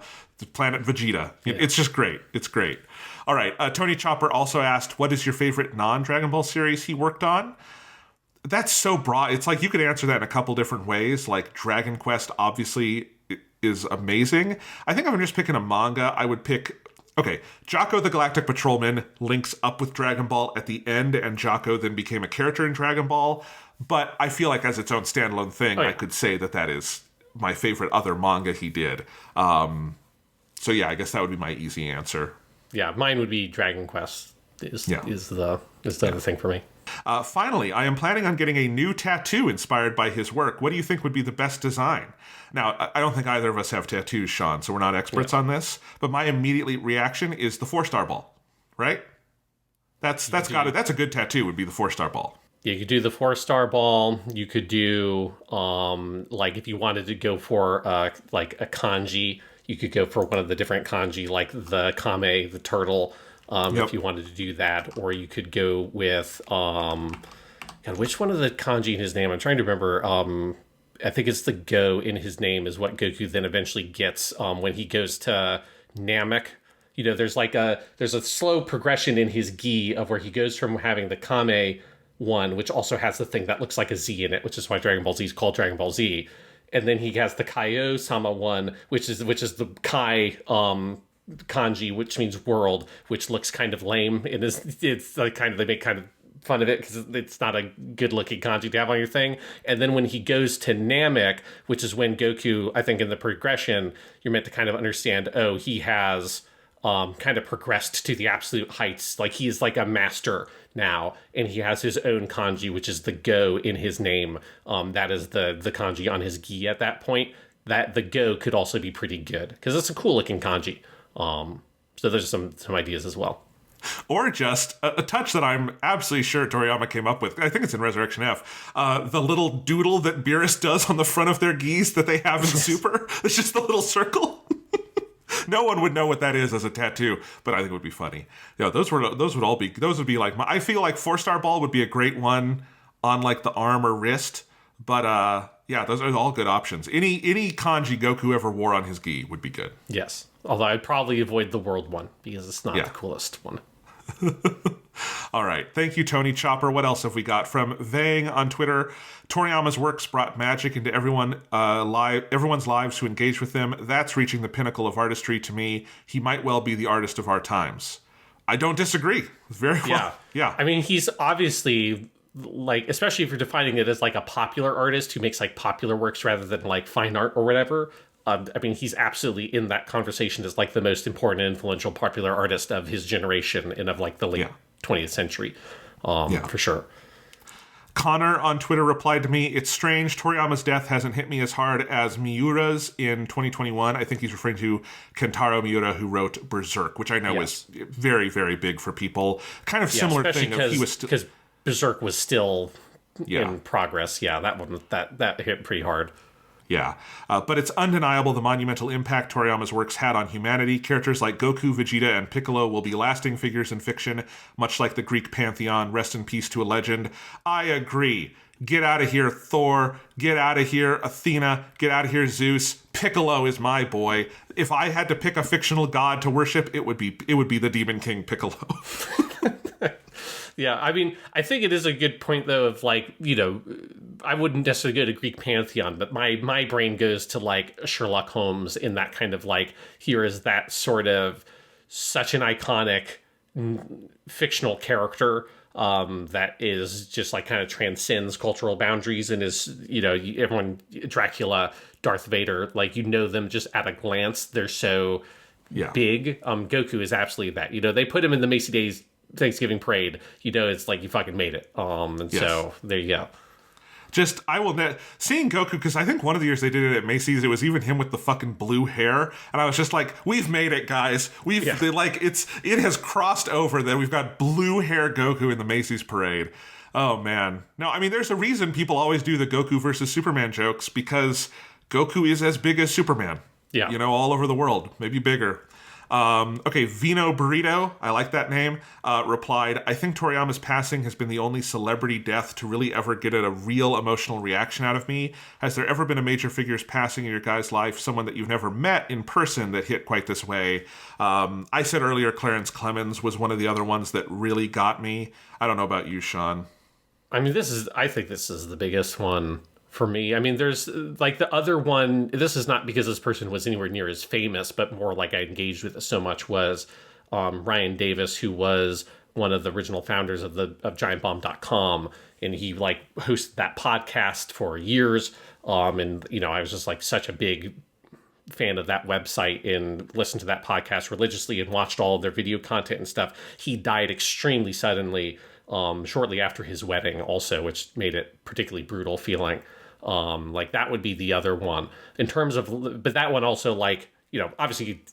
planet Vegeta. Yeah. It's just great. It's great. All right, Tony Chopper also asked, what is your favorite non-Dragon Ball series he worked on? That's so broad. It's like you could answer that in a couple different ways. Like Dragon Quest obviously is amazing. I think if I'm just picking a manga, I would pick... Okay, Jocko the Galactic Patrolman links up with Dragon Ball at the end, and Jocko then became a character in Dragon Ball. But I feel like as its own standalone thing, I could say that is my favorite other manga he did. So yeah, I guess that would be my easy answer. Yeah, mine would be Dragon Quest is the other thing for me. Finally, I am planning on getting a new tattoo inspired by his work. What do you think would be the best design? Now, I don't think either of us have tattoos, Sean, so we're not experts on this. But my immediate reaction is the 4-star ball, right? That's a good tattoo. Would be the 4-star ball. Yeah, you could do the 4-star ball. You could do like if you wanted to go for like a kanji, you could go for one of the different kanji, like the kame, the turtle. If you wanted to do that, or you could go with, which one of the kanji in his name? I'm trying to remember. I think it's the go in his name is what Goku then eventually gets when he goes to Namek. There's a slow progression in his gi of where he goes from having the kame one, which also has the thing that looks like a Z in it, which is why Dragon Ball Z is called Dragon Ball Z. And then he has the Kaio-sama one, which is the Kai, kanji, which means world, which looks kind of lame. It's like they make kind of fun of it because it's not a good looking kanji to have on your thing. And then when he goes to Namek, which is when Goku, I think in the progression, you're meant to kind of understand, he has kind of progressed to the absolute heights. Like he is like a master now, and he has his own kanji, which is the go in his name. That is the kanji on his gi at that point. That the go could also be pretty good because it's a cool looking kanji. So there's some ideas as well. Or just a touch that I'm absolutely sure Toriyama came up with. I think it's in Resurrection F. The little doodle that Beerus does on the front of their gis that they have in Super. It's just the little circle. No one would know what that is as a tattoo, but I think it would be funny. Those would be like I feel like 4-star ball would be a great one on like the arm or wrist. But those are all good options. Any kanji Goku ever wore on his gi would be good. Yes. Although I'd probably avoid the world one because it's not the coolest one. All right. Thank you, Tony Chopper. What else have we got? From Vang on Twitter, Toriyama's works brought magic into everyone's lives who engage with them. That's reaching the pinnacle of artistry to me. He might well be the artist of our times. I don't disagree. Very well. Yeah. I mean, he's obviously... like, especially if you're defining it as like a popular artist who makes like popular works rather than like fine art or whatever. I mean, he's absolutely in that conversation as like the most important and influential popular artist of his generation and of like the late 20th century, for sure. Connor on Twitter replied to me, "It's strange, Toriyama's death hasn't hit me as hard as Miura's in 2021. I think he's referring to Kentaro Miura, who wrote Berserk, which I know is very, very big for people. Kind of similar thing. Because Berserk was still in progress. Yeah, that one that hit pretty hard. Yeah. But it's undeniable the monumental impact Toriyama's works had on humanity. Characters like Goku, Vegeta, and Piccolo will be lasting figures in fiction, much like the Greek pantheon. Rest in peace to a legend. I agree. Get out of here, Thor. Get out of here, Athena. Get out of here, Zeus. Piccolo is my boy. If I had to pick a fictional god to worship, it would be the Demon King Piccolo. Yeah, I mean, I think it is a good point, though, of like, I wouldn't necessarily go to Greek pantheon, but my brain goes to like Sherlock Holmes in that kind of like, here is that sort of such an iconic fictional character that is just like kind of transcends cultural boundaries and is, everyone, Dracula, Darth Vader, like, them just at a glance. They're so big. Goku is absolutely that. They put him in the Macy Days Thanksgiving parade. It's like you fucking made it. So there you go. Just, seeing Goku, because I think one of the years they did it at Macy's, it was even him with the fucking blue hair, and I was just like, we've made it, guys. It has crossed over that we've got blue hair Goku in the Macy's parade. Oh, man. No, I mean, there's a reason people always do the Goku versus Superman jokes, because Goku is as big as Superman. Yeah. All over the world. Maybe bigger. Okay, Vino Burrito, I like that name, replied, I think Toriyama's passing has been the only celebrity death to really ever get a real emotional reaction out of me. Has there ever been a major figure's passing in your guy's life, someone that you've never met in person that hit quite this way? I said earlier Clarence Clemens was one of the other ones that really got me. I don't know about you, Sean. I mean, I think this is the biggest one for me. I mean, there's like the other one, this is not because this person was anywhere near as famous, but more like I engaged with it so much, was Ryan Davis, who was one of the original founders of GiantBomb.com. And he like hosted that podcast for years. And, I was just like such a big fan of that website and listened to that podcast religiously and watched all of their video content and stuff. He died extremely suddenly shortly after his wedding also, which made it particularly brutal feeling. Like that would be the other one in terms of, but that one also like, obviously,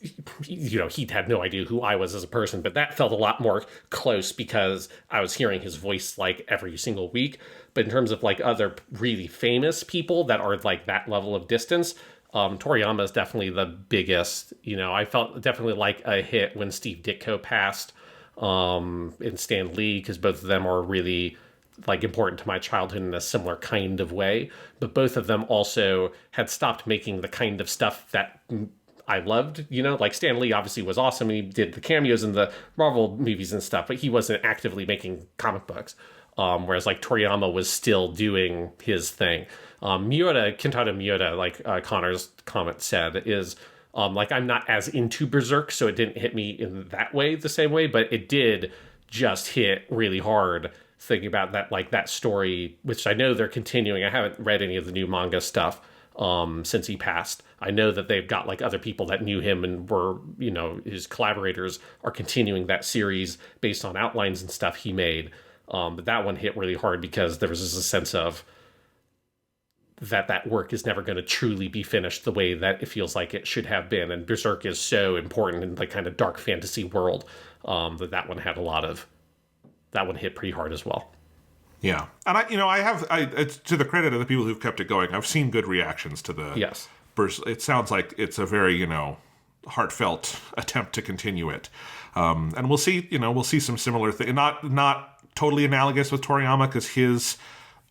he had no idea who I was as a person, but that felt a lot more close because I was hearing his voice like every single week. But in terms of like other really famous people that are like that level of distance, Toriyama is definitely the biggest. I felt definitely like a hit when Steve Ditko passed, and Stan Lee, because both of them are really like important to my childhood in a similar kind of way, but both of them also had stopped making the kind of stuff that I loved. Like Stan Lee obviously was awesome, and he did the cameos in the Marvel movies and stuff, but he wasn't actively making comic books. Whereas like Toriyama was still doing his thing. Kentaro Miura, like Connor's comment said, is like I'm not as into Berserk, so it didn't hit me in that way the same way, but it did just hit really hard thinking about that, like that story, which I know they're continuing. I haven't read any of the new manga stuff since he passed. I know that they've got like other people that knew him and were, his collaborators are continuing that series based on outlines and stuff he made. But that one hit really hard because there was just a sense of that work is never going to truly be finished the way that it feels like it should have been. And Berserk is so important in the kind of dark fantasy world that one had that one hit pretty hard as well. Yeah. And it's to the credit of the people who've kept it going. I've seen good reactions to the yes. It sounds like it's a very, heartfelt attempt to continue it. And we'll see some similar things. Not totally analogous with Toriyama, because his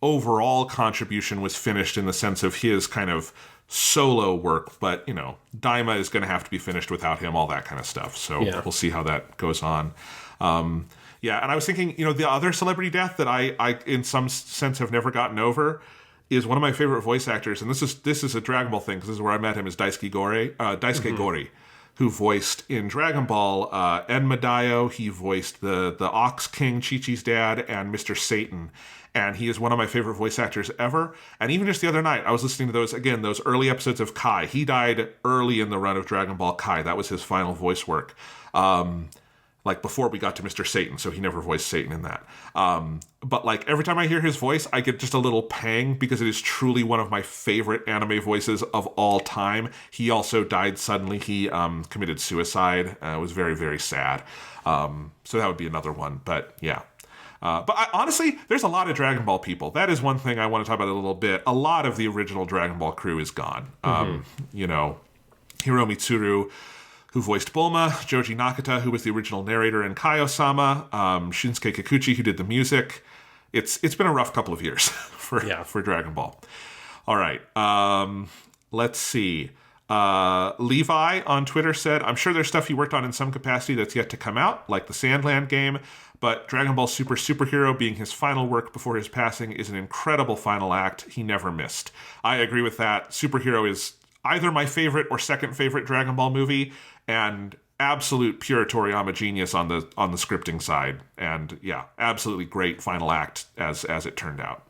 overall contribution was finished in the sense of his kind of solo work, but Daima is going to have to be finished without him, all that kind of stuff. So We'll see how that goes on. And I was thinking, the other celebrity death that I in some sense have never gotten over is one of my favorite voice actors, and this is a Dragon Ball thing, because this is where I met him, is Daisuke Gori, who voiced in Dragon Ball Enmadayo. He voiced the Ox King, Chi-Chi's dad, and Mr. Satan. And he is one of my favorite voice actors ever. And even just the other night, I was listening to those early episodes of Kai. He died early in the run of Dragon Ball Kai. That was his final voice work. Like before we got to Mr. Satan, so he never voiced Satan in that. But like every time I hear his voice, I get just a little pang, because it is truly one of my favorite anime voices of all time. He also died suddenly. He committed suicide. It was very, very sad. So that would be another one. But yeah. Honestly, there's a lot of Dragon Ball people. That is one thing I want to talk about a little bit. A lot of the original Dragon Ball crew is gone. You know, Hiro Mitsuru, who voiced Bulma, Joji Nakata, who was the original narrator in Kaio-sama, Shinsuke Kikuchi, who did the music. It's been a rough couple of years for Dragon Ball. All right, let's see. Levi on Twitter said, I'm sure there's stuff he worked on in some capacity that's yet to come out, like the Sandland game, but Dragon Ball Super Superhero being his final work before his passing is an incredible final act he never missed. I agree with that. Superhero is either my favorite or second favorite Dragon Ball movie, and absolute pure Toriyama genius on the scripting side. And yeah, absolutely great final act as it turned out.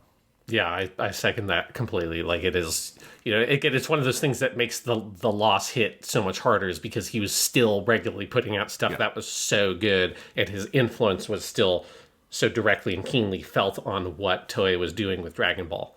Yeah, I second that completely. Like, it is, you know, it's one of those things that makes the loss hit so much harder, is because he was still regularly putting out stuff that was so good, and his influence was still so directly and keenly felt on what Toei was doing with Dragon Ball.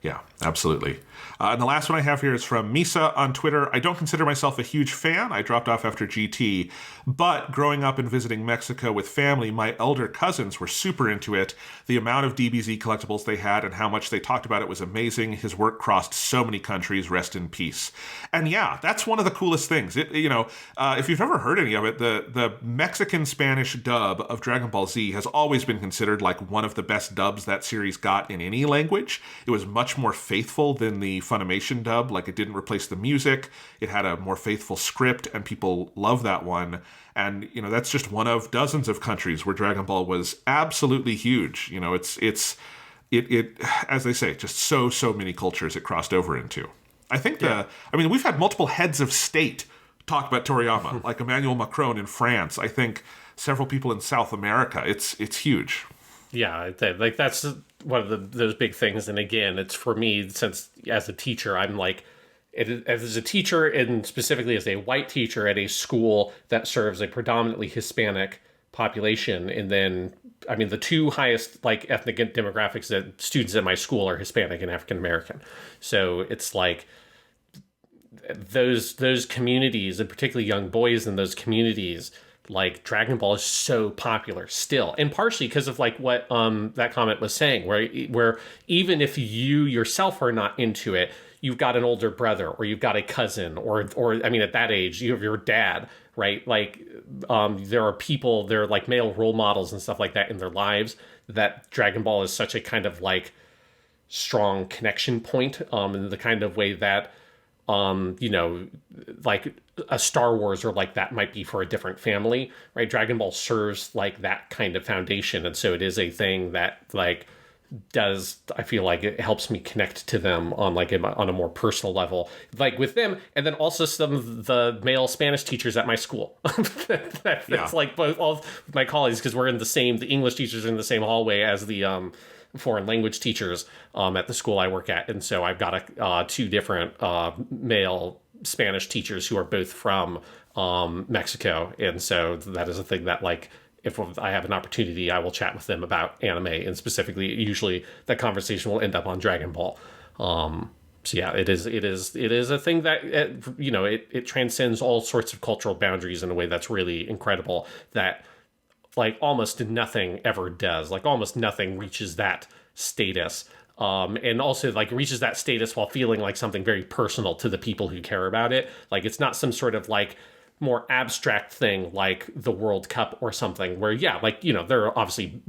Yeah, absolutely. And the last one I have here is from Misa on Twitter. I don't consider myself a huge fan. I dropped off after GT. But growing up and visiting Mexico with family, my elder cousins were super into it. The amount of DBZ collectibles they had and how much they talked about it was amazing. His work crossed so many countries. Rest in peace. And yeah, that's one of the coolest things. If you've ever heard any of it, the Mexican-Spanish dub of Dragon Ball Z has always been considered like one of the best dubs that series got in any language. It was much more faithful than the Funimation dub. Like, it didn't replace the music. It had a more faithful script, and people love that one. And, you know, that's just one of dozens of countries where Dragon Ball was absolutely huge. You know, it as they say, just so many cultures it crossed over into. I think we've had multiple heads of state talk about Toriyama, like Emmanuel Macron in France. I think several people in South America. It's huge. Yeah, like that's one of those big things. And again, it's for me, since as a teacher, I'm like, as a teacher, and specifically as a white teacher at a school that serves a predominantly Hispanic population, and then, I mean, the two highest like ethnic demographics that students at my school are Hispanic and African American. So it's like those communities, and particularly young boys in those communities, like, Dragon Ball is so popular still, and partially because of like what that comment was saying, where even if you yourself are not into it, you've got an older brother, or you've got a cousin, or I mean, at that age, you have your dad, right? Like, there are people, they're like male role models and stuff like that in their lives, that Dragon Ball is such a kind of like strong connection point, in the kind of way that like a Star Wars or like that might be for a different family, right? Dragon Ball serves like that kind of foundation, and so it is a thing that like I feel like it helps me connect to them on like on a more personal level, like with them, and then also some of the male Spanish teachers at my school. That's like both all of my colleagues, because we're in the English teachers are in the same hallway as the foreign language teachers at the school I work at, and so I've got two different male Spanish teachers who are both from Mexico, and so that is a thing that, like, if I have an opportunity, I will chat with them about anime, and specifically, usually that conversation will end up on Dragon Ball. So yeah, it is a thing that it transcends all sorts of cultural boundaries in a way that's really incredible, that like almost nothing ever does. Like, almost nothing reaches that status. And also like reaches that status while feeling like something very personal to the people who care about it. Like, it's not some sort of like more abstract thing like the World Cup or something, where there are obviously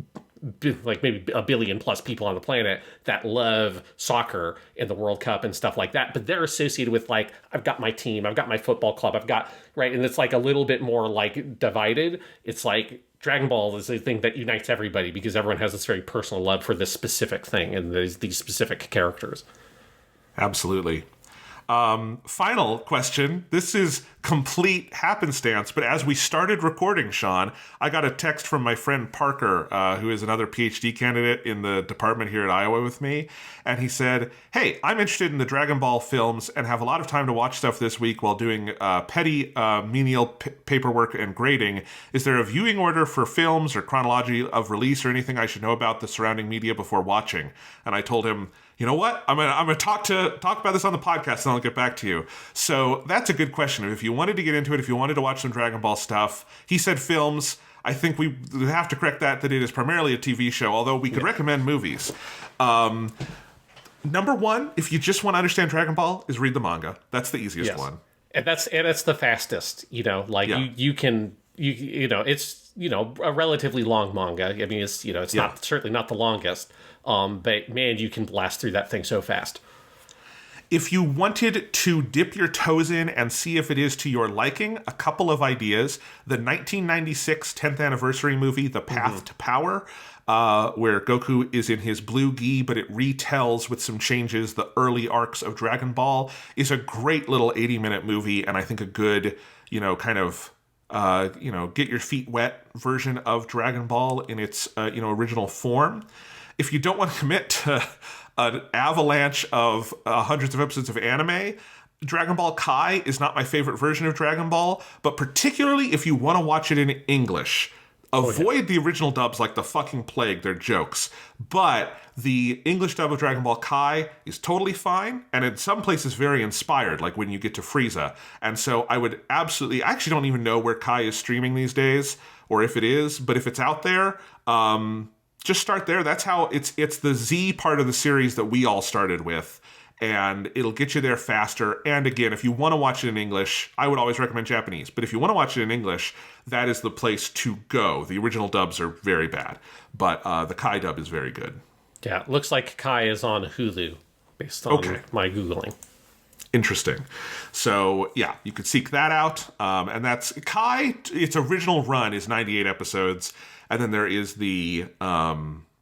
like maybe 1 billion plus people on the planet that love soccer in the World Cup and stuff like that, but they're associated with like, I've got my team, I've got my football club, I've got, right, and it's like a little bit more like divided. It's like Dragon Ball is a thing that unites everybody, because everyone has this very personal love for this specific thing and these specific characters. Absolutely. Final question. This is complete happenstance, but as we started recording, Sean, I got a text from my friend Parker, who is another PhD candidate in the department here at Iowa with me, and he said, hey, I'm interested in the Dragon Ball films and have a lot of time to watch stuff this week while doing petty menial paperwork and grading. Is there a viewing order for films or chronology of release or anything I should know about the surrounding media before watching? And I told him, you know what? I'm gonna talk about this on the podcast, and I'll get back to you. So that's a good question. If you wanted to get into it, if you wanted to watch some Dragon Ball stuff, he said films. I think we have to correct that it is primarily a TV show, although we could recommend movies. Number one, if you just want to understand Dragon Ball, is read the manga. That's the easiest one. And that's the fastest, like you can it's a relatively long manga. I mean, it's it's not certainly not the longest. But man, you can blast through that thing so fast. If you wanted to dip your toes in and see if it is to your liking, a couple of ideas. The 1996 10th anniversary movie, The Path to Power, where Goku is in his blue gi, but it retells with some changes the early arcs of Dragon Ball, is a great little 80-minute movie, and I think a good, kind of, get your feet wet version of Dragon Ball in its, original form. If you don't want to commit to an avalanche of hundreds of episodes of anime, Dragon Ball Kai is not my favorite version of Dragon Ball, but particularly if you want to watch it in English, avoid the original dubs like the fucking plague. They're jokes. But the English dub of Dragon Ball Kai is totally fine, and in some places very inspired, like when you get to Frieza. And so I would absolutely... I actually don't even know where Kai is streaming these days, or if it is, but if it's out there... just start there. That's how it's the Z part of the series that we all started with, and it'll get you there faster. And again, if you want to watch it in English, I would always recommend Japanese. But if you want to watch it in English, that is the place to go. The original dubs are very bad, but the Kai dub is very good. Yeah, it looks like Kai is on Hulu, based on my Googling. Interesting. So, yeah, you could seek that out. And that's Kai, its original run is 98 episodes. And then there is the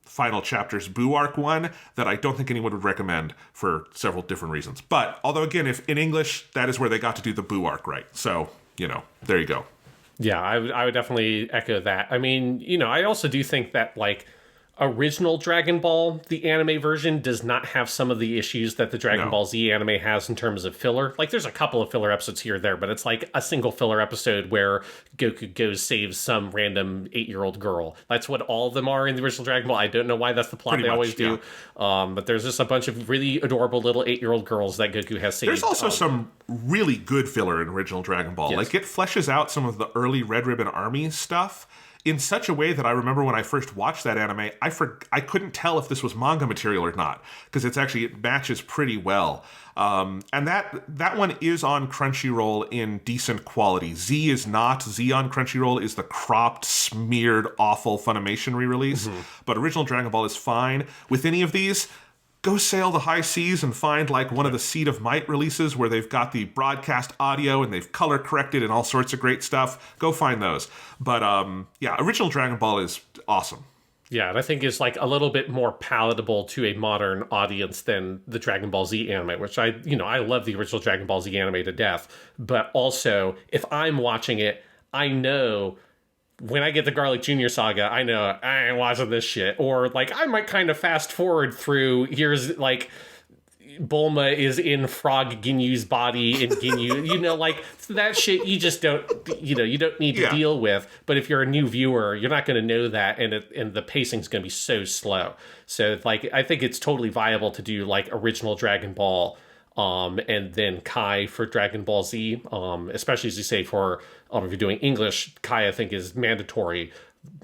final chapters Boo Arc one that I don't think anyone would recommend for several different reasons. But, although, again, if in English, that is where they got to do the Boo Arc right. So, there you go. Yeah, I would definitely echo that. I mean, I also do think that, original Dragon Ball, the anime version, does not have some of the issues that the Dragon Ball Z anime has in terms of filler. There's a couple of filler episodes here or there, but it's like a single filler episode where Goku goes saves some random 8-year-old girl. That's what all of them are in the original Dragon Ball. I don't know why that's the plot always do. But there's just a bunch of really adorable little 8-year-old girls that Goku has saved. There's also some really good filler in original Dragon Ball. Yes. It fleshes out some of the early Red Ribbon Army stuff in such a way that I remember when I first watched that anime, I couldn't tell if this was manga material or not, because it matches pretty well. And that one is on Crunchyroll in decent quality. Z is not. Z on Crunchyroll is the cropped, smeared, awful Funimation re-release. But original Dragon Ball is fine. With any of these, go sail the high seas and find one of the Seed of Might releases where they've got the broadcast audio and they've color corrected and all sorts of great stuff. Go find those. But original Dragon Ball is awesome. Yeah, and I think it's a little bit more palatable to a modern audience than the Dragon Ball Z anime, which I love the original Dragon Ball Z anime to death. But also, if I'm watching it, I know when I get the Garlic Jr. saga, I know I ain't watching this shit. Or I might kind of fast forward through here's Bulma is in Frog Ginyu's body and Ginyu, that shit you just don't, you don't need to deal with. But if you're a new viewer, you're not going to know that. And the pacing's going to be so slow. So I think it's totally viable to do original Dragon Ball, and then Kai for Dragon Ball Z, especially as you say if you're doing English, Kai I think is mandatory.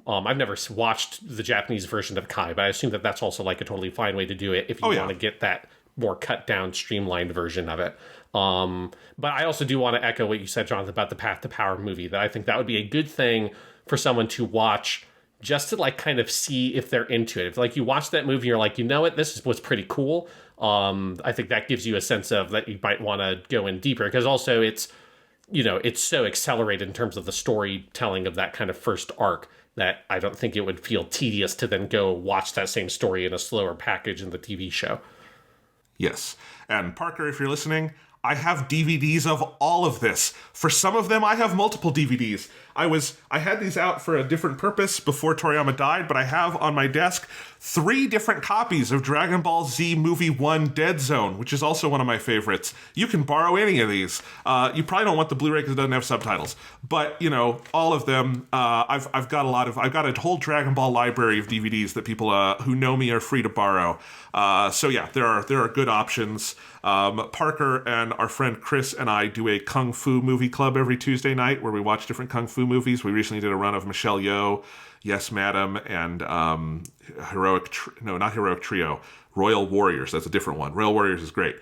I've never watched the Japanese version of Kai, but I assume that that's also a totally fine way to do it if you want to get that more cut down, streamlined version of it. But I also do want to echo what you said, Jonathan, about the Path to Power movie, that I think that would be a good thing for someone to watch just to kind of see if they're into it. If you watch that movie, you're you know what, this was pretty cool. I think that gives you a sense of that you might want to go in deeper, because also it's so accelerated in terms of the storytelling of that kind of first arc that I don't think it would feel tedious to then go watch that same story in a slower package in the TV show. Yes. And Parker, if you're listening, I have DVDs of all of this. For some of them, I have multiple DVDs. I had these out for a different purpose before Toriyama died, but I have on my desk 3 different copies of Dragon Ball Z Movie 1 Dead Zone, which is also one of my favorites. You can borrow any of these. You probably don't want the Blu-ray because it doesn't have subtitles. But, all of them, I've got a whole Dragon Ball library of DVDs that people who know me are free to borrow. There are good options. Parker and our friend Chris and I do a Kung Fu movie club every Tuesday night where we watch different Kung Fu movies. We recently did a run of Michelle Yeoh, Yes Madam, and not Heroic Trio, Royal Warriors. That's a different one. Royal Warriors is great.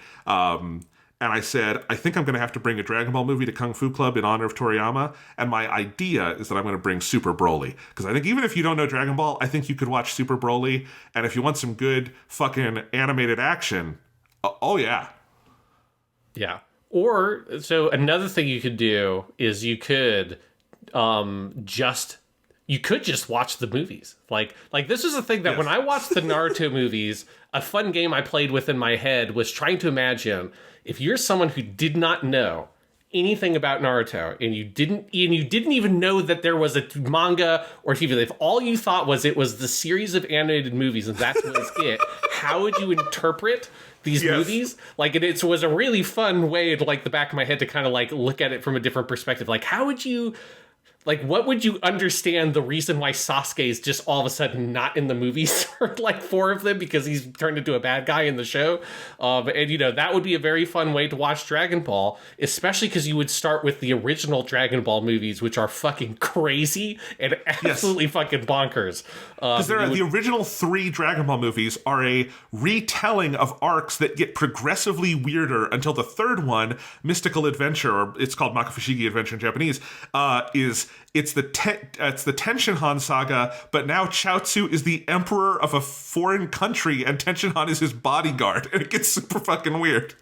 And I said, I think I'm going to have to bring a Dragon Ball movie to Kung Fu Club in honor of Toriyama. And my idea is that I'm going to bring Super Broly. Because I think even if you don't know Dragon Ball, I think you could watch Super Broly. And if you want some good fucking animated action, oh yeah. Yeah. Or, so another thing you could do is you could just watch the movies. Like this is the thing that when I watched the Naruto movies, a fun game I played with in my head was trying to imagine if you're someone who did not know anything about Naruto and you didn't even know that there was a manga or TV, if all you thought was it was the series of animated movies and that's was it, how would you interpret these movies? Like it was a really fun way to like the back of my head to kind of like look at it from a different perspective. Like how would you, like, what would you understand the reason why Sasuke is just all of a sudden not in the movies for like 4 of them because he's turned into a bad guy in the show? And, you know, that would be a very fun way to watch Dragon Ball, especially because you would start with the original Dragon Ball movies, which are fucking crazy and absolutely fucking bonkers. Because the original 3 Dragon Ball movies are a retelling of arcs that get progressively weirder until the 3rd one, Mystical Adventure, or it's called Makafushigi Adventure in Japanese, it's the Tenshinhan saga, but now Chaozu is the emperor of a foreign country and Tenshinhan is his bodyguard, and it gets super fucking weird.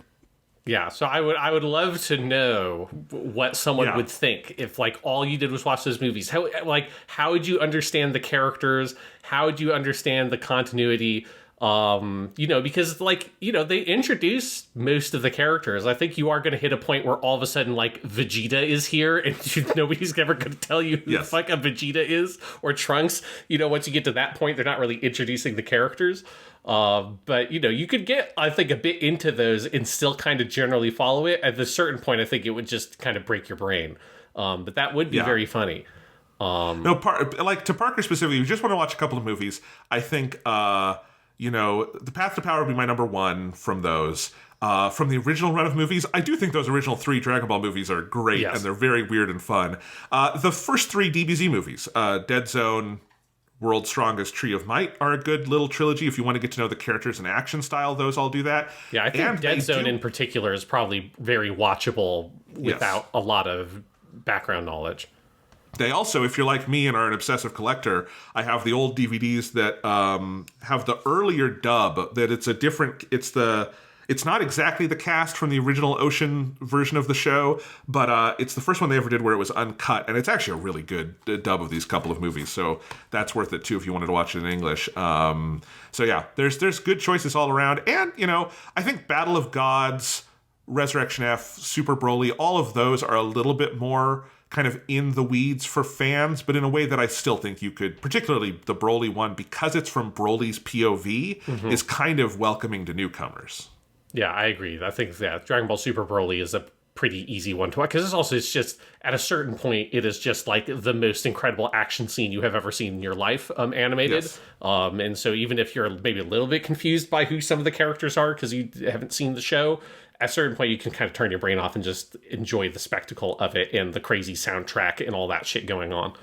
Yeah, so I would love to know what someone would think if like all you did was watch those movies. How would you understand the characters? How would you understand the continuity? You know, because like, you know, they introduce most of the characters. I think you are going to hit a point where all of a sudden like Vegeta is here and nobody's ever going to tell you who the fuck a Vegeta is, or Trunks. You know, once you get to that point, they're not really introducing the characters. But you know, you could get, I think, a bit into those and still kind of generally follow it. At a certain point, I think it would just kind of break your brain. But that would be very funny. No, to Parker specifically, you just want to watch a couple of movies. I think, you know, The Path to Power would be my number 1 from those. From the original run of movies, I do think those original 3 Dragon Ball movies are great, and they're very weird and fun. The first 3 DBZ movies, Dead Zone, World's Strongest, Tree of Might, are a good little trilogy. If you want to get to know the characters and action style, those all do that. Yeah, I think Dead Zone in particular is probably very watchable without a lot of background knowledge. They also, if you're like me and are an obsessive collector, I have the old DVDs that have the earlier dub, that it's not exactly the cast from the original Ocean version of the show, but it's the first one they ever did where it was uncut, and it's actually a really good dub of these couple of movies, so that's worth it too if you wanted to watch it in English. So yeah, there's good choices all around, and you know, I think Battle of Gods, Resurrection F, Super Broly, all of those are a little bit more kind of in the weeds for fans, but in a way that I still think you could, particularly the Broly one, because it's from Broly's POV, is kind of welcoming to newcomers. Yeah, I agree. I think that Dragon Ball Super Broly is a pretty easy one to watch, because it's just, at a certain point, it is just like the most incredible action scene you have ever seen in your life, animated. Yes. And so even if you're maybe a little bit confused by who some of the characters are because you haven't seen the show, at a certain point you can kind of turn your brain off and just enjoy the spectacle of it and the crazy soundtrack and all that shit going on.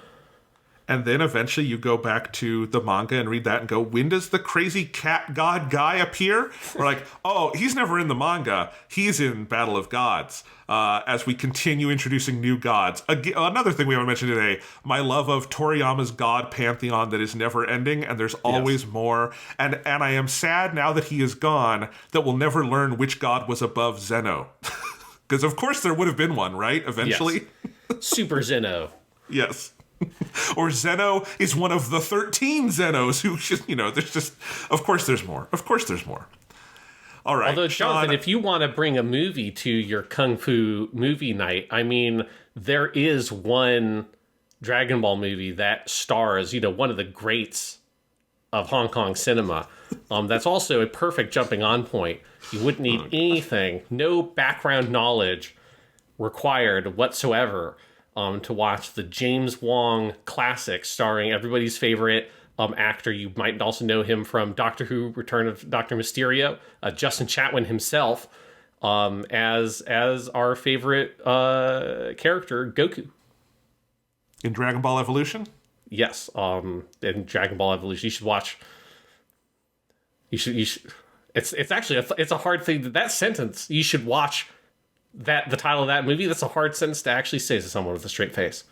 And then eventually you go back to the manga and read that and go, when does the crazy cat god guy appear? We're like, oh, he's never in the manga. He's in Battle of Gods. As we continue introducing new gods. Another thing we haven't mentioned today, my love of Toriyama's god pantheon that is never ending, and there's always more. And I am sad now that he is gone that we'll never learn which god was above Zeno. Because of course there would have been one, right? Eventually. Yes. Super Zeno. Yes. Or Zeno is one of the 13 Zenos who just, you know, there's just, of course there's more. Of course there's more. All right. Although, Jonathan, if you want to bring a movie to your Kung Fu movie night, I mean, there is one Dragon Ball movie that stars, you know, one of the greats of Hong Kong cinema. That's also a perfect jumping on point. You wouldn't need anything, no background knowledge required whatsoever to watch the James Wong classic starring everybody's favorite actor. You might also know him from Doctor Who, Return of Dr. Mysterio, Justin Chatwin himself, as our favorite character, Goku. in Dragon Ball Evolution? Yes. In Dragon Ball Evolution, you should watch. You should. It's actually it's a hard thing. That sentence, you should watch the title of that movie. That's a hard sentence to actually say to someone with a straight face.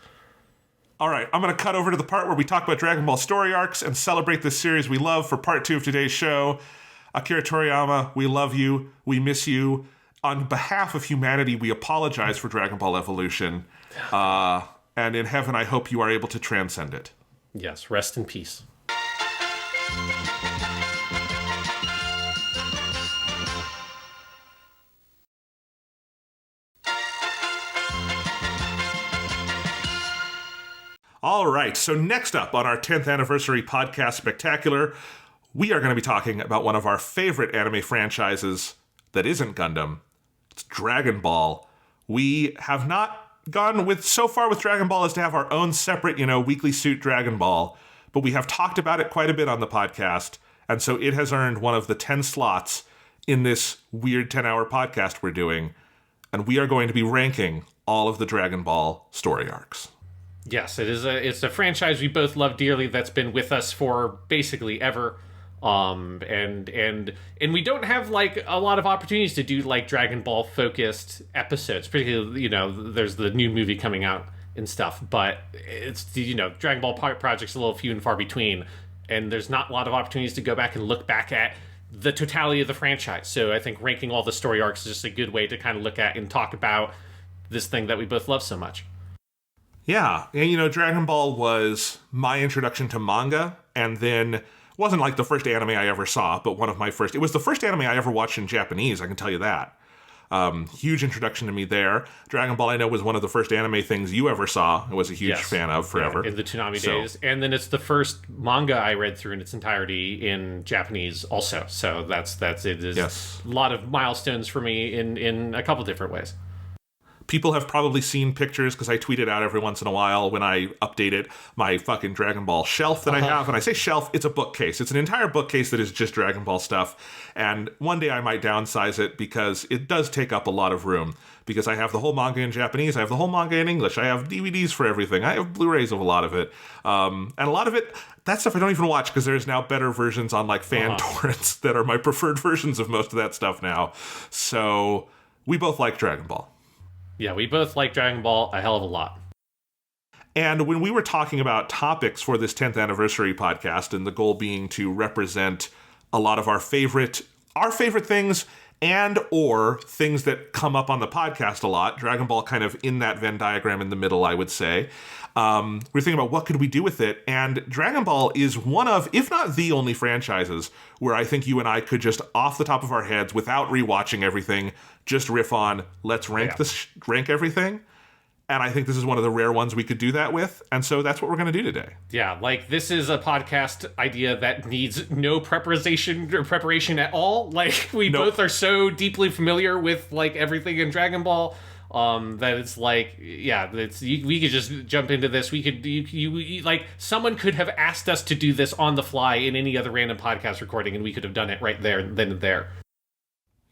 All right, I'm going to cut over to the part where we talk about Dragon Ball story arcs and celebrate this series we love for part 2 of today's show. Akira Toriyama, we love you. We miss you. On behalf of humanity, we apologize for Dragon Ball Evolution. And in heaven, I hope you are able to transcend it. Yes, rest in peace. All right, so next up on our 10th anniversary podcast spectacular, we are going to be talking about one of our favorite anime franchises that isn't Gundam. It's Dragon Ball. We have not gone so far with Dragon Ball as to have our own separate, weekly suit Dragon Ball, but we have talked about it quite a bit on the podcast, and so it has earned one of the 10 slots in this weird 10-hour podcast we're doing, and we are going to be ranking all of the Dragon Ball story arcs. Yes, it's a franchise we both love dearly that's been with us for basically ever. And we don't have like a lot of opportunities to do like Dragon Ball focused episodes, particularly, there's the new movie coming out and stuff, but it's, Dragon Ball project's a little few and far between, and there's not a lot of opportunities to go back and look back at the totality of the franchise. So I think ranking all the story arcs is just a good way to kind of look at and talk about this thing that we both love so much. Yeah, and Dragon Ball was my introduction to manga, and then wasn't like the first anime I ever saw, but one of my first. It was the first anime I ever watched in Japanese, I can tell you that. Huge introduction to me there. Dragon Ball, I know, was one of the first anime things you ever saw. I was a huge fan of forever. Yeah, in the Toonami days. And then it's the first manga I read through in its entirety in Japanese also. So that's it is a lot of milestones for me in a couple different ways. People have probably seen pictures, because I tweet it out every once in a while when I update it, my fucking Dragon Ball shelf that I have. And I say shelf, it's a bookcase. It's an entire bookcase that is just Dragon Ball stuff. And one day I might downsize it because it does take up a lot of room. Because I have the whole manga in Japanese, I have the whole manga in English, I have DVDs for everything, I have Blu-rays of a lot of it. And a lot of it, that stuff I don't even watch because there's now better versions on like fan torrents that are my preferred versions of most of that stuff now. So we both like Dragon Ball. Yeah, we both like Dragon Ball a hell of a lot. And when we were talking about topics for this 10th anniversary podcast, and the goal being to represent a lot of our favorite things and or things that come up on the podcast a lot, Dragon Ball kind of in that Venn diagram in the middle, I would say. We're thinking about what could we do with it, and Dragon Ball is one of, if not the only franchises where I think you and I could just off the top of our heads, without rewatching everything, just riff on, let's rank rank everything. And I think this is one of the rare ones we could do that with, and so that's what we're going to do today. Yeah, like this is a podcast idea that needs no preparation at all. Like we both are so deeply familiar with like everything in Dragon Ball. That it's like, we could just jump into this. We could, you like, someone could have asked us to do this on the fly in any other random podcast recording, and we could have done it right there, then and there.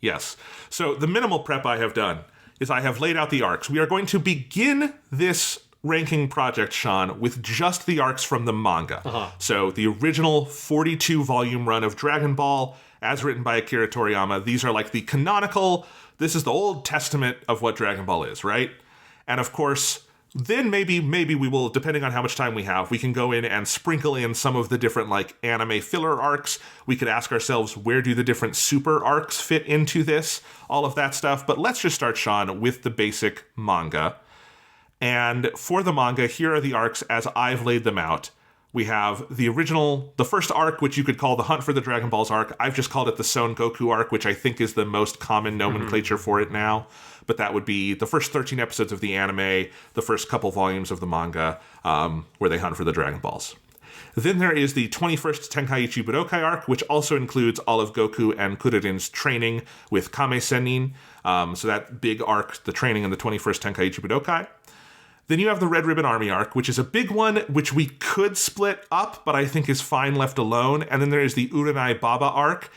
Yes. So the minimal prep I have done is I have laid out the arcs. We are going to begin this ranking project, Sean, with just the arcs from the manga. So the original 42-volume run of Dragon Ball, as written by Akira Toriyama. These are like the canonical, this is the Old Testament of what Dragon Ball is, right? And of course, then maybe we will, depending on how much time we have, we can go in and sprinkle in some of the different like anime filler arcs. We could ask ourselves, where do the different super arcs fit into this? All of that stuff. But let's just start, Sean, with the basic manga. And for the manga, here are the arcs as I've laid them out. We have the first arc, which you could call the Hunt for the Dragon Balls arc. I've just called it the Son Goku arc, which I think is the most common nomenclature for it now. But that would be the first 13 episodes of the anime, the first couple volumes of the manga, where they hunt for the Dragon Balls. Then there is the 21st Tenkaichi Budokai arc, which also includes all of Goku and Kuririn's training with Kame Sennin. So that big arc, the training in the 21st Tenkaichi Budokai. Then you have the Red Ribbon Army arc, which is a big one, which we could split up, but I think is fine left alone. And then there is the Uranai Baba arc.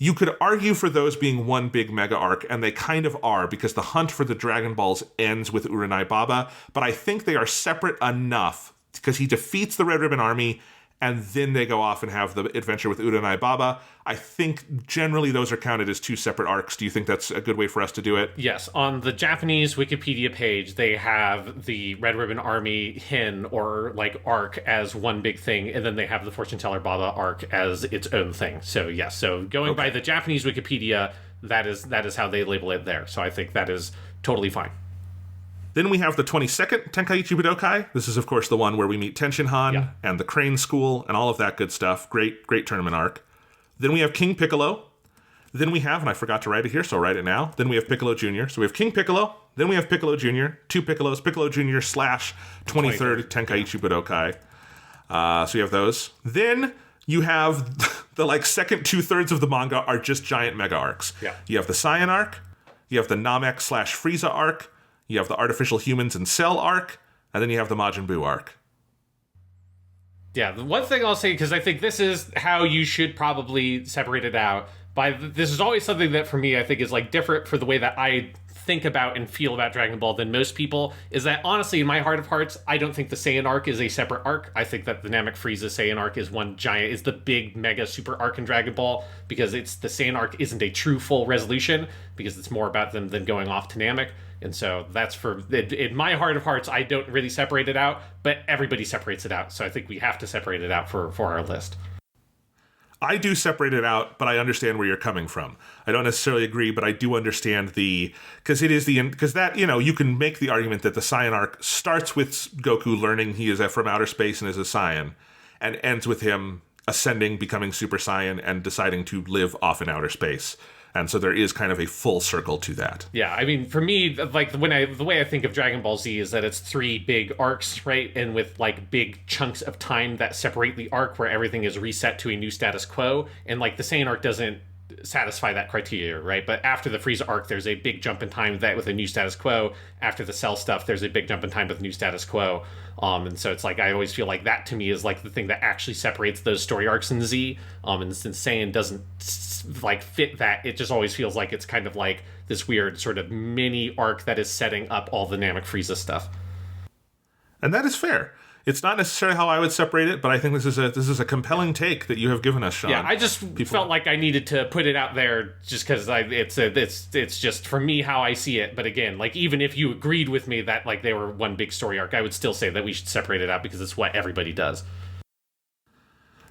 You could argue for those being one big mega arc, and they kind of are, because the hunt for the Dragon Balls ends with Uranai Baba, but I think they are separate enough, because he defeats the Red Ribbon Army, and then they go off and have the adventure with Uranai Baba. I think generally those are counted as two separate arcs. Do you think that's a good way for us to do it? Yes. On the Japanese Wikipedia page, they have the Red Ribbon Army Hin, or like arc, as one big thing, and then they have the Fortune Teller Baba arc as its own thing. So yes, so going by the Japanese Wikipedia, that is how they label it there. So I think that is totally fine. Then we have the 22nd Tenkaichi Budokai. This is, of course, the one where we meet Tenshinhan and the Crane School and all of that good stuff. Great tournament arc. Then we have King Piccolo. Then we have, and I forgot to write it here, so I'll write it now. Then we have Piccolo Jr. So we have King Piccolo. Then we have Piccolo Jr., two Piccolos, Piccolo Jr. / 23rd Tenkaichi Budokai. So you have those. Then you have the second 2/3 of the manga are just giant mega arcs. Yeah. You have the Saiyan arc. You have the Namek / Frieza arc. You have the Artificial Humans and Cell arc, and then you have the Majin Buu arc. Yeah, the one thing I'll say, because I think this is how you should probably separate it out. This is always something that, for me, I think is different for the way that I think about and feel about Dragon Ball than most people, is that, honestly, in my heart of hearts, I don't think the Saiyan arc is a separate arc. I think that the Namek Frieza Saiyan arc is the big mega super arc in Dragon Ball, because the Saiyan arc isn't a true full resolution, because it's more about them than going off to Namek. And so that's in my heart of hearts, I don't really separate it out, but everybody separates it out. So I think we have to separate it out for our list. I do separate it out, but I understand where you're coming from. I don't necessarily agree, but I do understand because you can make the argument that the Saiyan arc starts with Goku learning he is from outer space and is a Saiyan, and ends with him ascending, becoming Super Saiyan, and deciding to live off in outer space. And so there is kind of a full circle to that. Yeah, I mean, for me, the way I think of Dragon Ball Z is that it's three big arcs, right? And with big chunks of time that separate the arc, where everything is reset to a new status quo. And the Saiyan arc doesn't satisfy that criteria, right? But after the Frieza arc, there's a big jump in time with a new status quo. After the Cell stuff, there's a big jump in time with new status quo. And so it's I always feel like that to me is the thing that actually separates those story arcs in Z. And since Saiyan doesn't fit that, it just always feels like it's kind of this weird sort of mini arc that is setting up all the Namek Frieza stuff. And that is fair. It's not necessarily how I would separate it, but I think this is a compelling take that you have given us, Sean. Yeah, I just felt like I needed to put it out there just because it's just for me how I see it. But again, even if you agreed with me that they were one big story arc, I would still say that we should separate it out because it's what everybody does.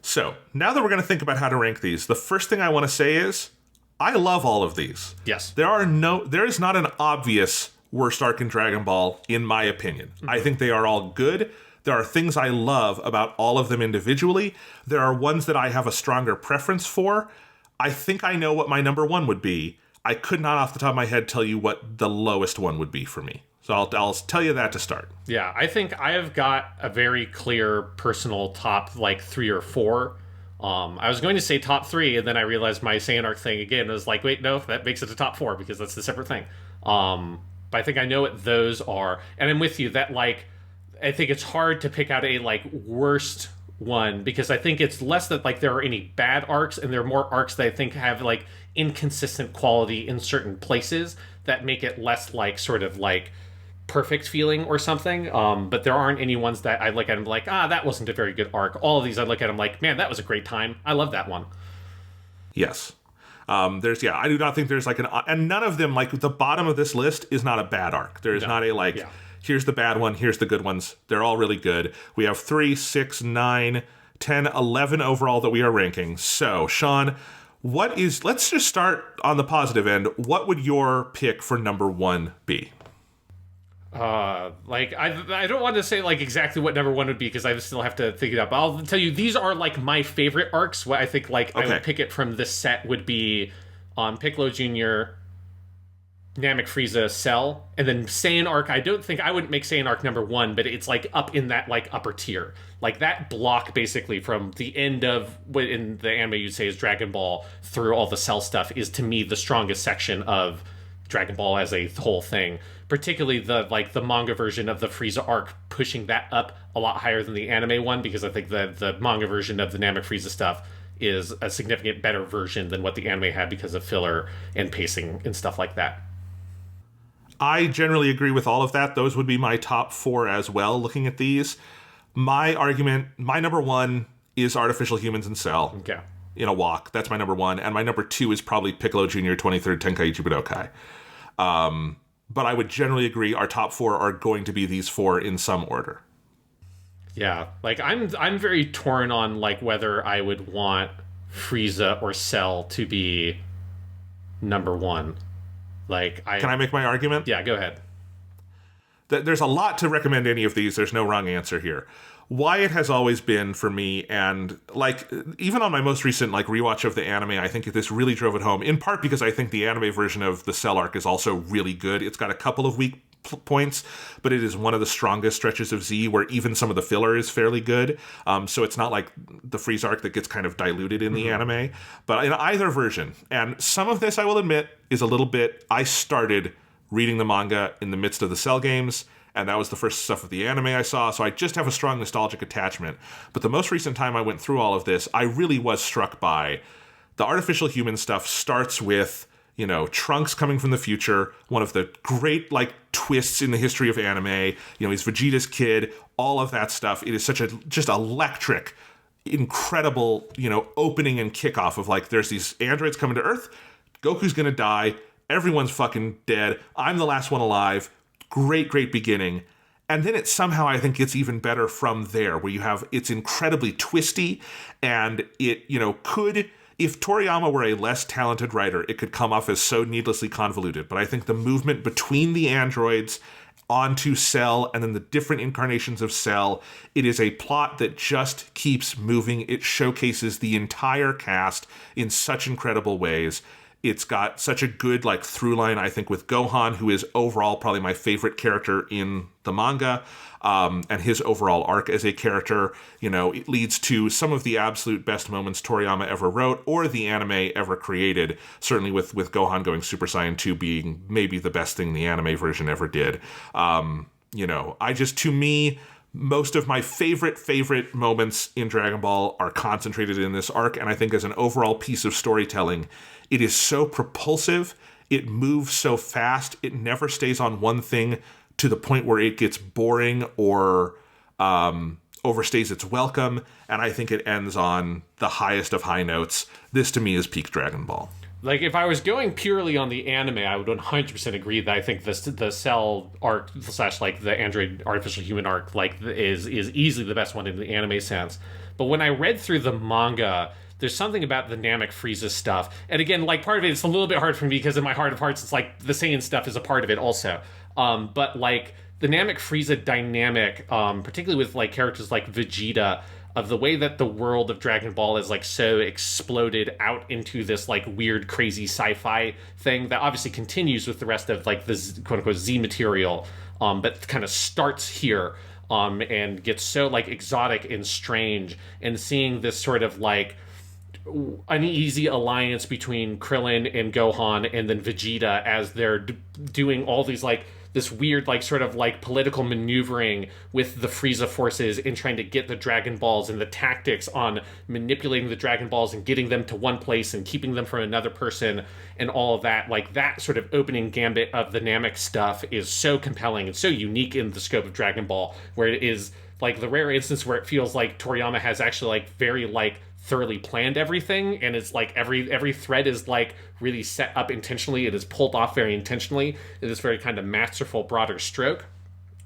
So now that we're going to think about how to rank these, the first thing I want to say is I love all of these. Yes, there is not an obvious worst arc in Dragon Ball, in my opinion. Mm-hmm. I think they are all good. There are things I love about all of them individually. There are ones that I have a stronger preference for. I think I know what my number one would be. I could not off the top of my head tell you what the lowest one would be for me. So I'll tell you that to start. Yeah, I think I have got a very clear personal top 3 or 4. I was going to say top 3, and then I realized my Saiyan arc thing again was wait, no, that makes it a top 4 because that's a separate thing. But I think I know what those are, and I'm with you that I think it's hard to pick out a worst one because I think it's less that there are any bad arcs, and there are more arcs that I think have inconsistent quality in certain places that make it less sort of perfect feeling or something. But there aren't any ones that I look at and be that wasn't a very good arc. All of these I look at them man, that was a great time. I love that one. Yes. I do not think there's and none of them the bottom of this list is not a bad arc. There is not a here's the bad one, here's the good ones. They're all really good. We have 3, 6, 9, 10, 11 overall that we are ranking. So, Sean, let's just start on the positive end. What would your pick for number 1 be? I don't want to say exactly what number 1 would be because I still have to think it up. I'll tell you, these are my favorite arcs. What I think I would pick it from this set would be Piccolo Jr., Namek Frieza, Cell, and then Saiyan arc. I wouldn't make Saiyan arc number 1, but it's up in that upper tier. That block basically from the end of what in the anime you'd say is Dragon Ball through all the Cell stuff is to me the strongest section of Dragon Ball as a whole thing. Particularly the manga version of the Frieza arc, pushing that up a lot higher than the anime one, because I think the manga version of the Namek Frieza stuff is a significant better version than what the anime had because of filler and pacing and stuff like that. I generally agree with all of that. Those would be my top 4 as well, looking at these. My argument, my number 1 is Artificial Humans in Cell. Okay. In a walk. That's my number 1. And my number 2 is probably Piccolo Jr. 23rd Tenkaichi Budokai. But I would generally agree our top 4 are going to be these 4 in some order. Yeah, like I'm very torn on like whether I would want Frieza or Cell to be number 1. Like Can I make my argument? Yeah, go ahead. There's a lot to recommend any of these. There's no wrong answer here. Why it has always been for me, and like even on my most recent like rewatch of the anime, I think this really drove it home, in part because I think the anime version of the Cell arc is also really good. It's got a couple of weak points, but it is one of the strongest stretches of Z where even some of the filler is fairly good. So it's not like the Frieza arc that gets kind of diluted in the anime. But in either version, and some of this I will admit is a little bit, I started reading the manga in the midst of the Cell games, and that was the first stuff of the anime I saw, so I just have a strong nostalgic attachment. But the most recent time I went through all of this, I really was struck by the artificial human stuff starts with, you know, Trunks coming from the future, one of the great, like, twists in the history of anime. You know, he's Vegeta's kid, all of that stuff. It is such a just electric, incredible, you know, opening and kickoff of, like, there's these androids coming to Earth, Goku's gonna die, everyone's fucking dead, I'm the last one alive. Great, great beginning. And then it somehow, I think, gets even better from there, where you have, it's incredibly twisty, and it, you know, could, if Toriyama were a less talented writer, it could come off as so needlessly convoluted. But I think the movement between the androids onto Cell and then the different incarnations of Cell, it is a plot that just keeps moving. It showcases the entire cast in such incredible ways. It's got such a good, like, through line, I think, with Gohan, who is overall probably my favorite character in the manga, and his overall arc as a character. You know, it leads to some of the absolute best moments Toriyama ever wrote or the anime ever created, certainly with Gohan going Super Saiyan 2 being maybe the best thing the anime version ever did. You know, to me, most of my favorite moments in Dragon Ball are concentrated in this arc, and I think as an overall piece of storytelling, it is so propulsive, it moves so fast, it never stays on one thing to the point where it gets boring or overstays its welcome, and I think it ends on the highest of high notes. This, to me, is peak Dragon Ball. Like, if I was going purely on the anime, I would 100% agree that I think the Cell arc / like the android artificial human arc like is easily the best one in the anime sense. But when I read through the manga, there's something about the Namek Frieza stuff. And again, like, part of it, it's a little bit hard for me because in my heart of hearts, it's like the Saiyan stuff is a part of it also. But like the Namek Frieza dynamic, particularly with like characters like Vegeta, of the way that the world of Dragon Ball is like so exploded out into this like weird, crazy sci-fi thing that obviously continues with the rest of like the quote unquote Z material, but kind of starts here, and gets so like exotic and strange, and seeing this sort of like uneasy alliance between Krillin and Gohan and then Vegeta as they're doing all these like this weird like sort of like political maneuvering with the Frieza forces in trying to get the Dragon Balls, and the tactics on manipulating the Dragon Balls and getting them to one place and keeping them from another person and all of that. Like that sort of opening gambit of the Namek stuff is so compelling and so unique in the scope of Dragon Ball, where it is like the rare instance where it feels like Toriyama has actually like very like thoroughly planned everything, and it's like every thread is like really set up intentionally. It is pulled off very intentionally. It is very kind of masterful, broader stroke.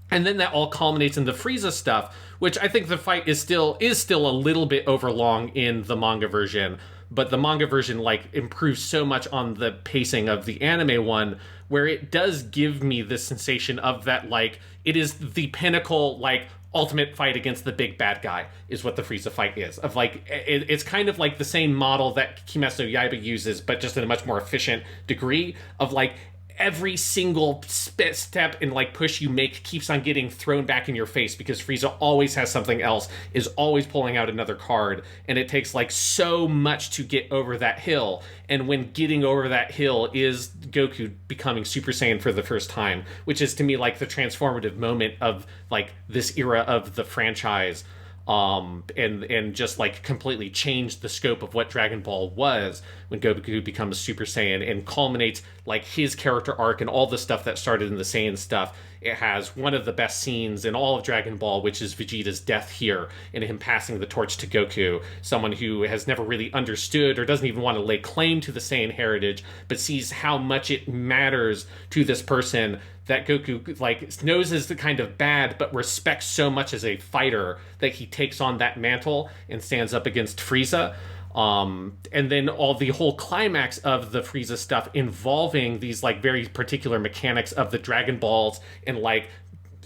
And then that all culminates in the Frieza stuff, which I think the fight is still a little bit overlong in the manga version, but the manga version like improves so much on the pacing of the anime one, where it does give me the sensation of that like it is the pinnacle like ultimate fight against the big bad guy is what the Frieza fight is. Of like it's kind of like the same model that Kimetsu no Yaiba uses, but just in a much more efficient degree of like every single step and like push you make keeps on getting thrown back in your face because Frieza always has something else, is always pulling out another card, and it takes like so much to get over that hill. And when getting over that hill is Goku becoming Super Saiyan for the first time, which is to me like the transformative moment of like this era of the franchise. and just like completely changed the scope of what Dragon Ball was when Goku becomes Super Saiyan and culminates like his character arc and all the stuff that started in the Saiyan stuff. It has one of the best scenes in all of Dragon Ball, which is Vegeta's death here and him passing the torch to Goku, someone who has never really understood or doesn't even want to lay claim to the Saiyan heritage, but sees how much it matters to this person that Goku like knows is the kind of bad, but respects so much as a fighter that he takes on that mantle and stands up against Frieza. And then all the whole climax of the Frieza stuff involving these like very particular mechanics of the Dragon Balls and like,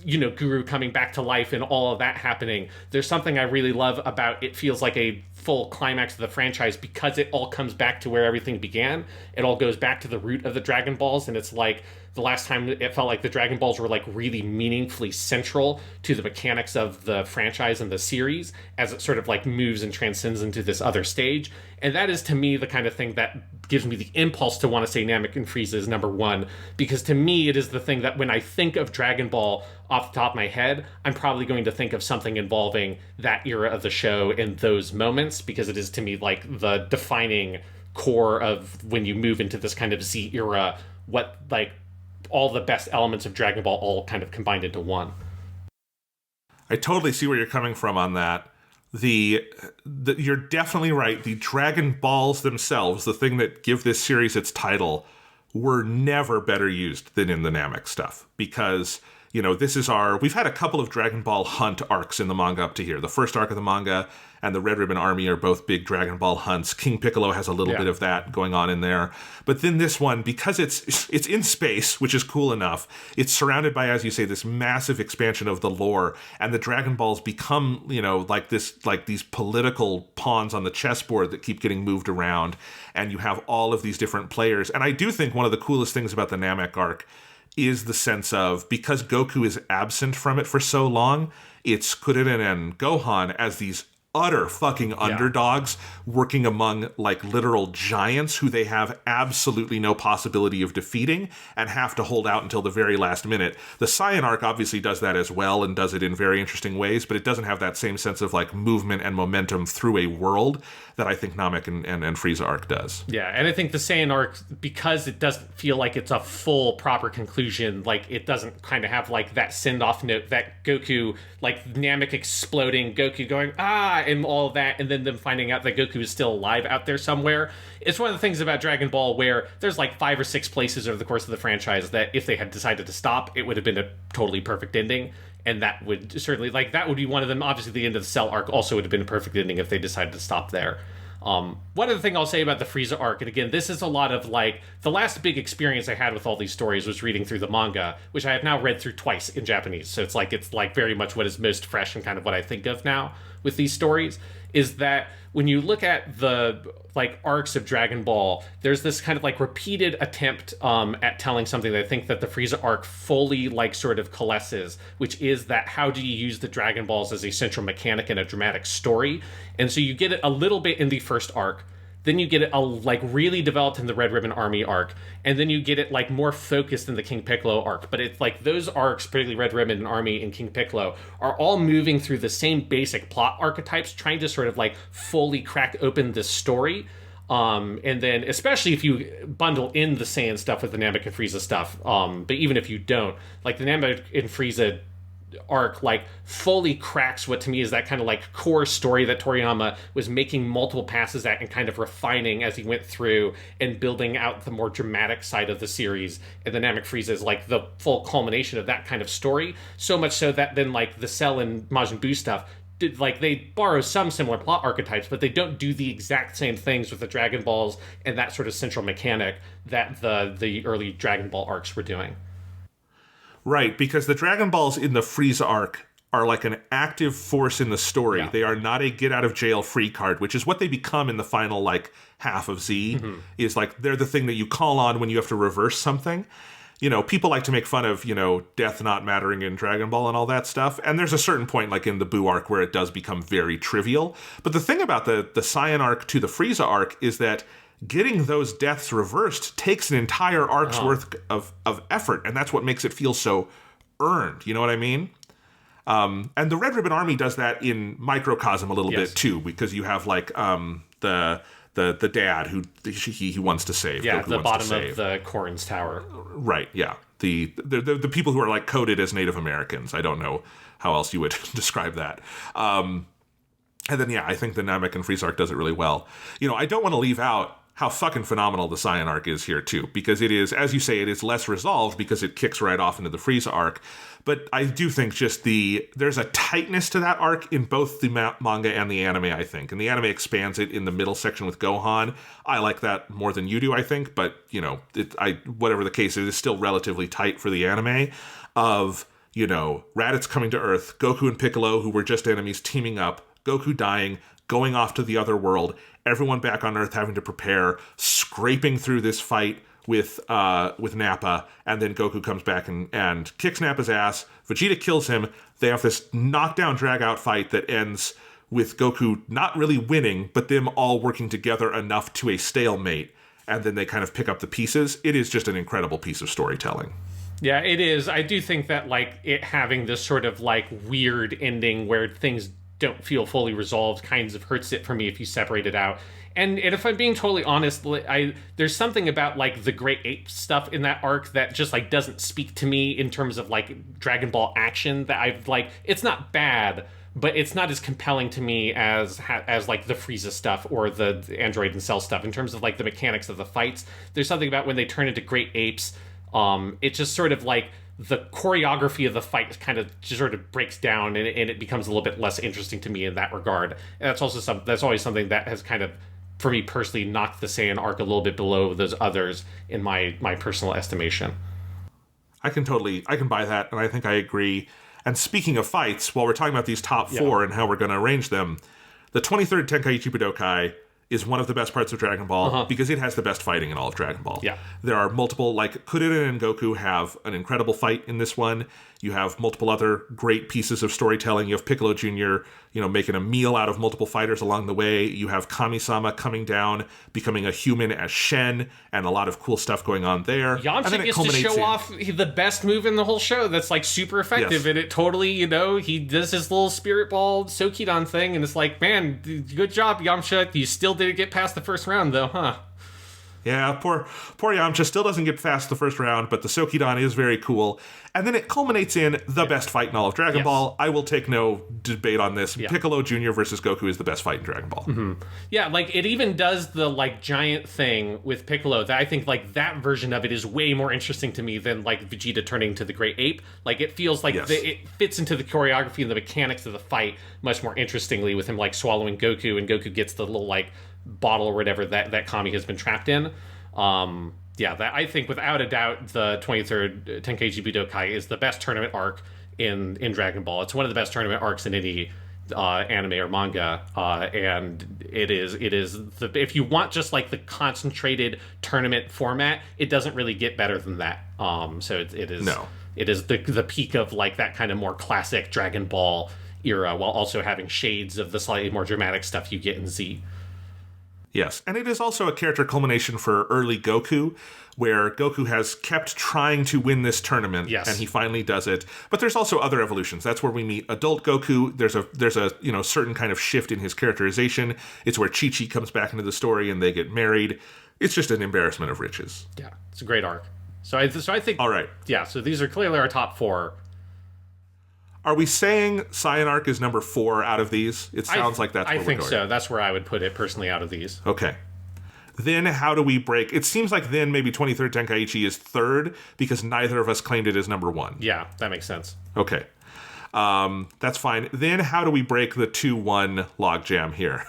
you know, Guru coming back to life and all of that happening. There's something I really love about it. Feels like a full climax of the franchise because it all comes back to where everything began. It all goes back to the root of the Dragon Balls, and it's like the last time it felt like the Dragon Balls were like really meaningfully central to the mechanics of the franchise and the series as it sort of like moves and transcends into this other stage. And that is to me the kind of thing that gives me the impulse to want to say Namek and Frieza is number one, because to me it is the thing that when I think of Dragon Ball off the top of my head, I'm probably going to think of something involving that era of the show and those moments, because it is to me like the defining core of when you move into this kind of Z era, what like all the best elements of Dragon Ball all kind of combined into one. I totally see where you're coming from on that. You're definitely right. The Dragon Balls themselves, the thing that give this series its title, were never better used than in the Namek stuff, because you know, we've had a couple of Dragon Ball Hunt arcs in the manga up to here. The first arc of the manga and the Red Ribbon Army are both big Dragon Ball hunts. King Piccolo has a little bit of that going on in there. But then this one, because it's in space, which is cool enough, it's surrounded by, as you say, this massive expansion of the lore, and the Dragon Balls become, you know, like these political pawns on the chessboard that keep getting moved around, and you have all of these different players. And I do think one of the coolest things about the Namek arc is the sense of, because Goku is absent from it for so long, it's Kuririn and Gohan as these utter fucking underdogs working among like literal giants who they have absolutely no possibility of defeating and have to hold out until the very last minute. The Saiyan arc obviously does that as well and does it in very interesting ways, but it doesn't have that same sense of like movement and momentum through a world that I think Namek and Frieza arc does. Yeah, and I think the Saiyan arc, because it doesn't feel like it's a full proper conclusion, like it doesn't kind of have like that send-off note that Goku, like Namek exploding, Goku going, and all of that, and then them finding out that Goku is still alive out there somewhere. It's one of the things about Dragon Ball where there's like 5 or 6 places over the course of the franchise that if they had decided to stop, it would have been a totally perfect ending. And that would certainly, like, that would be one of them. Obviously, the end of the Cell arc also would have been a perfect ending if they decided to stop there. One other thing I'll say about the Frieza arc, and again, this is a lot of, like, the last big experience I had with all these stories was reading through the manga, which I have now read through twice in Japanese. So it's like very much what is most fresh and kind of what I think of now with these stories, is that when you look at the like arcs of Dragon Ball, there's this kind of like repeated attempt at telling something that I think that the Frieza arc fully like sort of coalesces, which is that how do you use the Dragon Balls as a central mechanic in a dramatic story? And so you get it a little bit in the first arc, then you get it like really developed in the Red Ribbon Army arc, and then you get it like more focused in the King Piccolo arc. But it's like those arcs, particularly Red Ribbon Army and King Piccolo, are all moving through the same basic plot archetypes, trying to sort of like fully crack open this story. And then especially if you bundle in the Saiyan stuff with the Namek and Frieza stuff, but even if you don't, like the Namek and Frieza arc like fully cracks what to me is that kind of like core story that Toriyama was making multiple passes at and kind of refining as he went through and building out the more dramatic side of the series. And the Namek Frieza is like the full culmination of that kind of story, so much so that then like the Cell and Majin Buu stuff did, like, they borrow some similar plot archetypes, but they don't do the exact same things with the Dragon Balls and that sort of central mechanic that the early Dragon Ball arcs were doing. Right, because the Dragon Balls in the Frieza arc are like an active force in the story. Yeah. They are not a get-out-of-jail-free card, which is what they become in the final, like, half of Z, is like they're the thing that you call on when you have to reverse something. You know, people like to make fun of, you know, death not mattering in Dragon Ball and all that stuff, and there's a certain point, like in the Buu arc, where it does become very trivial. But the thing about the Saiyan arc to the Frieza arc is that getting those deaths reversed takes an entire arc's worth of effort, and that's what makes it feel so earned. You know what I mean? And the Red Ribbon Army does that in microcosm a little bit too, because you have like the dad who he wants to save. Yeah, Goku the wants bottom to save. of the Corn's Tower. Right. Yeah. The people who are like coded as Native Americans. I don't know how else you would describe that. And then, I think the Namek and Frieza arc does it really well. I don't want to leave out how fucking phenomenal the Saiyan arc is here, too. Because it is, as you say, it is less resolved because it kicks right off into the Frieza arc. But I do think just there's a tightness to that arc in both the manga and the anime, I think. And the anime expands it in the middle section with Gohan. I like that more than you do, I think. But, whatever the case is, it's still relatively tight for the anime of, Raditz coming to Earth, Goku and Piccolo, who were just enemies, teaming up, Goku dying, going off to the other world, everyone back on Earth having to prepare, scraping through this fight with Nappa, and then Goku comes back and kicks Nappa's ass. Vegeta kills him. They have this knockdown, drag-out fight that ends with Goku not really winning, but them all working together enough to a stalemate, and then they kind of pick up the pieces. It is just an incredible piece of storytelling. Yeah, it is. I do think that, it having this sort of, weird ending where things don't feel fully resolved kinds of hurts it for me if you separate it out. And if I'm being totally honest, there's something about the Great Ape stuff in that arc that just doesn't speak to me in terms of Dragon Ball action. That it's not bad, but it's not as compelling to me as the Frieza stuff or the Android and Cell stuff in terms of the mechanics of the fights. There's something about when they turn into Great Apes. It just sort of the choreography of the fight kind of just sort of breaks down and it becomes a little bit less interesting to me in that regard. And that's also that's always something that has kind of, for me personally, knocked the Saiyan arc a little bit below those others in my personal estimation. I can buy that, and I think I agree. And speaking of fights, while we're talking about these top four and how we're going to arrange them, the 23rd Tenkaichi Budokai is one of the best parts of Dragon Ball because it has the best fighting in all of Dragon Ball. Yeah. There are multiple, Kuririn and Goku have an incredible fight in this one. You have multiple other great pieces of storytelling. You have Piccolo Jr., making a meal out of multiple fighters along the way. You have Kami-sama coming down, becoming a human as Shen, and a lot of cool stuff going on there. Yamcha gets to show off the best move in the whole show that's super effective, and it totally, he does his little spirit ball Sokidan thing, and it's man, good job, Yamcha. You still didn't get past the first round, though, huh? Yeah, poor Yamcha still doesn't get past the first round, but the Sokidan is very cool. And then it culminates in the best fight in all of Dragon Ball. I will take no debate on this. Piccolo Jr. versus Goku is the best fight in Dragon Ball. Mm-hmm. Yeah, it even does the giant thing with Piccolo that I think that version of it is way more interesting to me than Vegeta turning to the Great Ape. It feels it fits into the choreography and the mechanics of the fight much more interestingly with him swallowing Goku, and Goku gets the little bottle or whatever that Kami has been trapped in. That I think without a doubt the 23rd Tenkaichi Budokai is the best tournament arc in Dragon Ball. It's one of the best tournament arcs in any anime or manga, and it is if you want just the concentrated tournament format, it doesn't really get better than that. So it is the peak of that kind of more classic Dragon Ball era, while also having shades of the slightly more dramatic stuff you get in Z. Yes, and it is also a character culmination for early Goku, where Goku has kept trying to win this tournament, and he finally does it. But there's also other evolutions. That's where we meet adult Goku. There's a certain kind of shift in his characterization. It's where Chi-Chi comes back into the story and they get married. It's just an embarrassment of riches. Yeah, it's a great arc. So I think... All right. Yeah, so these are clearly our top four. Are we saying Saiyan arc is number 4 out of these? It sounds like that's where we're going. I think so. That's where I would put it personally out of these. Okay. Then how do we break? It seems like then maybe 23rd Tenkaichi is 3rd because neither of us claimed it as number 1. Yeah, that makes sense. Okay. That's fine. Then how do we break the 2-1 logjam here?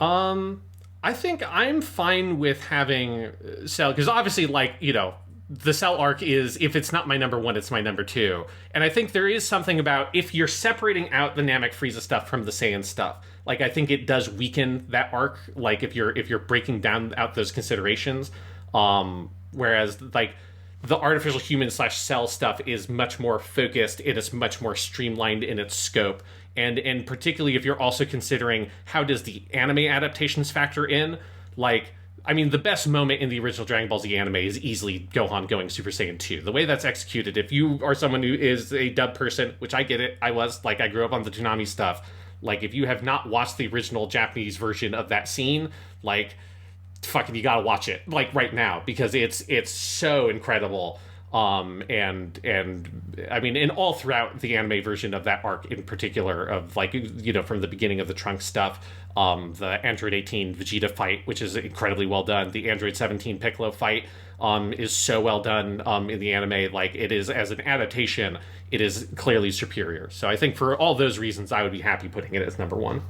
I think I'm fine with having Cell, because obviously, the Cell arc is, if it's not my number 1, it's my number 2. And I think there is something about, if you're separating out the Namek Frieza stuff from the Saiyan stuff, I think it does weaken that arc, if you're breaking down out those considerations. Whereas, the artificial human / Cell stuff is much more focused, it is much more streamlined in its scope. And particularly if you're also considering how does the anime adaptations factor in, I mean, the best moment in the original Dragon Ball Z anime is easily Gohan going Super Saiyan 2. The way that's executed, if you are someone who is a dub person, which I get it, I grew up on the Toonami stuff. Like, if you have not watched the original Japanese version of that scene, like, fucking, you gotta watch it, like, right now, because it's so incredible. And I mean, and all throughout the anime version of that arc in particular, of like, you know, from the beginning of the Trunks stuff, the Android 18 Vegeta fight, which is incredibly well done. The Android 17 Piccolo fight, is so well done, in the anime. Like, it is, as an adaptation, it is clearly superior. So I think for all those reasons, I would be happy putting it as number one.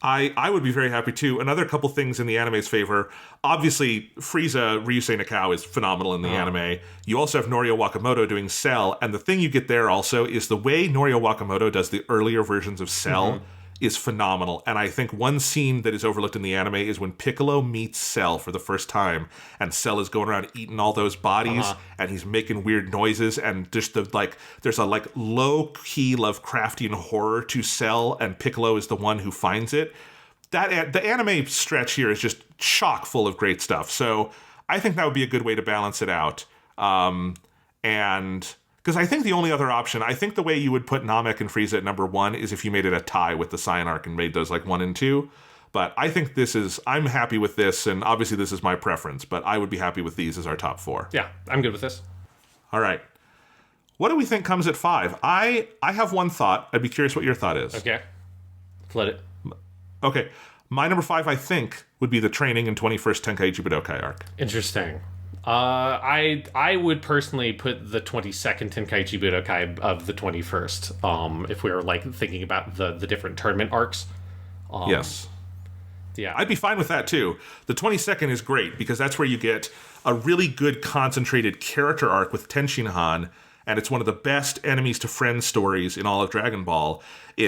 I would be very happy too. Another couple things in the anime's favor. Obviously, Frieza Ryusei Nakao is phenomenal in the anime. You also have Norio Wakamoto doing Cell, and the thing you get there also is the way Norio Wakamoto does the earlier versions of Cell is phenomenal. And I think one scene that is overlooked in the anime is when Piccolo meets Cell for the first time, and Cell is going around eating all those bodies, and he's making weird noises, and just there's a like low-key Lovecraftian horror to Cell, and Piccolo is the one who finds it. The anime stretch here is just chock full of great stuff. So I think that would be a good way to balance it out. And because I think the only other option, I think the way you would put Namek and Frieza at number one is if you made it a tie with the Saiyan arc and made those like 1 and 2. But I think I'm happy with this, and obviously this is my preference, but I would be happy with these as our top 4. Yeah, I'm good with this. All right. What do we think comes at 5? I have one thought. I'd be curious what your thought is. Okay. Flood it. Okay. My number 5, I think, would be the training in 21st Tenkaichi Budokai arc. Interesting. I would personally put the 22nd Tenkaichi Budokai of the 21st, if we were like thinking about the different tournament arcs. Yes. Yeah. I'd be fine with that too. The 22nd is great because that's where you get a really good concentrated character arc with Tenshinhan, and it's one of the best enemies to friends stories in all of Dragon Ball. But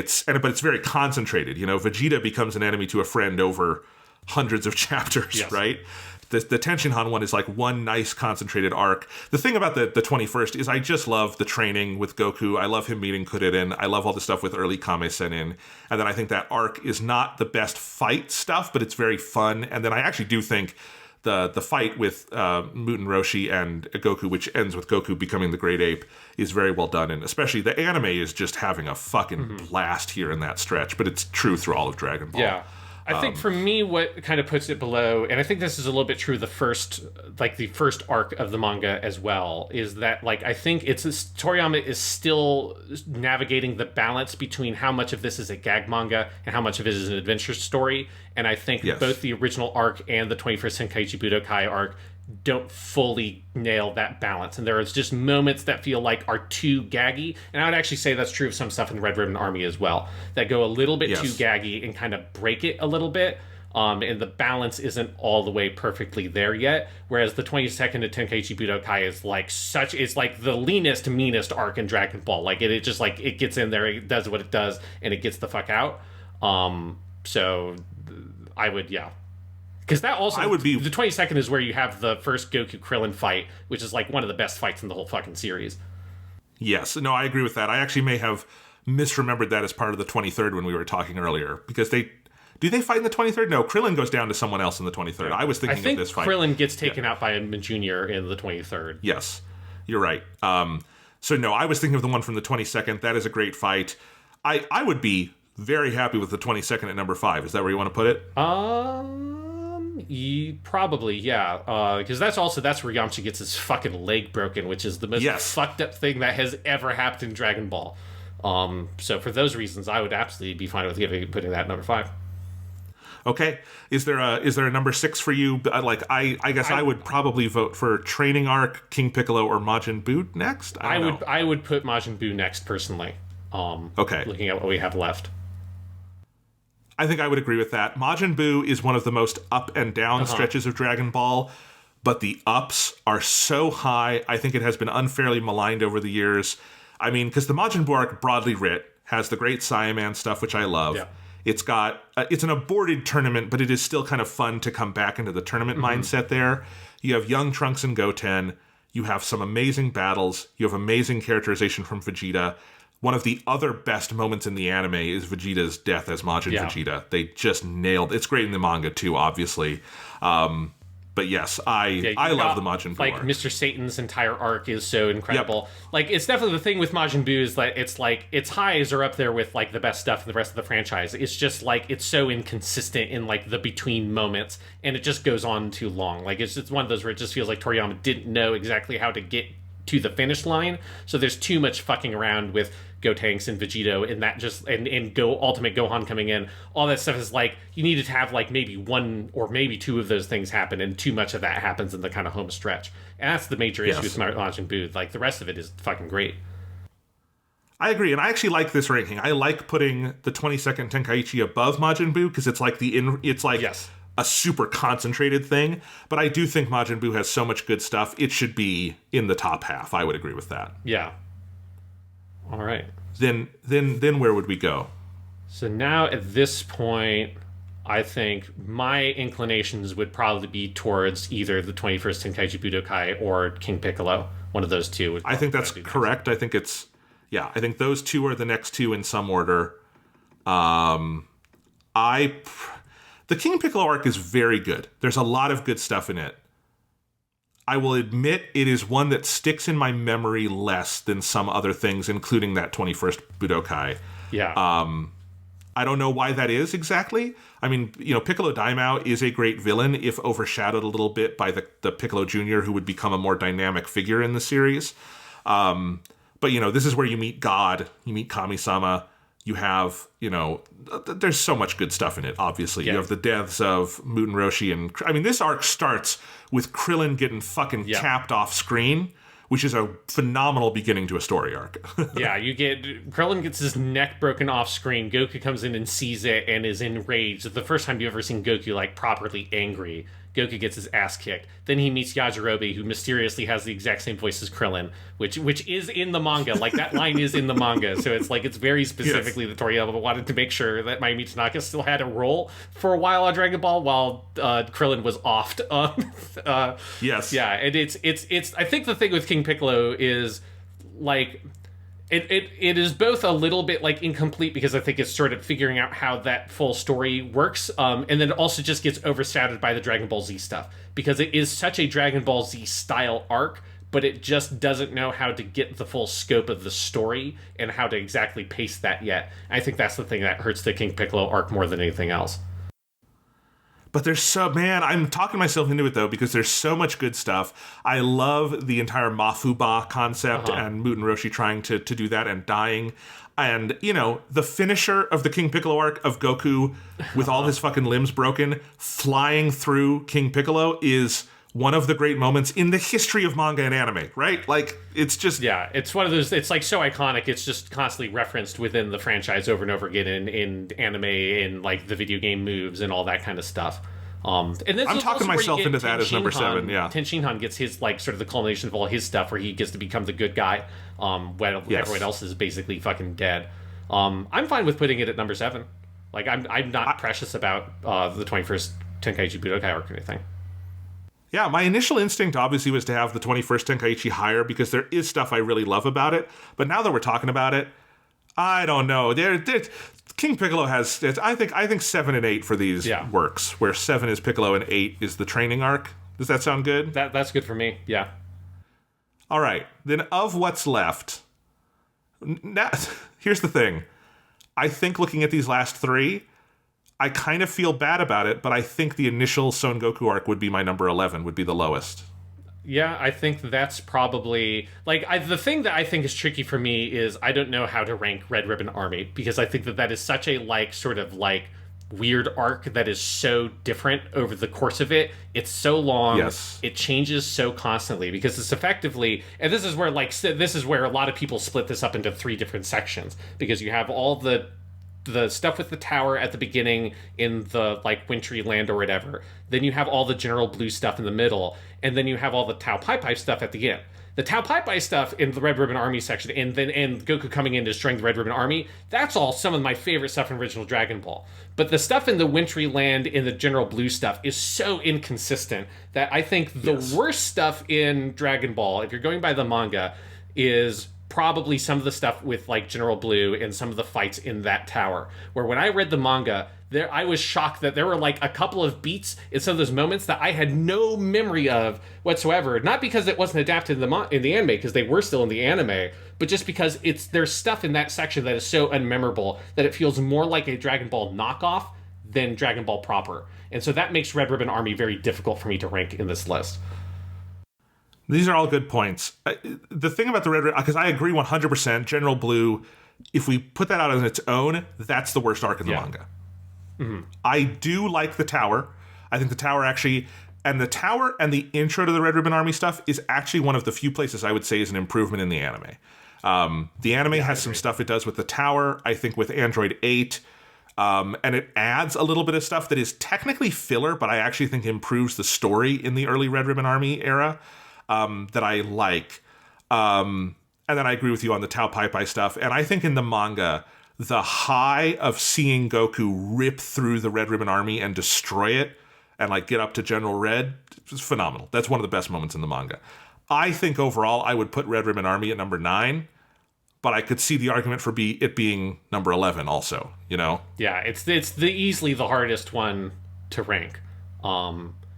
it's very concentrated. You know, Vegeta becomes an enemy to a friend over hundreds of chapters, yes. Right? The Tenshinhan one is like one nice concentrated arc. The thing about the 21st is I just love the training with Goku. I love him meeting Kuririn. I love all the stuff with early Kame Sennin. And then I think that arc is not the best fight stuff, but it's very fun. And then I actually do think the fight with Muten Roshi and Goku, which ends with Goku becoming the Great Ape, is very well done. And especially the anime is just having a fucking blast here in that stretch. But it's true through all of Dragon Ball. Yeah. I think for me, what kind of puts it below, and I think this is a little bit true, the first arc of the manga as well, is that, like, I think Toriyama is still navigating the balance between how much of this is a gag manga and how much of it is an adventure story. And I think both the original arc and the 21st Tenkaichi Budokai arc don't fully nail that balance, and there is just moments that feel like are too gaggy, and I would actually say that's true of some stuff in Red Ribbon Army as well, that go a little bit too gaggy and kind of break it a little bit, and the balance isn't all the way perfectly there yet, whereas the 22nd to Tenkaichi Budokai is like the leanest, meanest arc in Dragon Ball. Like, it just, like, it gets in there, it does what it does, and it gets the fuck out. So I would, because that also, the 22nd is where you have the first Goku Krillin fight, which is like one of the best fights in the whole fucking series. Yes, no, I agree with that. I actually may have misremembered that as part of the 23rd when we were talking earlier, because do they fight in the 23rd? No, Krillin goes down to someone else in the 23rd. I was thinking of this fight. Krillin gets taken out by a Junior in the 23rd. Yes, you're right. So no, I was thinking of the one from the 22nd. That is a great fight. I would be very happy with the 22nd at number 5. Is that where you want to put it? Probably, yeah. Because that's where Yamcha gets his fucking leg broken, which is the most fucked up thing that has ever happened in Dragon Ball. So for those reasons, I would absolutely be fine with putting that at number 5. Okay. Is there a number 6 for you? I guess I would probably vote for Training Arc, King Piccolo, or Majin Buu next. I would put Majin Buu next personally. Okay. Looking at what we have left. I think I would agree with that. Majin Buu is one of the most up and down stretches of Dragon Ball, but the ups are so high. I think it has been unfairly maligned over the years. I mean, because the Majin Buu arc, broadly writ, has the great Saiyaman stuff, which I love. Yeah. It's got it's an aborted tournament, but it is still kind of fun to come back into the tournament mindset there. You have young Trunks and Goten. You have some amazing battles. You have amazing characterization from Vegeta. one of the other best moments in the anime is Vegeta's death as Majin Vegeta. They just nailed it. It's great in the manga too, obviously. But yes, I love the Majin Buu like arc. Mr. Satan's entire arc is so incredible. Like, it's definitely the thing with Majin Buu is that it's like its highs are up there with like the best stuff in the rest of the franchise. It's just like it's so inconsistent in like the between moments, and it just goes on too long. Like it's one of those where it just feels like Toriyama didn't know exactly how to get to the finish line, so there's too much fucking around with Gotenks and Vegito, and that just and Go Ultimate Gohan coming in. All that stuff is like you needed to have like maybe one or maybe two of those things happen, and too much of that happens in the kind of home stretch. And that's the major issue with Majin Buu. Like the rest of it is fucking great. I agree, and I actually like this ranking. I like putting the 22nd Tenkaichi above Majin Buu because it's like a super concentrated thing, but I do think Majin Buu has so much good stuff. It should be in the top half. I would agree with that. Yeah. All right. Then where would we go? So now at this point, I think my inclinations would probably be towards either the 21st Tenkaichi Budokai or King Piccolo. One of those two. I think that's correct. I think think those two are the next two in some order. The King Piccolo arc is very good. There's a lot of good stuff in it. I will admit it is one that sticks in my memory less than some other things, including that 21st Budokai. Yeah. I don't know why that is exactly. I mean, Piccolo Daimao is a great villain, if overshadowed a little bit by the Piccolo Jr., who would become a more dynamic figure in the series. But, this is where you meet God, you meet Kami-sama. You have, there's so much good stuff in it, obviously. Yeah. You have the deaths of Muten Roshi and... this arc starts with Krillin getting fucking capped off screen, which is a phenomenal beginning to a story arc. Yeah, Krillin gets his neck broken off screen. Goku comes in and sees it and is enraged. It's the first time you've ever seen Goku, like, properly angry. Goku gets his ass kicked. Then he meets Yajirobe, who mysteriously has the exact same voice as Krillin, which is in the manga. Like, that line is in the manga. So it's like, it's very specifically that Toriyama wanted to make sure that Mayumi Tanaka still had a role for a while on Dragon Ball while Krillin was offed. Yes. Yeah, and it's I think the thing with King Piccolo is, like... It is both a little bit like incomplete because I think it's sort of figuring out how that full story works, and then it also just gets overshadowed by the Dragon Ball Z stuff because it is such a Dragon Ball Z style arc, but it just doesn't know how to get the full scope of the story and how to exactly pace that yet. I think that's the thing that hurts the King Piccolo arc more than anything else. But I'm talking myself into it, though, because there's so much good stuff. I love the entire Mafuba concept and Muten Roshi trying to do that and dying. And, the finisher of the King Piccolo arc of Goku with all his fucking limbs broken, flying through King Piccolo is one of the great moments in the history of manga and anime, right? Like, it's just... Yeah, it's one of those... It's, like, so iconic. It's just constantly referenced within the franchise over and over again in anime and, like, the video game moves and all that kind of stuff. And I'm talking myself into that as number 7, yeah. Ten Shinhan gets his, like, sort of the culmination of all his stuff where he gets to become the good guy when everyone else is basically fucking dead. I'm fine with putting it at number 7. Like, I'm not precious about the 21st Tenkaichi Budokai arc or anything. Yeah, my initial instinct obviously was to have the 21st Tenkaichi higher because there is stuff I really love about it. But now that we're talking about it, I don't know. King Piccolo has, I think 7 and 8 for these works, where 7 is Piccolo and 8 is the training arc. Does that sound good? That's good for me, yeah. All right, then of what's left, now, here's the thing. I think looking at these last 3, I kind of feel bad about it, but I think the initial Son Goku arc would be my number 11, would be the lowest. Yeah, I think that's probably... Like, the thing that I think is tricky for me is I don't know how to rank Red Ribbon Army, because I think that is such a, like, sort of, like, weird arc that is so different over the course of it. It's so long. Yes. It changes so constantly, because it's effectively... And this is where, like, this is where a lot of people split this up into 3 different sections, because you have all the stuff with the tower at the beginning in the, like, wintry land or whatever. Then you have all the General Blue stuff in the middle, and then you have all the Tao Pai Pai stuff at the end. The Tao Pai Pai stuff in the Red Ribbon Army section, and Goku coming in destroying the Red Ribbon Army, that's all some of my favorite stuff in original Dragon Ball. But the stuff in the wintry land in the General Blue stuff is so inconsistent that I think the worst stuff in Dragon Ball, if you're going by the manga, is probably some of the stuff with like General Blue and some of the fights in that tower. Where when I read the manga, there I was shocked that there were like a couple of beats in some of those moments that I had no memory of whatsoever. Not because it wasn't adapted in the anime, because they were still in the anime, but just because there's stuff in that section that is so unmemorable that it feels more like a Dragon Ball knockoff than Dragon Ball proper. And so that makes Red Ribbon Army very difficult for me to rank in this list. These are all good points. The thing about the Red Ribbon, because I agree 100%, General Blue, if we put that out on its own, that's the worst arc in the manga. Mm-hmm. I do like the tower. I think the tower actually, and the tower and the intro to the Red Ribbon Army stuff is actually one of the few places I would say is an improvement in the anime. The anime has some stuff it does with the tower, I think with Android 8, and it adds a little bit of stuff that is technically filler, but I actually think improves the story in the early Red Ribbon Army era. That I like. And then I agree with you on the Tao Pai Pai stuff. And I think in the manga, the high of seeing Goku rip through the Red Ribbon Army and destroy it and like get up to General Red is phenomenal. That's one of the best moments in the manga. I think overall I would put Red Ribbon Army at number 9, but I could see the argument for it being number 11 also, you know? Yeah, it's easily the hardest one to rank.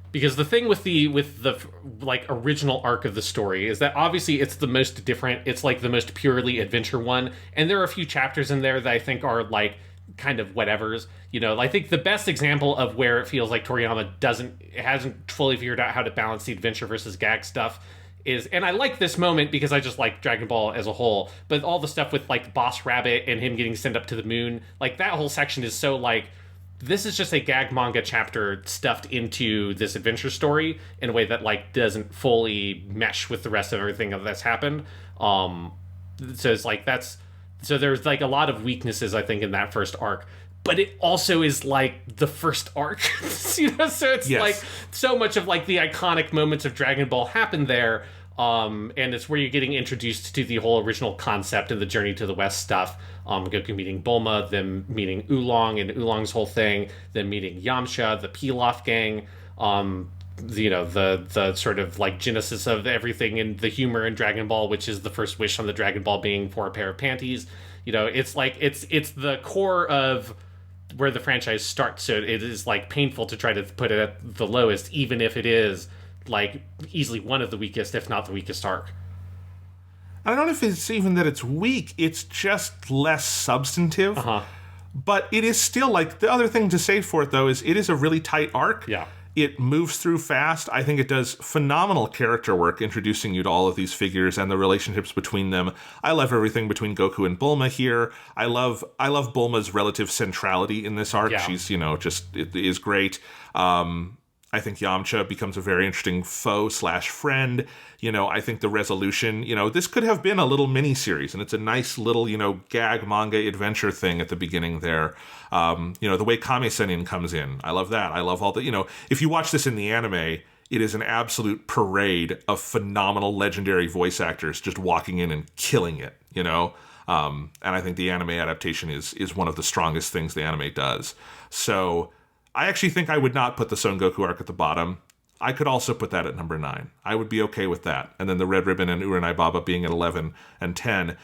Because the thing with the like original arc of the story is that obviously it's the most different. It's like the most purely adventure one, and there are a few chapters in there that I think are like kind of whatevers. You know, I think the best example of where it feels like Toriyama hasn't fully figured out how to balance the adventure versus gag stuff is, and I like this moment because I just like Dragon Ball as a whole, but all the stuff with like Boss Rabbit and him getting sent up to the moon, like that whole section is so like, this is just a gag manga chapter stuffed into this adventure story in a way that like doesn't fully mesh with the rest of everything that's happened. So it's like so there's like a lot of weaknesses I think in that first arc, but it also is like the first arc, you know. So it's like so much of like the iconic moments of Dragon Ball happen there. And it's where you're getting introduced to the whole original concept and the Journey to the West stuff. Goku meeting Bulma, them meeting Oolong and Oolong's whole thing, then meeting Yamcha, the Pilaf gang, you know, the sort of like genesis of everything and the humor in Dragon Ball, which is the first wish on the Dragon Ball being for a pair of panties. You know, it's like it's the core of where the franchise starts. So it is like painful to try to put it at the lowest, even if it is like easily one of the weakest, if not the weakest arc. I don't know if it's even that it's weak, it's just less substantive. But it is still like, the other thing to say for it though is it is a really tight arc. Yeah. It moves through fast. I think it does phenomenal character work introducing you to all of these figures and the relationships between them. I love everything between Goku and Bulma here. I love Bulma's relative centrality in this arc. Yeah. She's, you know, it is great. I think Yamcha becomes a very interesting foe/friend. You know, I think the resolution, you know, this could have been a little mini-series, and it's a nice little, you know, gag manga adventure thing at the beginning there. You know, the way Kame-Sennin comes in, I love that. I love all the, you know, if you watch this in the anime, it is an absolute parade of phenomenal legendary voice actors just walking in and killing it, you know? And I think the anime adaptation is one of the strongest things the anime does. So I actually think I would not put the Son Goku arc at the bottom. I could also put that at number 9. I would be okay with that. And then the Red Ribbon and Uranai Baba being at 11 and 10.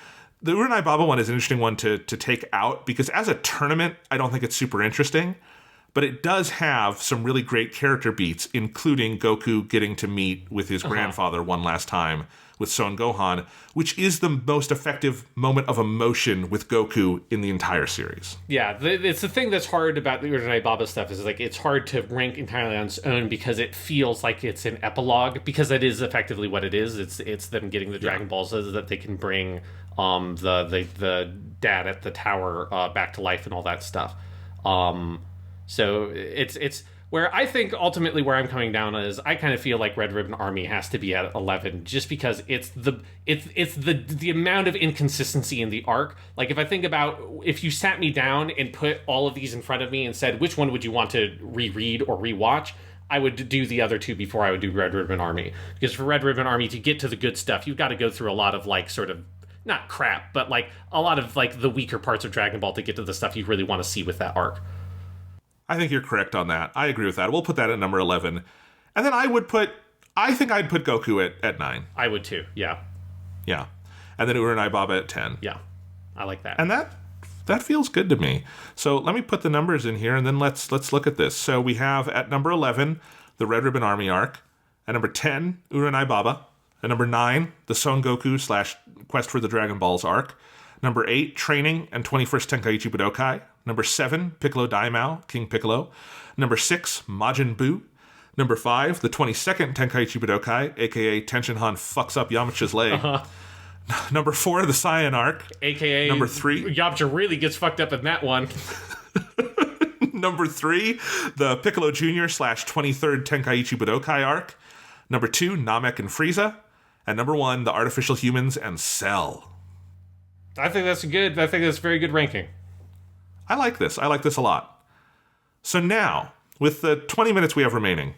The Uranai Baba one is an interesting one to take out because as a tournament, I don't think it's super interesting. But it does have some really great character beats, including Goku getting to meet with his grandfather one last time with Son Gohan, which is the most effective moment of emotion with Goku in the entire series. Yeah, it's the thing that's hard about the Uranai Baba stuff is like it's hard to rank entirely on its own because it feels like it's an epilogue, because that is effectively what it is. It's them getting the Dragon Balls so that they can bring the dad at the tower back to life and all that stuff. So it's where I think ultimately where I'm coming down is I kind of feel like Red Ribbon Army has to be at 11 just because it's the amount of inconsistency in the arc. Like if I think about if you sat me down and put all of these in front of me and said which one would you want to reread or rewatch, I would do the other two before I would do Red Ribbon Army, because for Red Ribbon Army to get to the good stuff you've got to go through a lot of like sort of not crap but like a lot of like the weaker parts of Dragon Ball to get to the stuff you really want to see with that arc. I think you're correct on that. I agree with that. We'll put that at number 11. And then I think I'd put Goku at 9. I would too, yeah. Yeah. and then Uranai Baba at 10. Yeah, I like that. And that feels good to me. So let me put the numbers in here, and then let's look at this. So we have at number 11, the Red Ribbon Army arc. At number 10, Uranai Baba. At number 9, the Son Goku / Quest for the Dragon Balls arc. Number 8, Training and 21st Tenkaichi Budokai. Number 7, Piccolo Daimao, King Piccolo. Number 6, Majin Buu. Number 5, the 22nd Tenkaichi Budokai, aka Tenshinhan fucks up Yamcha's leg. Number 4, the Saiyan arc. AKA number 3. Yamcha really gets fucked up in that one. Number 3, the Piccolo Jr. / 23rd Tenkaichi Budokai arc. Number 2, Namek and Frieza. And number 1, the Artificial Humans and Cell. I think that's very good ranking. I like this. I like this a lot. So now, with the 20 minutes we have remaining,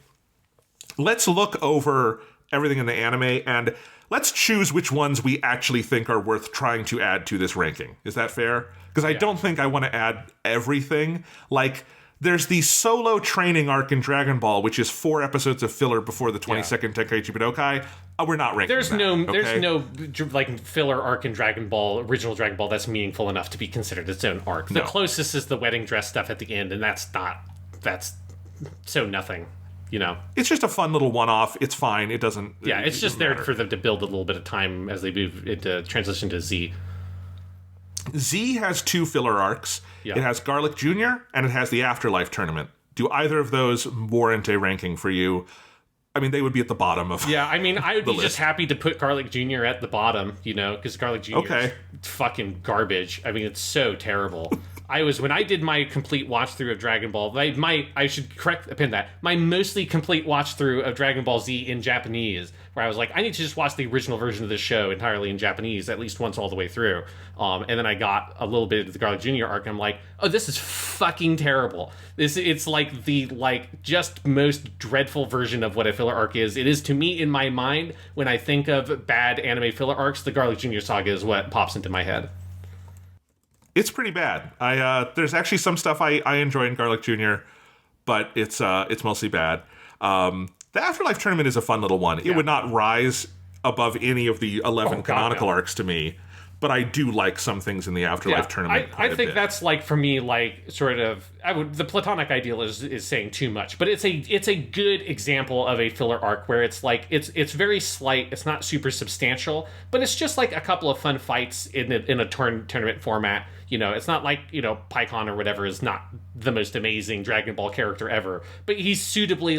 let's look over everything in the anime and let's choose which ones we actually think are worth trying to add to this ranking. Is that fair? Because I don't think I want to add everything. Like, there's the solo training arc in Dragon Ball, which is 4 episodes of filler before the 22nd Tenkaichi Budokai. We're not ranking There's that, no like filler arc in Dragon Ball, original Dragon Ball, that's meaningful enough to be considered its own arc. The closest is the wedding dress stuff at the end, and that's so nothing. You know, it's just a fun little one-off. It's fine. It doesn't. Yeah, it's just there matter for them to build a little bit of time as they move into transition to Z. Z has 2 filler arcs. Yeah. It has Garlic Jr. and it has the Afterlife tournament. Do either of those warrant a ranking for you? I mean, they would be at the bottom of. Yeah, I mean, I would be list. just happy to put Garlic Jr. at the bottom, you know, because Garlic Jr. is fucking garbage. I mean, it's so terrible. When I did my complete watch through of Dragon Ball, I should append that. My mostly complete watch through of Dragon Ball Z in Japanese, where I was like, I need to just watch the original version of this show entirely in Japanese, at least once all the way through. And then I got a little bit of the Garlic Jr. arc, and I'm like, oh, this is fucking terrible. It's like the just most dreadful version of what a filler arc is. It is to me in my mind, when I think of bad anime filler arcs, the Garlic Jr. saga is what pops into my head. It's pretty bad. There's actually some stuff I enjoy in Garlic Jr., but it's mostly bad. The Afterlife tournament is a fun little one. It would not rise above any of the 11 canonical arcs to me, but I do like some things in the Afterlife tournament. I think that's for me, sort of. The platonic ideal is saying too much, but it's a good example of a filler arc where it's it's very slight. It's not super substantial, but it's just like a couple of fun fights in a tournament format. You know, it's not like, Pycon or whatever is not the most amazing Dragon Ball character ever, but he's suitably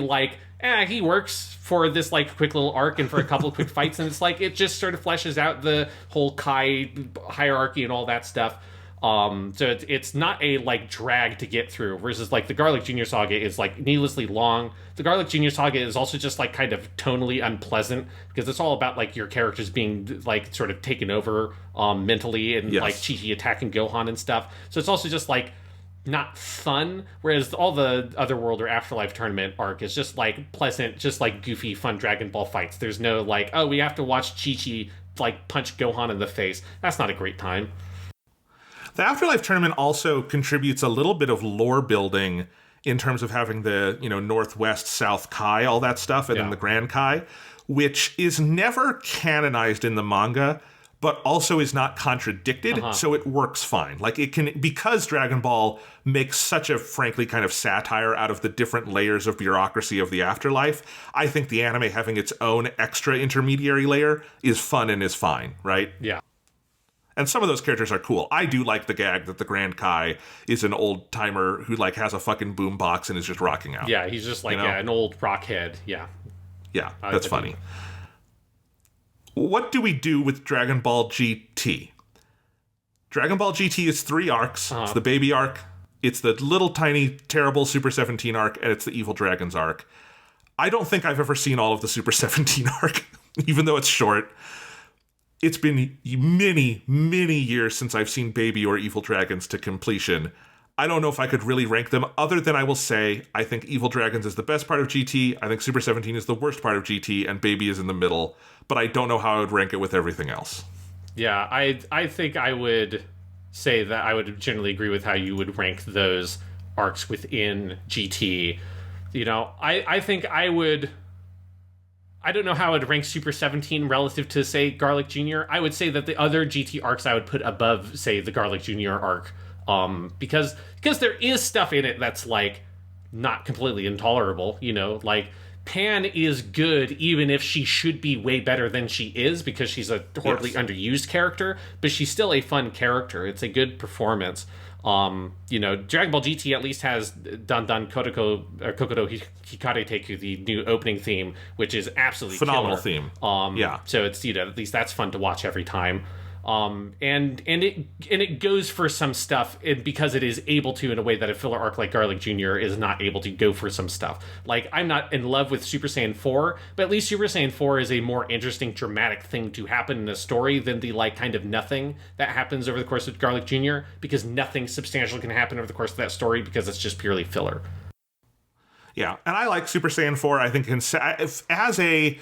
he works for this quick little arc and for a couple of quick fights, and it's it just sort of fleshes out the whole Kai hierarchy and all that stuff. So it's not a drag to get through, versus the Garlic Jr. saga is needlessly long. The Garlic Jr. saga is also just kind of tonally unpleasant, because it's all about your characters being sort of taken over mentally, and Chi-Chi attacking Gohan and stuff. So it's also just not fun, whereas all the Otherworld or Afterlife tournament arc is just pleasant, just goofy fun Dragon Ball fights. There's no oh, we have to watch Chi-Chi punch Gohan in the face. That's not a great time. The Afterlife tournament also contributes a little bit of lore building in terms of having the, Northwest, South Kai, all that stuff, and then the Grand Kai, which is never canonized in the manga, but also is not contradicted, so it works fine. Because Dragon Ball makes such a, frankly, kind of satire out of the different layers of bureaucracy of the Afterlife, I think the anime having its own extra intermediary layer is fun and is fine, right? Yeah. And some of those characters are cool. I do like the gag that the Grand Kai is an old timer who has a fucking boombox and is just rocking out. Yeah, he's just an old rockhead. Yeah. Yeah, that's funny. What do we do with Dragon Ball GT? Dragon Ball GT is 3 arcs. It's the baby arc, it's the little tiny terrible Super 17 arc, and it's the Evil Dragons arc. I don't think I've ever seen all of the Super 17 arc, even though it's short. It's been many, many years since I've seen Baby or Evil Dragons to completion. I don't know if I could really rank them, other than I will say I think Evil Dragons is the best part of GT, I think Super 17 is the worst part of GT, and Baby is in the middle, but I don't know how I would rank it with everything else. Yeah, I think I would say that I would generally agree with how you would rank those arcs within GT. I think I would I don't know how I'd rank Super 17 relative to, say, Garlic Jr. I would say that the other GT arcs I would put above, say, the Garlic Jr. arc. Because there is stuff in it that's, like, not completely intolerable, you know? Like, Pan is good even if she should be way better than she is because she's a horribly underused character, but she's still a fun character. It's a good performance. You know, Dragon Ball GT at least has Dan Dan Kokoro Hikare Teku, the new opening theme, which is absolutely phenomenal killer. theme. So it's, you know, at least that's fun to watch every time. And it goes for some stuff because it is able to in a way that a filler arc like Garlic Jr. is not able to go for some stuff. Like, I'm not in love with Super Saiyan 4, but at least Super Saiyan 4 is a more interesting dramatic thing to happen in a story than the, like, kind of nothing that happens over the course of Garlic Jr. because nothing substantial can happen over the course of that story because it's just purely filler. Yeah, and I like Super Saiyan 4. I think as a,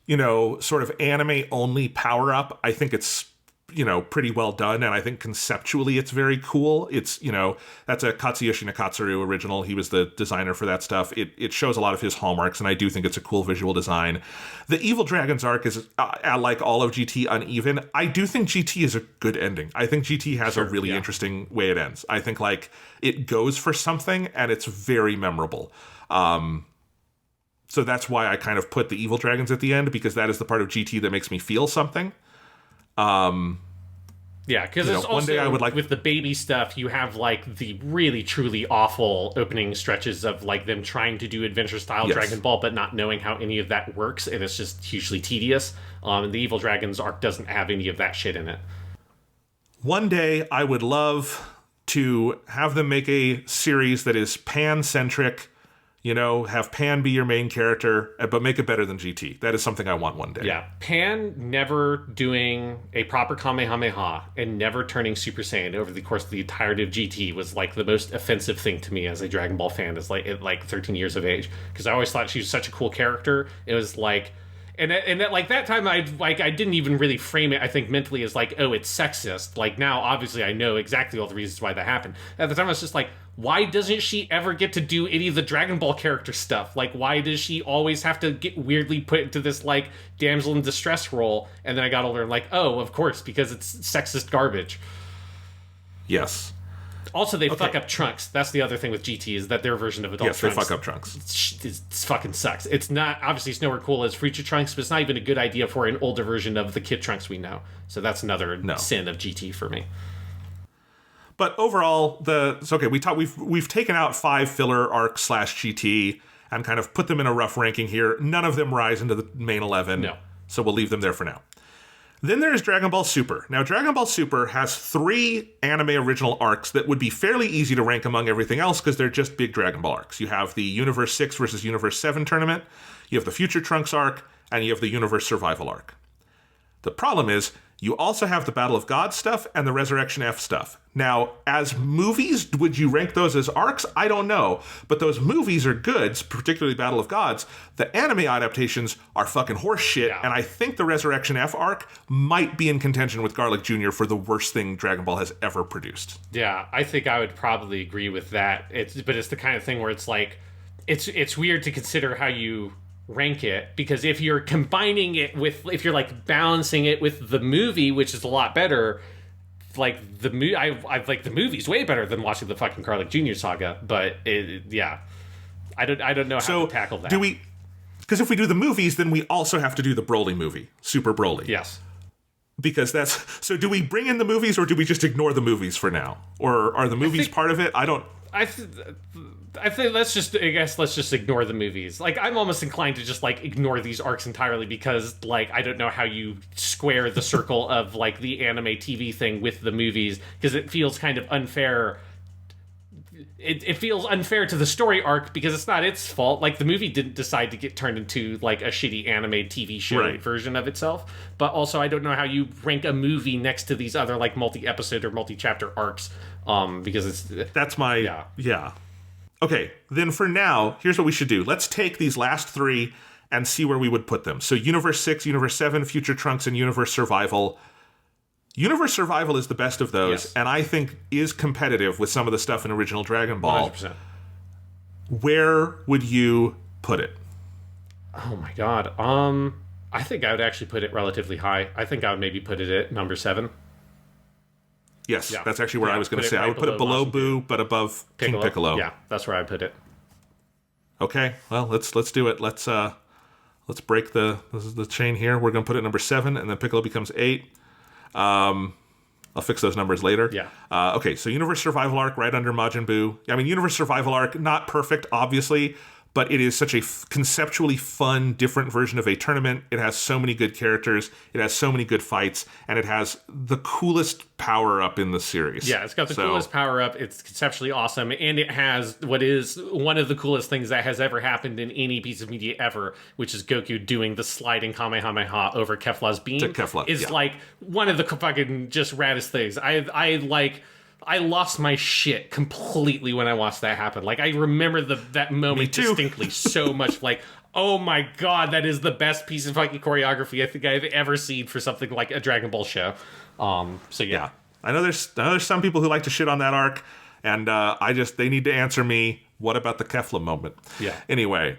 you know, sort of anime-only power-up, I think it's, you know, pretty well done, and I think conceptually it's very cool. It's, you know, that's a Katsuyoshi Nakatsuru original. He was the designer for that stuff. It shows a lot of his hallmarks, and I do think it's a cool visual design. The Evil Dragons arc is, like all of GT, uneven. I do think GT is a good ending. I think GT has a really interesting way it ends. I think, like, it goes for something, and it's very memorable. So that's why I kind of put the Evil Dragons at the end, because that is the part of GT that makes me feel something. Yeah, because it's also, one day I would like, with the baby stuff, you have, like, the really, truly awful opening stretches of, like, them trying to do adventure-style Dragon Ball, but not knowing how any of that works, and it's just hugely tedious. And the Evil Dragons arc doesn't have any of that shit in it. One day, I would love to have them make a series that is pan-centric, you know, have Pan be your main character, but make it better than GT. That is something I want one day. Yeah, Pan never doing a proper Kamehameha and never turning Super Saiyan over the course of the entirety of GT was, like, the most offensive thing to me as a Dragon Ball fan, is like, at, like, 13 years of age. Because I always thought she was such a cool character. It was like... And at, like, that time, I didn't even really frame it, I think, mentally as, like, oh, it's sexist. Like, now, obviously, I know exactly all the reasons why that happened. At the time, I was just like, why doesn't she ever get to do any of the Dragon Ball character stuff? Like, why does she always have to get weirdly put into this, like, damsel in distress role? And then I got older and, like, oh, of course, because it's sexist garbage. Yes. Also, they fuck up Trunks. That's the other thing with GT, is that their version of adult Trunks... Yes, they fuck up Trunks. It fucking sucks. It's not... Obviously, it's nowhere cool as Future Trunks, but it's not even a good idea for an older version of the Kid Trunks we know. So that's another sin of GT for me. But overall, it's okay. We've taken out 5 filler arcs / GT and kind of put them in a rough ranking here. None of them rise into the main 11. No. So we'll leave them there for now. Then there's Dragon Ball Super. Now, Dragon Ball Super has 3 anime original arcs that would be fairly easy to rank among everything else because they're just big Dragon Ball arcs. You have the Universe 6 versus Universe 7 tournament, you have the Future Trunks arc, and you have the Universe Survival arc. The problem is, you also have the Battle of Gods stuff and the Resurrection F stuff. Now, as movies, would you rank those as arcs? I don't know. But those movies are good, particularly Battle of Gods. The anime adaptations are fucking horse shit, and I think the Resurrection F arc might be in contention with Garlic Jr. for the worst thing Dragon Ball has ever produced. Yeah, I think I would probably agree with that. But it's the kind of thing where it's like, it's weird to consider how you rank it, because if you're combining it with, if you're, like, balancing it with the movie, which is a lot better, like, I like the movie's way better than watching the fucking Garlic Jr. saga, but I don't know how to tackle that. Because if we do the movies, then we also have to do the Broly movie, Super Broly. Yes. Because so do we bring in the movies, or do we just ignore the movies for now? Or are the movies part of it? I think let's just ignore the movies. Like, I'm almost inclined to just, like, ignore these arcs entirely because, like, I don't know how you square the circle of, like, the anime TV thing with the movies, because it feels kind of unfair. It feels unfair to the story arc because it's not its fault. Like, the movie didn't decide to get turned into, like, a shitty anime TV show version of itself. But also, I don't know how you rank a movie next to these other, like, multi-episode or multi-chapter arcs. Because that's my... Yeah. Okay, then for now, here's what we should do. Let's take these last 3 and see where we would put them. So Universe 6, Universe 7, Future Trunks, and Universe Survival. Universe Survival is the best of those, and I think is competitive with some of the stuff in original Dragon Ball. 100%. Where would you put it? Oh my god. I think I would actually put it relatively high. I think I would maybe put it at number 7. Yes, Yeah. that's actually where I was going to say. Right I would put it below Majin Buu, but above King Piccolo. Yeah, that's where I put it. Okay, well, let's do it. Let's break the chain here. We're going to put it number 7, and then Piccolo becomes 8. I'll fix those numbers later. Yeah. Okay, so Universe Survival Arc right under Majin Buu. I mean, Universe Survival Arc, not perfect, obviously, but it is such a conceptually fun, different version of a tournament. It has so many good characters, it has so many good fights, and it has the coolest power-up in the series. Yeah, it's got the coolest power-up. It's conceptually awesome, and it has what is one of the coolest things that has ever happened in any piece of media ever, which is Goku doing the sliding Kamehameha over Kefla's beam. To Kefla, is yeah. like one of the fucking just raddest things. I lost my shit completely when I watched that happen. Like, I remember that moment distinctly so much. Like, oh my god, that is the best piece of fucking choreography I think I've ever seen for something like a Dragon Ball show. So yeah. I know there's some people who like to shit on that arc, and they need to answer me. What about the Kefla moment? Yeah. Anyway,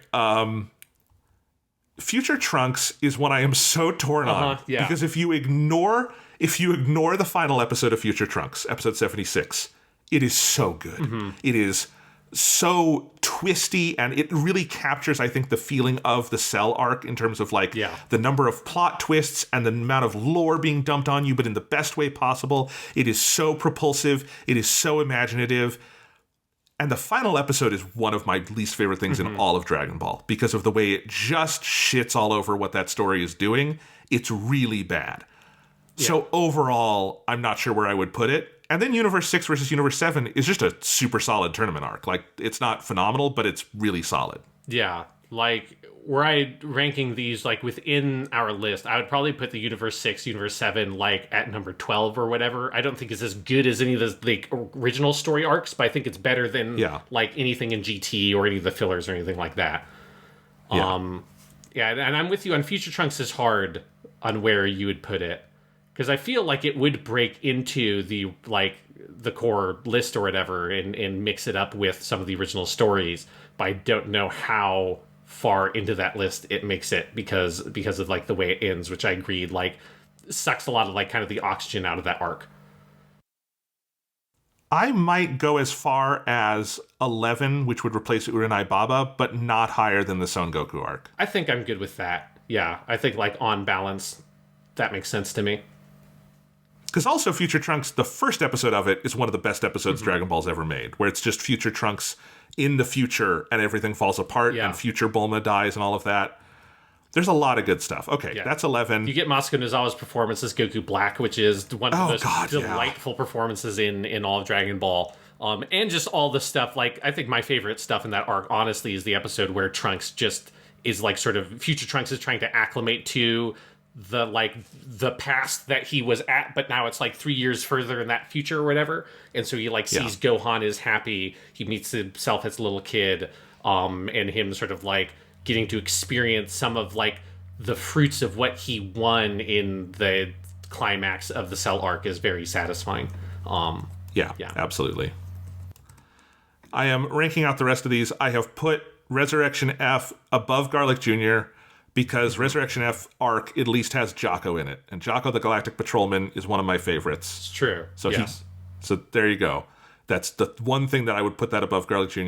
Future Trunks is one I am so torn on, yeah. because if you ignore the final episode of Future Trunks, episode 76, it is so good. Mm-hmm. It is so twisty, and it really captures, I think, the feeling of the Cell arc in terms of the number of plot twists and the amount of lore being dumped on you, but in the best way possible. It is so propulsive. It is so imaginative. And the final episode is one of my least favorite things in all of Dragon Ball because of the way it just shits all over what that story is doing. It's really bad. Yeah. So overall, I'm not sure where I would put it. And then Universe 6 versus Universe 7 is just a super solid tournament arc. Like, it's not phenomenal, but it's really solid. Yeah. Like, were I ranking these, like, within our list, I would probably put the Universe 6, Universe 7, like, at number 12 or whatever. I don't think it's as good as any of the original story arcs, but I think it's better than, like, anything in GT or any of the fillers or anything like that. Yeah. And I'm with you on Future Trunks is hard on where you would put it. Because I feel like it would break into the core list or whatever and mix it up with some of the original stories, but I don't know how far into that list it makes it because of like the way it ends, which I agreed like sucks a lot of like kind of the oxygen out of that arc. I might go as far as 11, which would replace Uranai Baba, but not higher than the Son Goku arc. I think I'm good with that. Yeah, I think like on balance, that makes sense to me. Because also Future Trunks, the first episode of it is one of the best episodes Dragon Ball's ever made, where it's just Future Trunks in the future and everything falls apart and future Bulma dies and all of that. There's a lot of good stuff. Okay, that's 11. You get Masako Nozawa's performance as Goku Black, which is one of the most delightful performances in all of Dragon Ball. And just all the stuff, like, I think my favorite stuff in that arc, honestly, is the episode where Trunks just is like sort of, Future Trunks is trying to acclimate to the past that he was at, but now it's like 3 years further in that future or whatever. And so he like sees Gohan is happy. He meets himself as a little kid, and him sort of like getting to experience some of like the fruits of what he won in the climax of the Cell arc is very satisfying. Yeah, absolutely. I am ranking out the rest of these. I have put Resurrection F above Garlic Jr., because Resurrection F arc at least has Jocko in it. And Jocko the Galactic Patrolman is one of my favorites. It's true. So so there you go. That's the one thing that I would put that above Garlic Jr.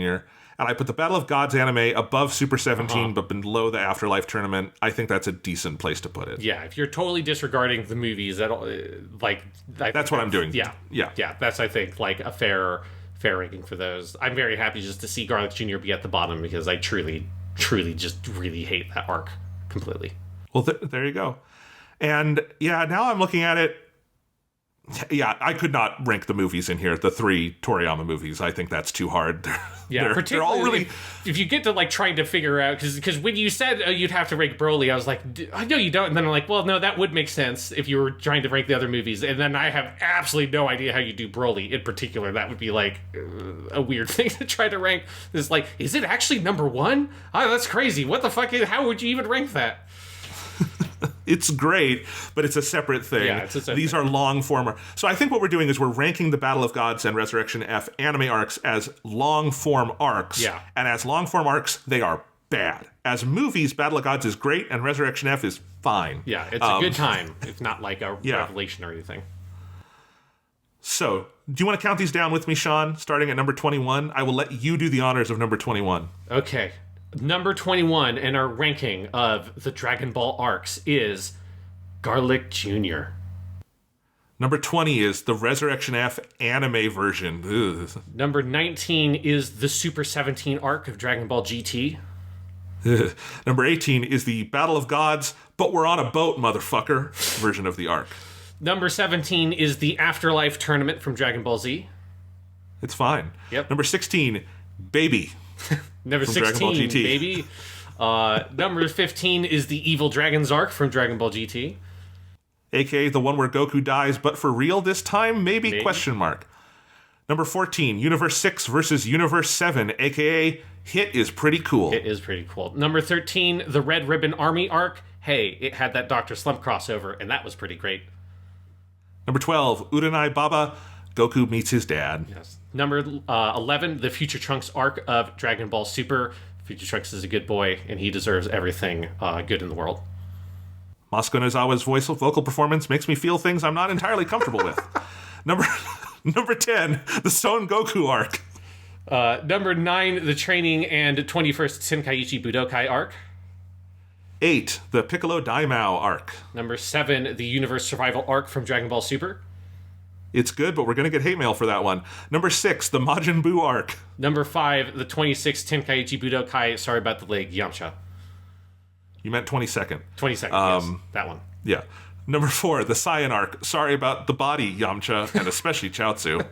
And I put the Battle of Gods anime above Super 17, but below the Afterlife tournament. I think that's a decent place to put it. Yeah, if you're totally disregarding the movies, that's what I'm doing. Yeah. That's, I think, like a fair ranking for those. I'm very happy just to see Garlic Jr. be at the bottom because I truly just really hate that arc. Completely. Well, there you go. And now I'm looking at it. Yeah, I could not rank the movies in here, the 3 Toriyama movies. I think that's too hard. Particularly they're all really... if you get to like trying to figure out, because when you said you'd have to rank Broly, I was like, no, you don't. And then I'm like, well, no, that would make sense if you were trying to rank the other movies. And then I have absolutely no idea how you do Broly in particular. That would be like a weird thing to try to rank. It's like, is it actually number 1? Oh, that's crazy. What the fuck? How would you even rank that? It's great, but it's a separate thing. Yeah, it's a separate These are long form. So I think what we're doing is we're ranking the Battle of Gods and Resurrection F anime arcs as long form arcs. Yeah. And as long form arcs, they are bad. As movies, Battle of Gods is great, and Resurrection F is fine. Yeah, it's a good time. It's not like a revelation or anything. So, do you want to count these down with me, Sean? Starting at number 21, I will let you do the honors of number 21. Okay. Number 21 in our ranking of the Dragon Ball arcs is Garlic Jr. Number 20 is the Resurrection F anime version. Ugh. Number 19 is the Super 17 arc of Dragon Ball GT. Number 18 is the Battle of Gods, but we're on a boat, motherfucker, version of the arc. Number 17 is the Afterlife tournament from Dragon Ball Z. It's fine. Yep. Number 16, Baby. Number from Dragon Ball 16, GT. baby. Number 15 is the Evil Dragons arc from Dragon Ball GT. AKA the one where Goku dies, but for real this time? Maybe? Question mark. Number 14, Universe 6 versus Universe 7, aka Hit is pretty cool. It is pretty cool. Number 13, the Red Ribbon Army arc. Hey, it had that Dr. Slump crossover, and that was pretty great. Number 12, Uranai Baba, Goku meets his dad. Yes. Number 11, the Future Trunks arc of Dragon Ball Super. Future Trunks is a good boy, and he deserves everything good in the world. Masuko Nozawa's vocal performance makes me feel things I'm not entirely comfortable with. Number 10, the Son Goku arc. Number 9, the Training and 21st Tenkaichi Budokai arc. 8, the Piccolo Daimao arc. Number 7, the Universe Survival arc from Dragon Ball Super. It's good, but we're going to get hate mail for that one. Number 6, the Majin Buu arc. Number 5, the 26th Tenkaichi Budokai, sorry about the leg, Yamcha. You meant 22nd. 22nd, yes, that one. Yeah. Number 4, the Saiyan arc. Sorry about the body, Yamcha, and especially Chaozu.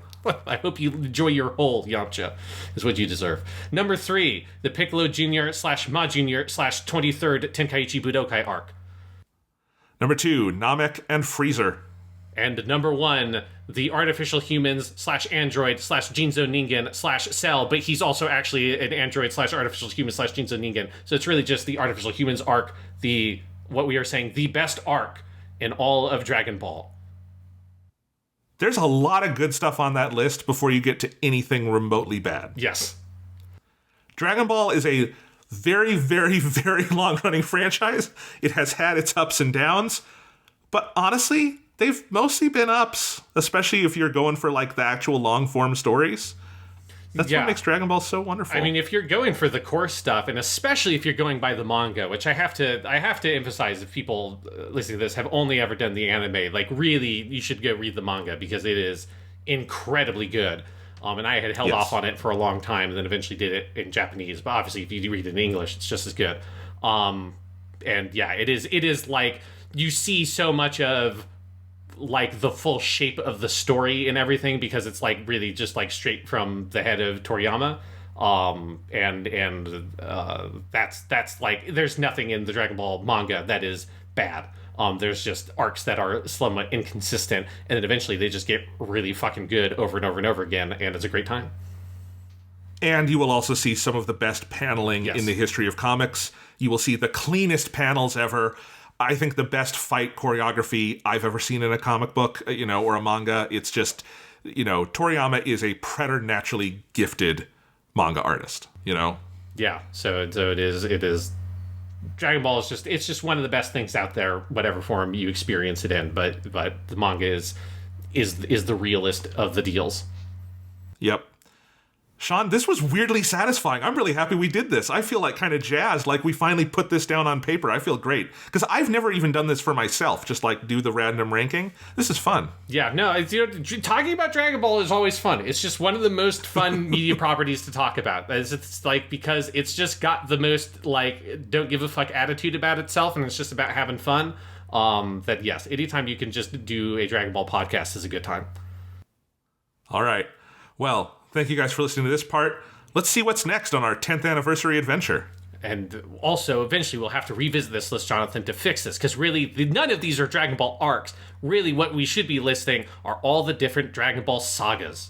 I hope you enjoy your whole Yamcha, is what you deserve. Number 3, the Piccolo Jr. / Ma Jr. / 23rd Tenkaichi Budokai arc. Number 2, Namek and Freezer. And number 1, the artificial humans / android / Jinzo Ningen / Cell, but he's also actually an android / artificial human / Jinzo Ningen. So it's really just the artificial humans arc, what we are saying, the best arc in all of Dragon Ball. There's a lot of good stuff on that list before you get to anything remotely bad. Yes. Dragon Ball is a very, very, very long-running franchise. It has had its ups and downs, but honestly, they've mostly been ups, especially if you're going for like the actual long-form stories. That's what makes Dragon Ball so wonderful. I mean, if you're going for the core stuff, and especially if you're going by the manga, which I have to emphasize, if people listening to this have only ever done the anime, like really, you should go read the manga because it is incredibly good. And I had held off on it for a long time, and then eventually did it in Japanese. But obviously, if you read it in English, it's just as good. And yeah, it is like you see so much of like the full shape of the story and everything because it's like really just like straight from the head of Toriyama. That's like there's nothing in the Dragon Ball manga that is bad. There's just arcs that are somewhat inconsistent, and then eventually they just get really fucking good over and over and over again, and it's a great time. And you will also see some of the best paneling in the history of comics. You will see the cleanest panels ever. I think the best fight choreography I've ever seen in a comic book, or a manga. It's just, Toriyama is a preternaturally gifted manga artist, Yeah, so it is. Dragon Ball is just one of the best things out there, whatever form you experience it in. But the manga is the realest of the deals. Yep. Sean, this was weirdly satisfying. I'm really happy we did this. I feel like kind of jazzed, like we finally put this down on paper. I feel great. Because I've never even done this for myself, just like do the random ranking. This is fun. Yeah, no, talking about Dragon Ball is always fun. It's just one of the most fun media properties to talk about. It's like, because it's just got the most, like, don't give a fuck attitude about itself, and it's just about having fun. That, yes, anytime you can just do a Dragon Ball podcast is a good time. All right. Well, thank you guys for listening to this part. Let's see what's next on our 10th anniversary adventure. And also, eventually, we'll have to revisit this list, Jonathan, to fix this, because really, none of these are Dragon Ball arcs. Really, what we should be listing are all the different Dragon Ball sagas.